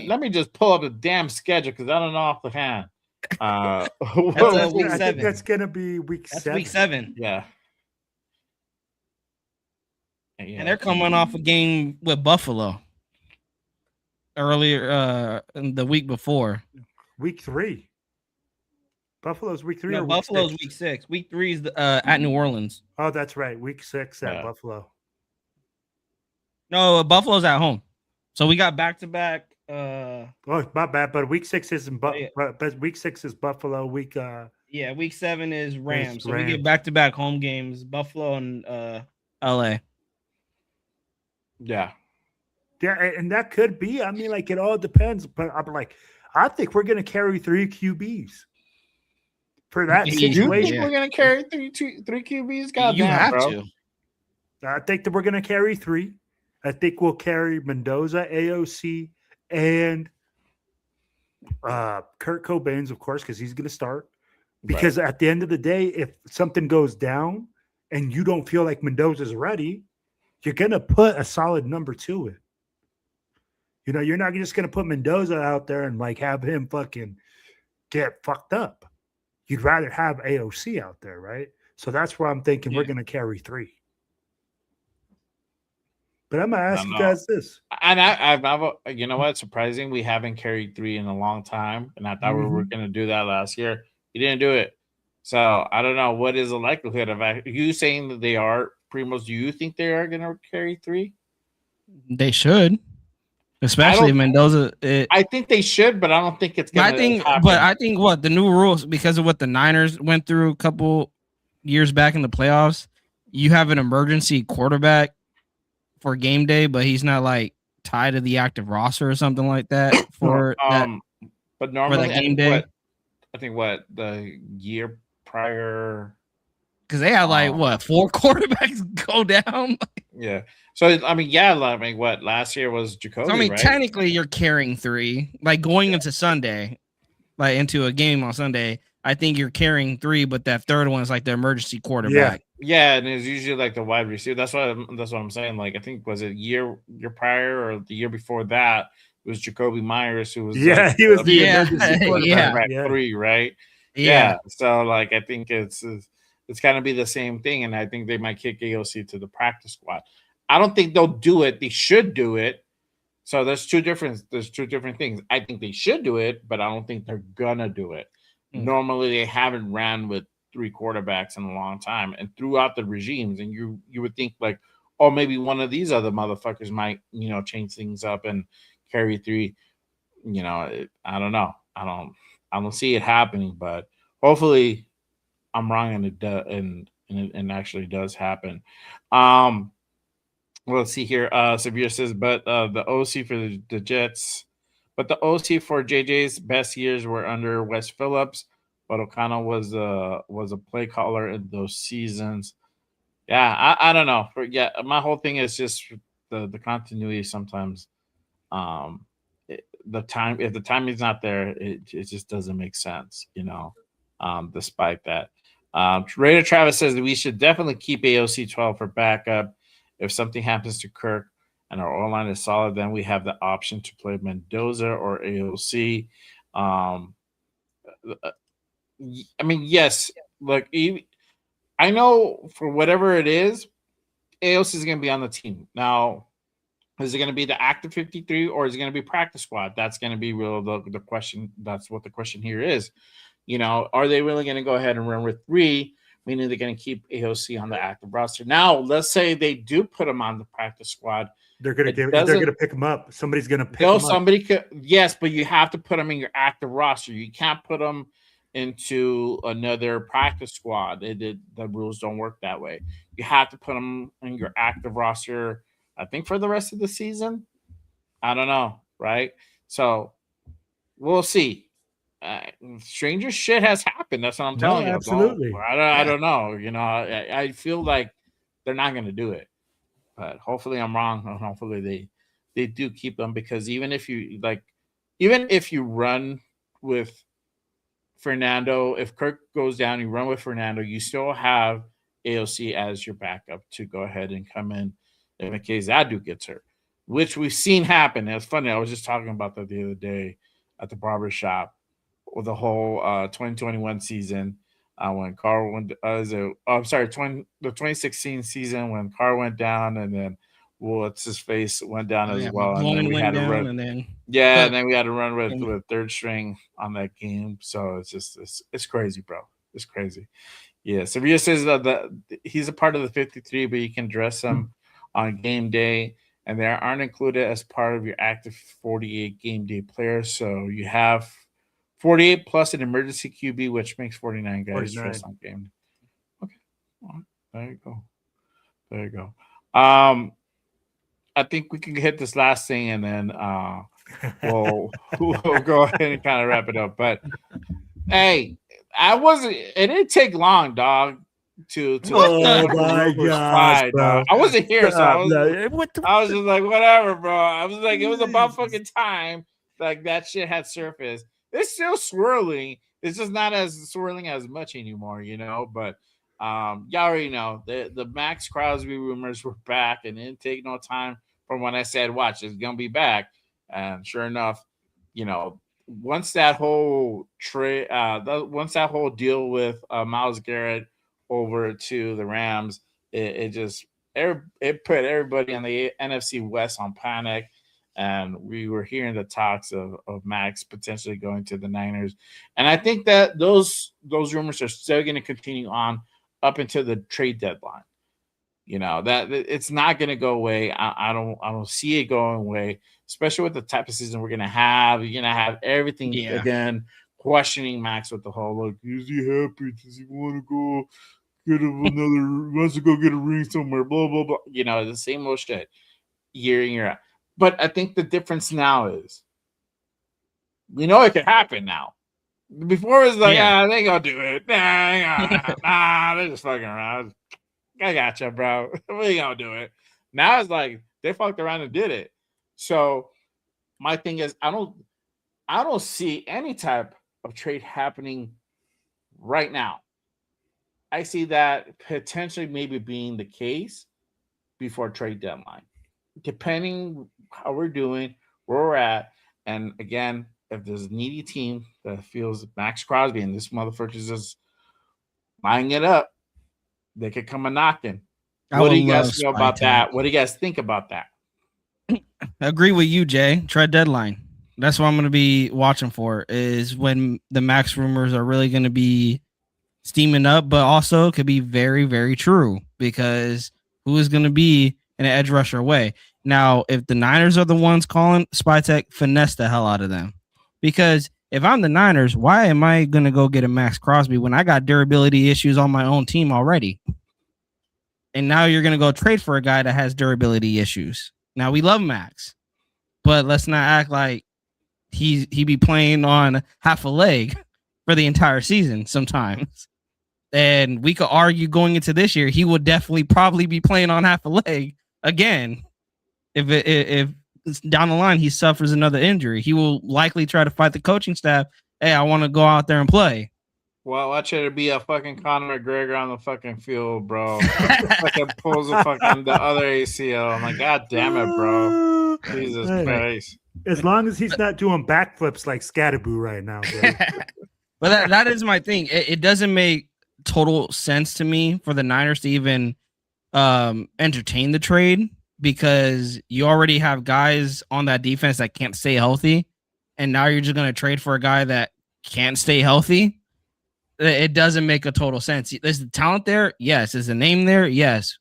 A: Let me just pull up the damn schedule because I don't know off the hand.
C: That's week 7.
B: I think that's gonna be week 7.
C: Week 7.
A: Yeah.
C: And they're coming off a game with Buffalo earlier the week before.
B: Week 3. Buffalo's week 3
C: no,
B: or
C: Buffalo's week 6. Week 3 is at New Orleans.
B: Oh, that's right. Week 6 at Buffalo.
C: No, Buffalo's at home. So we got back-to-back.
B: Oh, my bad. But week 6 isn't. But week 6 is Buffalo. Week
C: 7 is Rams. So we get back-to-back home games: Buffalo and LA.
B: Yeah, and that could be. I mean, like it all depends. But I'm like, I think we're gonna carry 3 QBs for that situation.
A: You think we're gonna carry three QBs? God
C: you
A: damn,
C: have
A: bro.
C: to.
B: I think that we're gonna carry 3. I think we'll carry Mendoza, AOC, and Kurt Cobain's, of course, because he's going to start. Because at the end of the day, if something goes down and you don't feel like Mendoza's ready, you're going to put a solid number 2 in. You're not just going to put Mendoza out there and like have him fucking get fucked up. You'd rather have AOC out there, right? So that's where I'm thinking we're going to carry 3. But I'm gonna ask you guys this.
A: And I've you know what? Surprising, we haven't carried 3 in a long time, and I thought we were going to do that last year. You didn't do it, so I don't know what is the likelihood of you saying that they are Primos. Do you think they are going to carry 3?
C: They should, especially Mendoza.
A: I think they should, but I don't think it's going to happen.
C: But I think what the new rules, because of what the Niners went through a couple years back in the playoffs, you have an emergency quarterback for game day, but he's not like tied to the active roster or something like that for that.
A: But normally,
C: for game day.
A: I think the year prior,
C: because they had like 4 quarterbacks go down.
A: Yeah. So I mean, what last year was Jacoby.
C: So, I mean,
A: right?
C: technically, you're carrying 3, like going into Sunday, like into a game on Sunday. I think you're carrying 3, but that third one is like the emergency quarterback.
A: Yeah, and it's usually like the wide receiver. That's what I'm saying. Like, I think was it year prior or the year before that it was Jacoby Myers who was
B: he was the emergency quarterback
A: 3, right? Yeah. So like I think it's gonna be the same thing, and I think they might kick AOC to the practice squad. I don't think they'll do it. They should do it. So there's two different things. I think they should do it, but I don't think they're gonna do it. Normally they haven't ran with 3 quarterbacks in a long time, and throughout the regimes, and you would think like, oh, maybe one of these other motherfuckers might change things up and carry 3. I don't know. I don't see it happening, but hopefully I'm wrong and it does, and it actually does happen. Let's see here. Severe says, but the OC for the Jets, but the OC for JJ's best years were under Wes Phillips, but O'Connell was a play caller in those seasons. Yeah, I don't know. My whole thing is just the continuity sometimes. If the timing is not there, it just doesn't make sense, despite that. Raider Travis says that we should definitely keep AOC 12 for backup. If something happens to Kirk and our O-line is solid, then we have the option to play Mendoza or AOC. I mean, yes, look, I know for whatever it is, AOC is going to be on the team. Now, is it going to be the active 53 or is it going to be practice squad? That's going to be real the question. That's what the question here is. Are they really going to go ahead and run with 3? Meaning they're going to keep AOC on the active roster. Now, let's say they do put him on the practice squad.
B: They're going to pick him up. Somebody's going to pick him up.
A: Somebody could, yes, but you have to put him in your active roster. You can't put him into another practice squad. The rules don't work that way. You have to put him in your active roster, I think, for the rest of the season. I don't know, right? So we'll see. Stranger shit has happened. That's what I'm telling you.
B: Absolutely.
A: I don't know. I feel like they're not going to do it, but hopefully I'm wrong. And hopefully they do keep them, because even if you run with Fernando, if Kirk goes down, you run with Fernando, you still have AOC as your backup to go ahead and come in case that dude gets hurt, which we've seen happen. It's funny. I was just talking about that the other day at the barber shop. With the whole 2021 season, when Carr went, the 2016 season when Carr went down, and then what's his face went down as well, and then we had to run, and then we had to run with third string on that game. So it's just it's crazy, bro. It's crazy. Yeah. Sevilla says that he's a part of the 53, but you can dress him on game day, and they aren't included as part of your active 48 game day players. So you have 48 plus an emergency QB, which makes 49 guys dressed on game. Okay. Well, there you go. I think we can hit this last thing, and then we'll go ahead and kind of wrap it up. But hey, it didn't take long, dog.
B: Oh my God, bro!
A: I wasn't here, so I was just like, whatever, bro. I was like, it was about fucking time. Like that shit had surfaced. It's still swirling. It's just not as swirling as much anymore, But y'all already know the Max Crosby rumors were back, and it didn't take no time from when I said, "Watch, it's gonna be back." And sure enough, once that whole once that whole deal with Myles Garrett over to the Rams, it just it put everybody on the NFC West on panic, and we were hearing the talks of Max potentially going to the Niners, and I think that those rumors are still going to continue on up until the trade deadline. That it's not going to go away. I don't see it going away, especially with the type of season we're going to have. You're going to have everything again questioning Max with the whole like, is he happy? Does he want to go get wants to go get a ring somewhere? Blah blah blah. The same old shit year in year out. But I think the difference now is we know it can happen now. Before it was like, they ain't gonna do it. Nah, they're just fucking around. I gotcha, bro. We ain't gonna do it. Now it's like they fucked around and did it. So my thing is, I don't see any type of trade happening right now. I see that potentially maybe being the case before trade deadline, depending how we're doing, where we're at, and again, if there's a needy team that feels Max Crosby and this motherfucker is just lining it up, they could come a knocking. What do you guys feel about that? What do you guys think about that?
C: I agree with you, Jay. Trade deadline. That's what I'm going to be watching for, is when the Max rumors are really going to be steaming up, but also could be very, very true, because who is going to be an edge rusher away? Now, if the Niners are the ones calling, Spytek, finesse the hell out of them. Because if I'm the Niners, why am I going to go get a Max Crosby when I got durability issues on my own team already? And now you're going to go trade for a guy that has durability issues. Now, we love Max, but let's not act like he be playing on half a leg for the entire season sometimes. And we could argue going into this year, he would definitely probably be playing on half a leg again. If down the line he suffers another injury, he will likely try to fight the coaching staff. Hey, I want to go out there and play.
A: Well, watch it be a fucking Conor McGregor on the fucking field, bro. Fucking pulls the other ACL. I'm like, God damn it, bro. Jesus Christ.
B: As long as he's not doing backflips like Scatterboo right now, bro.
C: But that is my thing. It doesn't make total sense to me for the Niners to even entertain the trade, because you already have guys on that defense that can't stay healthy, and now you're just going to trade for a guy that can't stay healthy. It doesn't make a total sense. Is the talent there? Yes. Is the name there? Yes.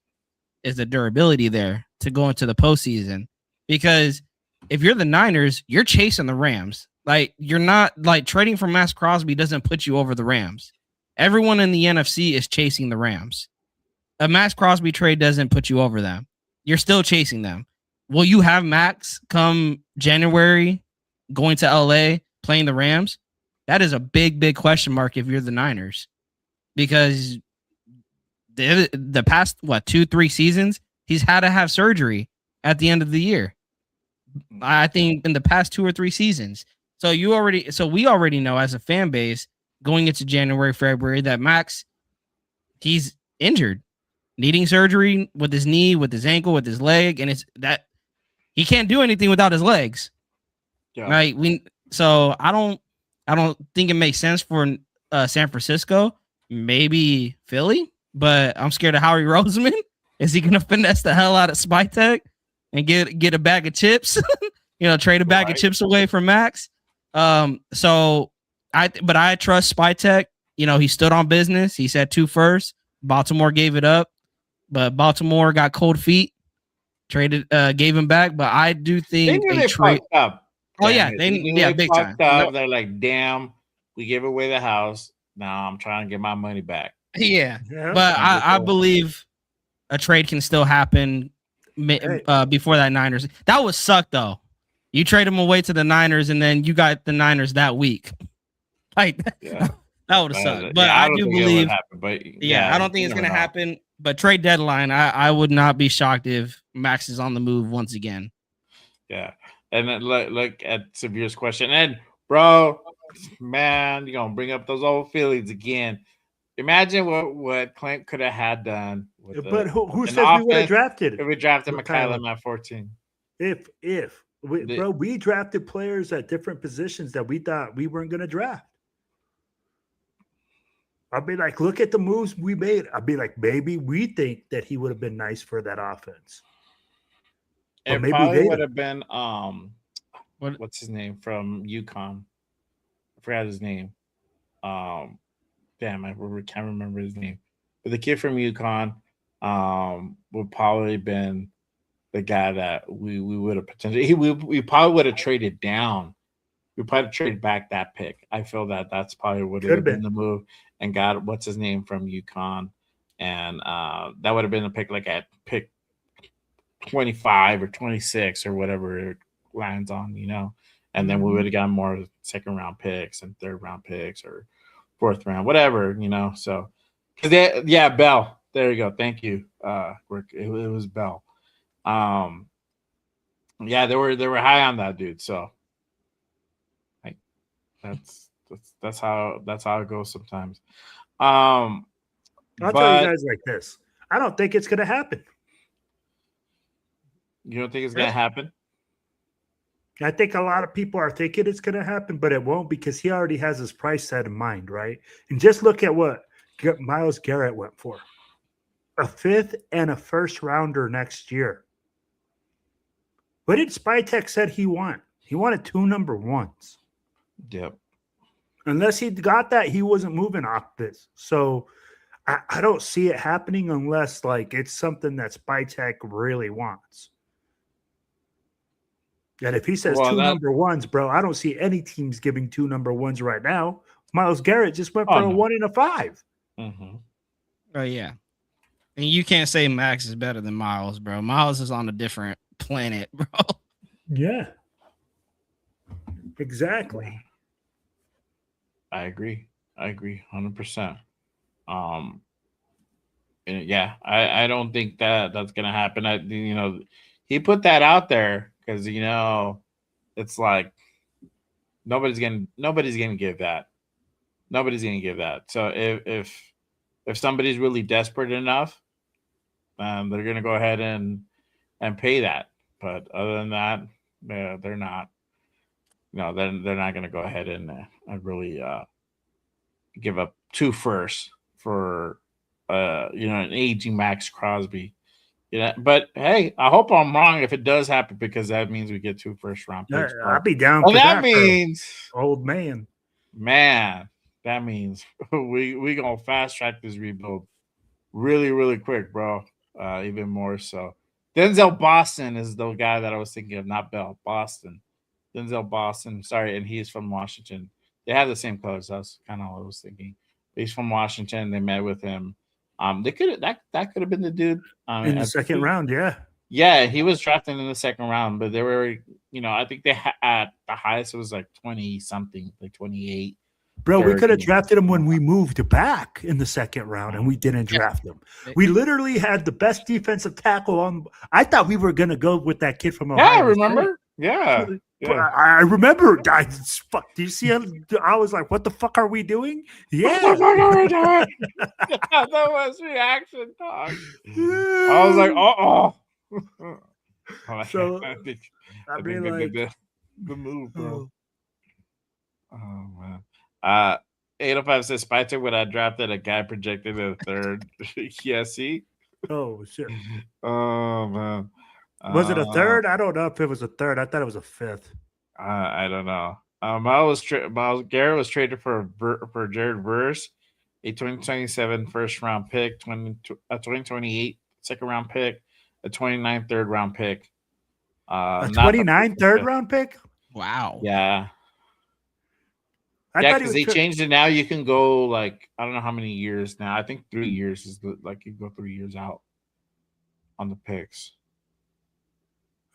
C: Is the durability there to go into the postseason? Because if you're the Niners, you're chasing the Rams. Like, you're not, like, trading for Max Crosby doesn't put you over the Rams. Everyone in the NFC is chasing the Rams. A Max Crosby trade doesn't put you over them. You're still chasing them. Will you have Max come January going to LA playing the Rams? That is a big, big question mark if you're the Niners, because the past 2-3 seasons he's had to have surgery at the end of the year. I think in the past 2 or 3 seasons. So we already know as a fan base going into January, February that Max, he's injured, needing surgery with his knee, with his ankle, with his leg, and it's that he can't do anything without his legs. Yeah. Right? I don't think it makes sense for San Francisco, maybe Philly, but I'm scared of Howie Roseman. Is he going to finesse the hell out of Spytek and get a bag of chips? Trade a bag of chips away from Max. But I trust Spytek. He stood on business. He said 2 firsts. Baltimore gave it up, but Baltimore got cold feet. Traded, gave him back. But I do think
A: they fucked up.
C: Oh yeah, they big time.
A: Up. They're like, damn, we gave away the house. Now I'm trying to get my money back.
C: Yeah. But I believe a trade can still happen before that Niners. That would suck though. You trade him away to the Niners, and then you got the Niners that week. Like that would have sucked. But I do believe. Happen, but I don't think it's gonna happen. But trade deadline, I would not be shocked if Max is on the move once again.
A: Yeah. And then look at Severe's question. And, bro, man, you're going to bring up those old feelings again. Imagine what Clint could have had done.
B: But who said we would have drafted?
A: If we drafted McCallum at 14.
B: We drafted players at different positions that we thought we weren't going to draft. I'll be like, look at the moves we made. I'll be like, maybe we think that he would have been nice for that offense. But
A: It
B: maybe
A: probably
B: they
A: would
B: don't.
A: have been
C: What?
A: what's his name from UConn? I forgot his name. Damn, I can't remember his name. But the kid from UConn would probably been the guy that we would have potentially we probably would have traded down. We probably traded back that pick. I feel that that's probably would
B: Could
A: have
B: have
A: been
B: been.
A: the move and got what's his name from UConn. And that would have been a pick like at pick 25 or 26 or whatever it lands on, and then we would have gotten more second round picks and third round picks or fourth round, whatever, So, yeah, Bell. There you go. Thank you. It was Bell. Yeah, they were high on that dude. So, like, that's how it goes sometimes.
B: I'll tell you
A: But
B: guys like this. I don't think it's going to happen.
A: you don't think it's gonna happen?
B: I think a lot of people are thinking it's going to happen, but it won't because he already has his price set in mind, right? And just look at what Myles Garrett went for. A 5th and a 1st rounder next year. What did Spytek said he want? He wanted 2 number 1s.
A: Yep.
B: Unless he got that, he wasn't moving off this. So I don't see it happening unless like it's something that Spytek really wants. And if he says
A: Well,
B: 2 number 1s, bro, I don't see any teams giving 2 number 1s right now. Myles Garrett just went for a
A: no.
B: 1 and a 5.
A: Mm-hmm.
C: Oh yeah, and you can't say Max is better than Miles, bro. Miles is on a different planet, bro.
B: Yeah, exactly.
A: I agree 100%. And yeah, I don't think that's gonna happen. He put that out there because it's like nobody's gonna give that. Nobody's gonna give that. So if somebody's really desperate enough, they're gonna go ahead and pay that. But other than that, they're not. They're not gonna go ahead and really give up 2 firsts for an aging Max Crosby. But hey, I hope I'm wrong if it does happen because that means we get 2 first-round picks.
B: I'll be down
A: Well,
B: for
A: that
B: that.
A: means,
B: Old man.
A: man, that means we gonna fast track this rebuild really, really quick, bro. Even more so. Denzel Boston is the guy that I was thinking of, not Bell. Boston. Denzel Boston. Sorry, and he's from Washington. They have the same colors. That's kind of what I was thinking. But he's from Washington. They met with him. They could that could have been the dude
B: In the second round, yeah.
A: Yeah, he was drafted in the second round, but they were, I think they at the highest it was like 20 something, like 28.
B: Bro, we
A: 30.
B: could have drafted him when we moved back in the second round, and we didn't draft him. We literally had the best defensive tackle on. I thought we were gonna go with that kid from Ohio.
A: Yeah, remember? Yeah.
B: I remember. Fuck. Do you see? I was like, "What the fuck are we doing?" Yeah,
A: that was reaction talk. I was like, "Oh."
B: So
A: I think
B: like,
A: the move, bro. Oh man. 805 says Spytek would have drafted a guy projected in the 3rd. Yeah, see?
B: Oh shit.
A: Oh man.
B: Was it a 3rd? I don't know if it was a 3rd. I thought it was a 5th.
A: I don't know. Myles Garrett was traded for Jared Verse, a 2027 first round pick, 2028 second round pick, a 29 third round pick.
B: A 29 third round pick?
C: Wow.
A: Yeah.
B: Yeah,
A: because they changed it now. You can go like I don't know how many years now. I think 3 years is like you go 3 years out on the picks.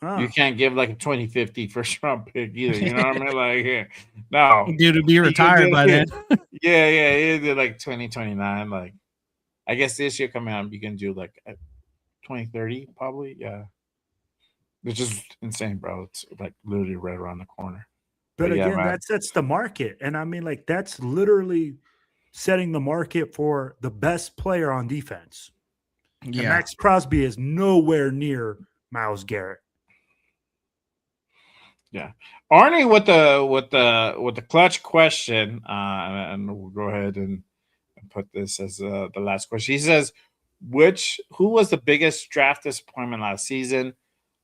B: Huh.
A: You can't give like a 2050 first round pick either. You know what I mean? Like, yeah, no,
C: Dude to be retired by then.
A: Yeah, it did like 2029. Like, I guess this year coming out, you can do like 2030 probably. Yeah, which is insane, bro. It's like literally right around the corner.
B: But
A: yeah,
B: again,
A: man.
B: that sets the market. And I mean, like, that's literally setting the market for the best player on defense. Yeah. And Max Crosby is nowhere near Myles Garrett.
A: Yeah. Arnie with the clutch question, and we'll go ahead and put this as the last question. He says, who was the biggest draft disappointment last season?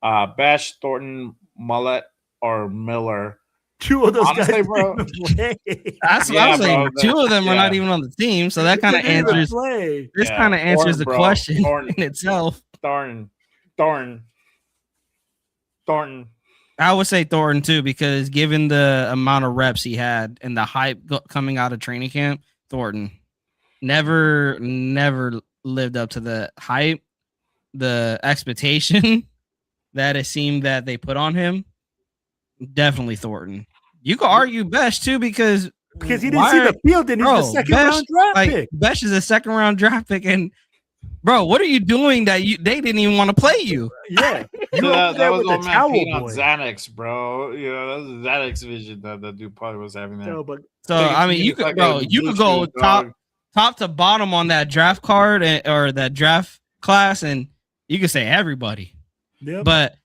A: Bash, Thornton, Mullet, or Miller?
B: Two of those
A: Honestly,
B: guys
A: bro.
B: didn't even play.
C: That's what
A: Yeah,
C: I'm saying.
A: bro,
C: Two of them are
A: yeah.
C: not even on the team, so that kind of
B: They didn't even
C: answers.
B: play.
C: This
A: Yeah,
C: kind of answers the
A: bro.
C: question
A: Thornton.
C: in itself.
A: Thornton.
C: I would say Thornton too, because given the amount of reps he had and the hype coming out of training camp, Thornton never lived up to the hype, the expectation that it seemed that they put on him. Definitely Thornton. You could argue Besh too, because
B: he didn't see the field and he's the second round draft pick.
C: Besh is a second round draft pick, and bro, what are you doing that they didn't even want to play you?
B: Yeah,
A: So that was old man Pete on Xanax, bro. You know, that was Xanax vision that dude probably was having there.
B: No, but
C: So I mean, you could go top to bottom on that draft card or that draft class, and you could say everybody.
B: Yep.
C: But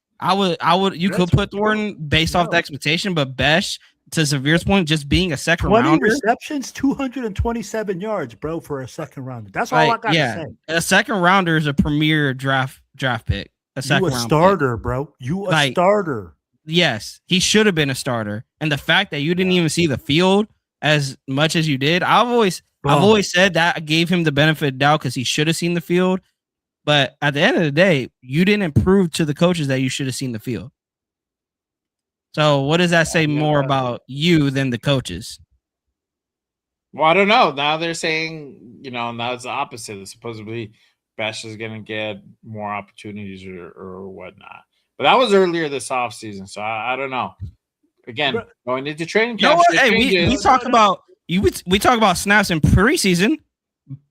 C: you could put Thornton based off the expectation, but Besh, to Severe's point, just being a second
B: 20
C: rounder,
B: receptions, 227 yards, bro, for a second rounder. That's all I got to say.
C: A second rounder is a premier draft pick. A second
B: round starter, pick. Bro. You a starter.
C: Yes, he should have been a starter. And the fact that you didn't even see the field as much as you did, I've always said that I gave him the benefit of doubt because he should have seen the field. But at the end of the day, you didn't prove to the coaches that you should have seen the field. So what does that say more about you than the coaches?
A: Well, I don't know. Now they're saying, now it's the opposite. Supposedly, Bash is going to get more opportunities or whatnot. But that was earlier this offseason, so I don't know. Again, going into training camp.
C: Hey, we talk about we talk about snaps in preseason.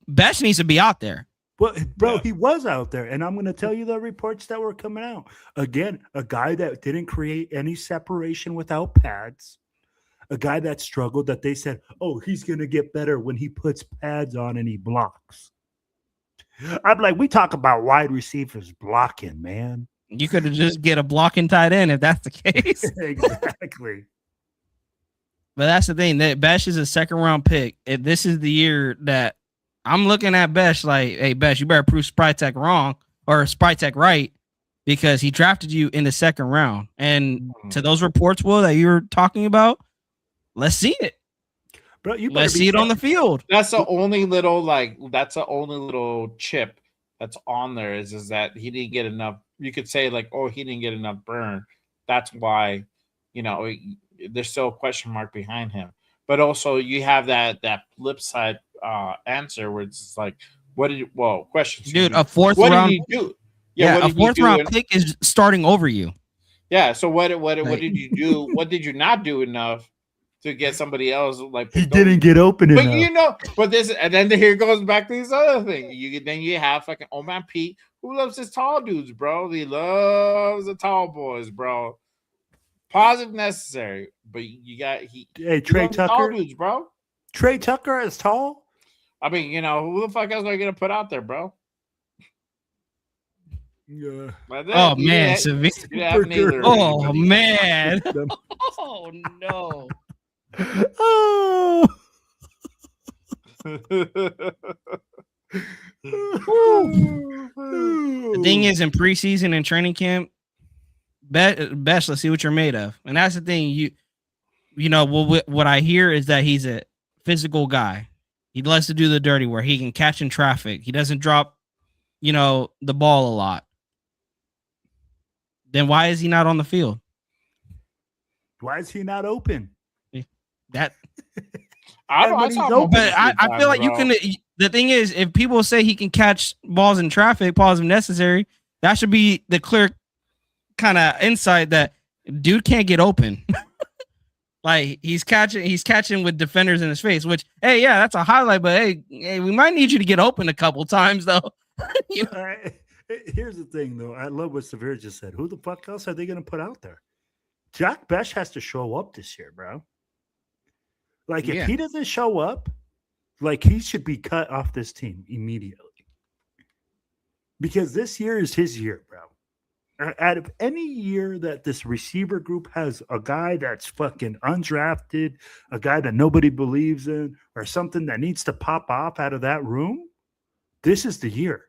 C: Bash needs to be out there.
B: Well, bro, he was out there, and I'm going to tell you the reports that were coming out. Again, a guy that didn't create any separation without pads, a guy that struggled that they said, oh, he's going to get better when he puts pads on and he blocks. I'm like, we talk about wide receivers blocking, man.
C: You could have just get a blocking tight end if that's the case.
B: Exactly.
C: But that's the thing. That Besh is a second round pick. If this is the year that I'm looking at Besh like, hey, Besh, you better prove Sprytek wrong or Sprytek right because he drafted you in the second round. And to those reports, Will, that you were talking about, let's see it.
B: Bro,
C: let's see it on the field.
A: That's the only little chip that's on there is that he didn't get enough. You could say like, oh, he didn't get enough burn. That's why, there's still a question mark behind him. But also you have that flip side answer where it's like, question.
C: Dude, a fourth round.
A: What did you do?
C: Yeah, a fourth round pick is starting over you.
A: Yeah. So what did you do? What did you not do enough to get somebody else like
B: he didn't get open enough?
A: But this, and then here goes back to this other thing. You have fucking old man Pete who loves his tall dudes, bro. He loves the tall boys, bro. Positive necessary, but
B: Trey Tucker,
A: tall dudes, bro.
B: Trey Tucker is tall.
A: I mean, who the fuck else are you gonna put out there, bro?
B: Yeah.
C: Oh man, oh man. Oh no.
B: Oh.
C: The thing is, in preseason and training camp, Besh, let's see what you're made of. And that's the thing. What I hear is that he's a physical guy. He loves to do the dirty work. He can catch in traffic. He doesn't drop, the ball a lot. Then why is he not on the field?
B: Why is he not open?
C: That
A: I
C: feel like you can. The thing is, if people say he can catch balls in traffic, positive necessary, that should be the clear kind of insight that dude can't get open. Like he's catching with defenders in his face, which, hey, yeah, that's a highlight, but hey, we might need you to get open a couple times though.
B: Here's the thing though. I love what Severe just said. Who the fuck else are they going to put out there? Jack Besh has to show up this year, bro. Like if he doesn't show up, like he should be cut off this team immediately. Because this year is his year, bro. out of any year that this receiver group has a guy that's fucking undrafted, a guy that nobody believes in, or something that needs to pop off out of that room, this is the year.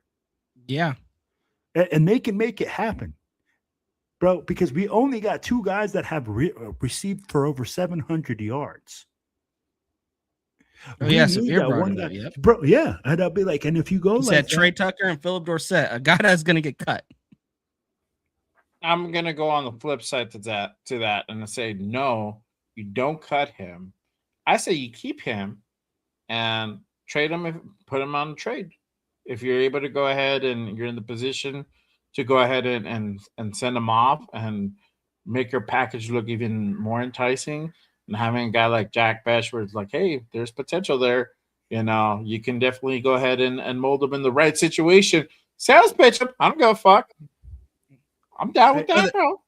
C: Yeah.
B: And they can make it happen, bro, because we only got two guys that have received for over 700 yards.
C: Oh, yeah, Severe brought it up,
B: yep. Bro, yeah, and I'll be like, and if you go,
C: he said Trey Tucker and Philip Dorsett, a guy that's gonna get cut.
A: I'm gonna go on the flip side to that, and say no, you don't cut him. I say you keep him and trade him, put him on trade. If you're able to go ahead and you're in the position to go ahead and send him off and make your package look even more enticing, and having a guy like Jack Bech where it's like, hey, there's potential there, you can definitely go ahead and mold him in the right situation. Sales pitch him. I don't give a fuck. I'm down with that, bro.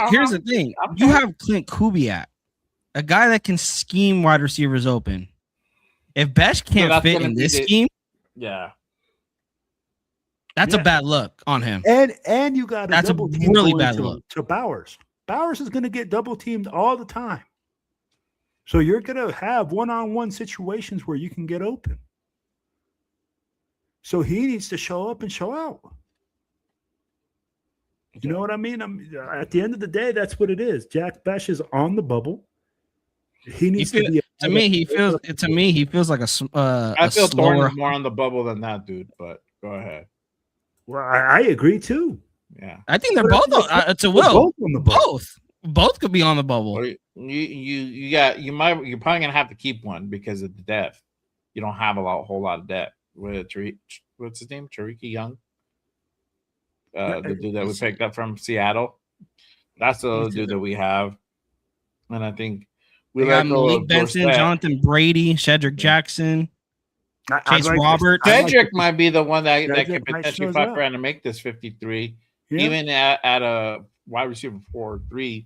C: Here's the thing. You have Clint Kubiak, a guy that can scheme wide receivers open. If Bech can't fit in this scheme,
A: yeah,
C: that's a bad look on him.
B: And you got
C: a really bad look
B: to Bowers. Bowers is going to get double teamed all the time. So you're going to have one-on-one situations where you can get open. So he needs to show up and show out. You know what I mean? At the end of the day, that's what it is. Jack Bech is on the bubble. He needs to be.
C: To me, he feels like
A: I feel Thorne is more on the bubble than that dude. But go ahead.
B: Well, I agree too.
A: Yeah,
C: I think they're both. To Will, both could be on the bubble.
A: You're probably gonna have to keep one because of the depth. You don't have whole lot of depth. With what's his name? Tariq Young. The dude that we picked up from Seattle. That's the dude that we have. And I think
C: we got Malik Benson, Jonathan Brady, Cedric Jackson, Chase Roberts.
A: Cedric might be the one that could potentially fuck around and make this 53. Yeah. Even at a wide receiver 4-3.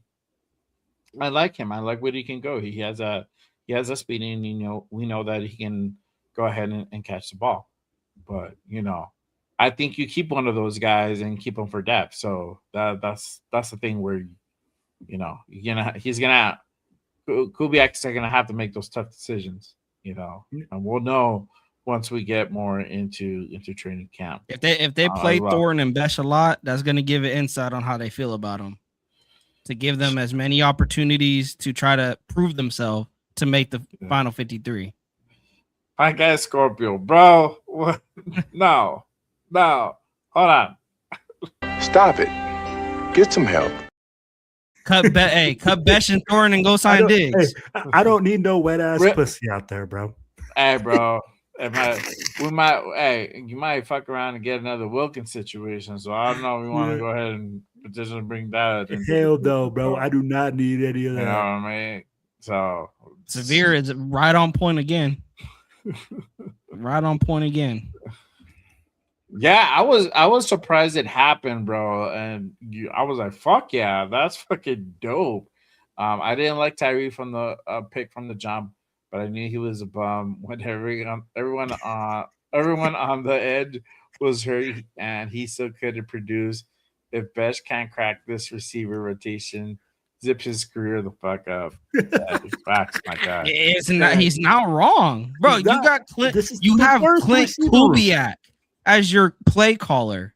A: I like him. I like where he can go. He has a speed, and we know that he can go ahead and catch the ball. But I think you keep one of those guys and keep them for depth. So that's the thing where Kubiak's gonna have to make those tough decisions, and we'll know once we get more into training camp.
C: If they play Thorne and Bech a lot, that's gonna give it insight on how they feel about him. To give them as many opportunities to try to prove themselves to make the final 53.
A: I guess Scorpio, bro. No, hold on.
D: Stop it. Get some help.
C: Cut Bech and Thorne and go sign Diggs.
B: Hey, I don't need no wet ass pussy out there, bro.
A: Hey, bro. You might fuck around and get another Wilkins situation. So I don't know. We want to go ahead and petition bring that.
B: Hell no, bro. I do not need any of that.
A: You know what I mean? So
C: Severe is right on point again. Right on point again.
A: Yeah, I was surprised it happened, bro. And I was like, fuck yeah, that's fucking dope. I didn't like Tyree from the pick from the jump, but I knew he was a bum when everyone on the edge was hurt, and he still couldn't produce. If Bech can't crack this receiver rotation, zip his career the fuck up. Facts, my God.
C: He's not wrong, bro. You got Clint. You have Clint Kubiak as your play caller,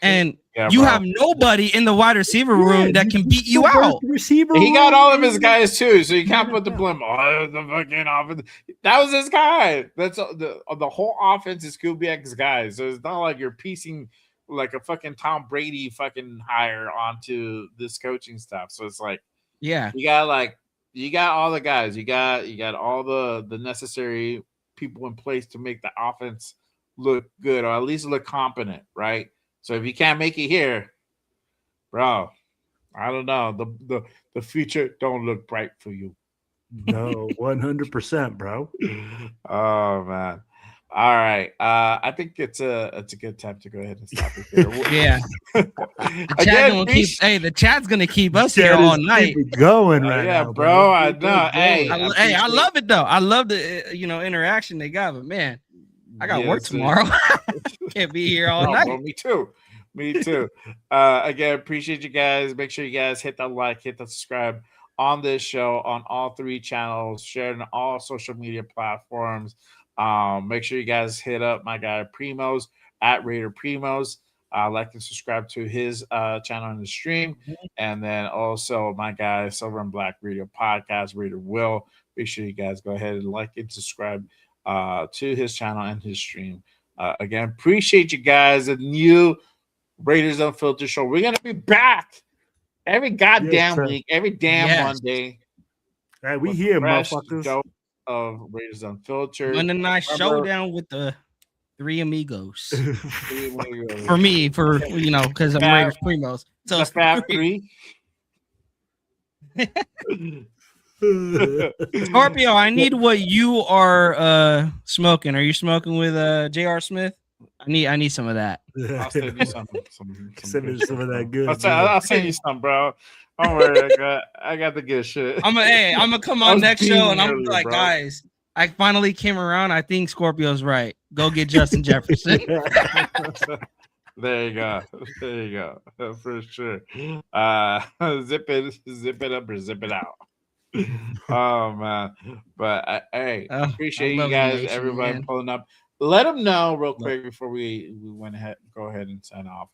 C: and you have nobody in the wide receiver room that can beat you out.
A: He got all of his guys too, so you can't put the blame. Oh, the fucking offense. That was his guy. That's the whole offense is Kubiak's guys. So it's not like you're piecing like a fucking Tom Brady fucking hire onto this coaching stuff. So it's like,
C: yeah,
A: you got all the guys. You got all the necessary people in place to make the offense look good, or at least look competent, right? So if you can't make it here, bro, I don't know. The future don't look bright for you.
B: No, 100%, bro.
A: Oh man. All right. I think it's a good time to go ahead and stop it there.
C: Yeah. The chat's gonna keep us here all night.
B: Going right now.
A: Yeah, bro. I know. Hey,
C: I love it though. I love the interaction they got, but man, I got work tomorrow. Can't be here all night.
A: Well, me too. Me too. Again, appreciate you guys. Make sure you guys hit that like, hit the subscribe on this show on all 3 channels, share it on all social media platforms. Make sure you guys hit up my guy Primos at Raider Primos. Like and subscribe to his channel in the stream. And then also my guy Silver and Black Radio Podcast, Raider Will. Make sure you guys go ahead and like and subscribe to his channel and his stream. Again, appreciate you guys. A new Raiders Unfiltered show. We're gonna be back every goddamn week, every damn Monday.
B: Hey, we here, motherfuckers.
A: Show of Raiders Unfiltered.
C: Monday night showdown with the 3 amigos. For me, because I'm Raiders Primos. So
A: the Fab 3.
C: Scorpio, I need what you are smoking. Are you smoking with J.R. Smith? I need some of that.
A: I'll send you some
B: of that good.
A: I'll send you some, bro. Don't worry, I got the good shit.
C: I'm gonna come on next show and I'm like, guys, I finally came around. I think Scorpio's right. Go get Justin Jefferson.
A: There you go. For sure. Zip it up or zip it out. Oh man, but hey, appreciate you guys, everybody pulling up. Let them know real quick before we go ahead and sign off.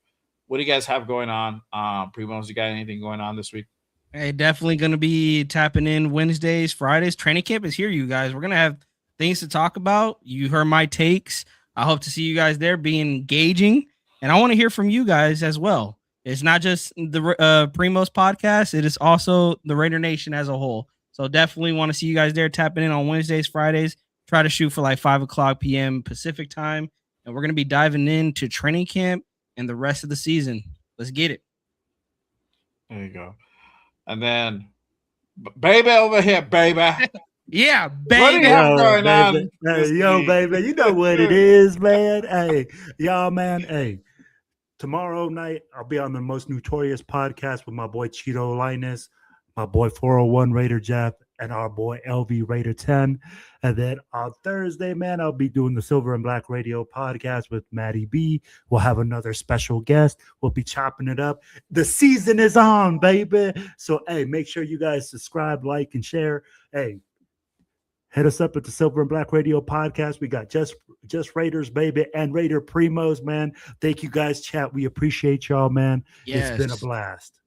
A: What do you guys have going on? Primos, you got anything going on this week?
C: Hey, definitely going to be tapping in Wednesdays, Fridays. Training camp is here, you guys. We're going to have things to talk about. You heard my takes. I hope to see you guys there, be engaging. And I want to hear from you guys as well. It's not just the Primos podcast. It is also the Raider Nation as a whole. So definitely want to see you guys there tapping in on Wednesdays, Fridays. Try to shoot for like 5:00 p.m. Pacific time. And we're going to be diving into training camp and the rest of the season. Let's get it.
A: There you go. And then, baby over here, baby.
C: Yeah, baby.
A: What do you have going on?
B: Hey, yo, baby. You know what it is, man. Hey, y'all, man. Hey, tomorrow night, I'll be on the Most Notorious podcast with my boy Cheeto Linus, my boy 401 Raider Jeff, and our boy LV Raider 10. And then on Thursday, man, I'll be doing the Silver and Black Radio podcast with Maddie B. We'll have another special guest. We'll be chopping it up. The season is on, baby. So, hey, make sure you guys subscribe, like, and share. Hey, hit us up at the Silver and Black Radio podcast. We got just Raiders, baby, and Raider Primos, man. Thank you guys, chat. We appreciate y'all, man. Yes. It's been a blast.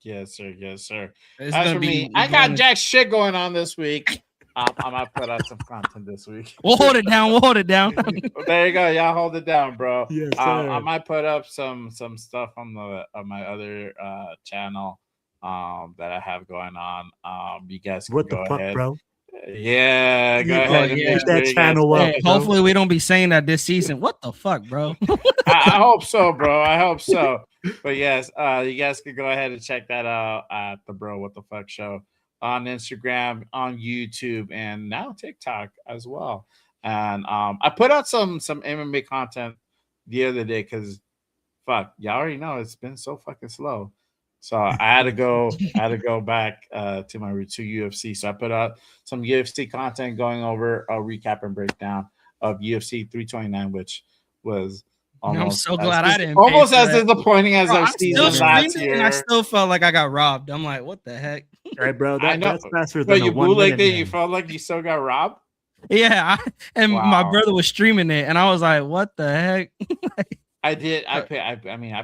A: Yes, sir. Yes, sir.
C: It's
A: As
C: gonna
A: for
C: be
A: me, I got jack shit going on this week. I might put out some content this week.
C: We'll hold it down.
A: There you go. Y'all hold it down, bro.
B: Yes,
A: I might put up some stuff on my other channel that I have going on. You guys can
B: what
A: go
B: the fuck,
A: ahead.
B: bro?
A: Yeah, go ahead and
B: Get that channel up.
C: Hey, hopefully we don't be saying that this season. What the fuck, bro?
A: I hope so, bro. I hope so. But yes, you guys can go ahead and check that out at the Bro What the Fuck Show on Instagram, on YouTube, and now TikTok as well. And I put out some MMA content the other day because fuck, y'all already know it's been so fucking slow. So I had to go back to my root to UFC. So I put out some UFC content going over a recap and breakdown of UFC 329, which was almost
C: I'm so glad I didn't.
A: Almost as disappointing as our season last year.
C: And I still felt like I got robbed. I'm like, what the heck?
B: Right, bro. That's faster
A: but
B: than
A: you
B: a 1
A: bootlegged
B: minute.
A: it. You felt like you still got robbed.
C: Yeah,
A: Wow.
C: my brother was streaming it, and I was like, what the heck?
A: I did. I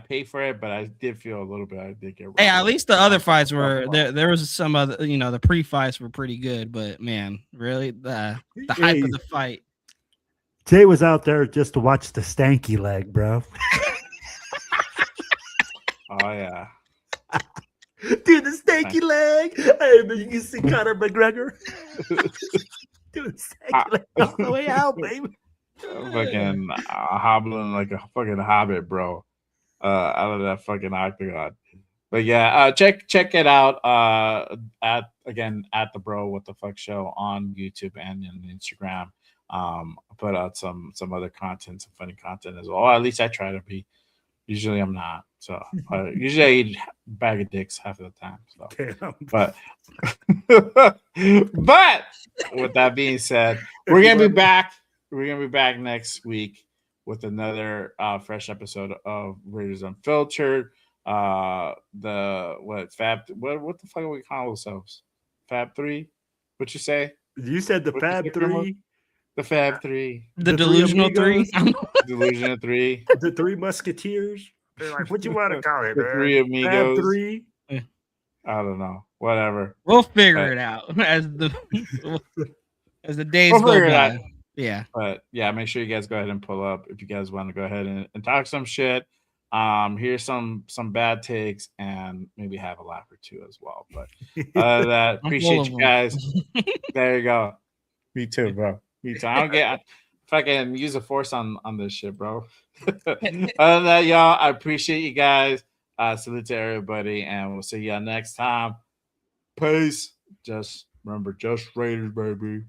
A: paid for it, but I did feel a little bit. I did get robbed.
C: Hey, at least the other fights were there. There was some other, the pre-fights were pretty good, but man, really the hype of the fight.
B: Jay was out there just to watch the stanky leg, bro.
A: Oh yeah,
B: Dude, the stanky leg. Hey, man, you can see Conor McGregor. Dude, stanky leg all the way out, baby.
A: fucking hobbling like a fucking hobbit, bro. Out of that fucking octagon. But yeah, check it out. At the Bro What the Fuck Show on YouTube and on Instagram. I put out some other content, some funny content as well. Or at least I try to be. Usually I'm not. So usually I eat a bag of dicks half of the time. So.
B: Damn.
A: But with that being said, we're gonna be back. We're gonna be back next week with another fresh episode of Raiders Unfiltered. What the fuck are we calling ourselves? Fab 3? What you say?
B: You said the
A: What'd you say,
B: Fab
A: Grandma?
B: Three,
A: The Fab 3.
C: The
B: the
C: delusional
B: amigos,
C: 3.
A: Delusion 3.
B: the Three Musketeers. They're like, what you want to call it,
A: The
B: man?
A: Three
B: Fab
A: Amigos.
B: Three.
A: I don't know. Whatever.
C: We'll figure
A: But-
C: it out as the days
A: We'll
C: go
A: figure it out.
C: by. Yeah.
A: But yeah, make sure you guys go ahead and pull up if you guys want to go ahead and talk some shit. Here's some bad takes and maybe have a laugh or two as well. But other than that,
C: I'm
A: appreciate
C: full
A: you
C: of
A: guys. There you go. Me too, bro. Me too. I don't get fucking use a force on this shit, bro. Other than that, y'all, I appreciate you guys. Salute to everybody, and we'll see y'all next time. Peace. Just remember, just Raiders, baby.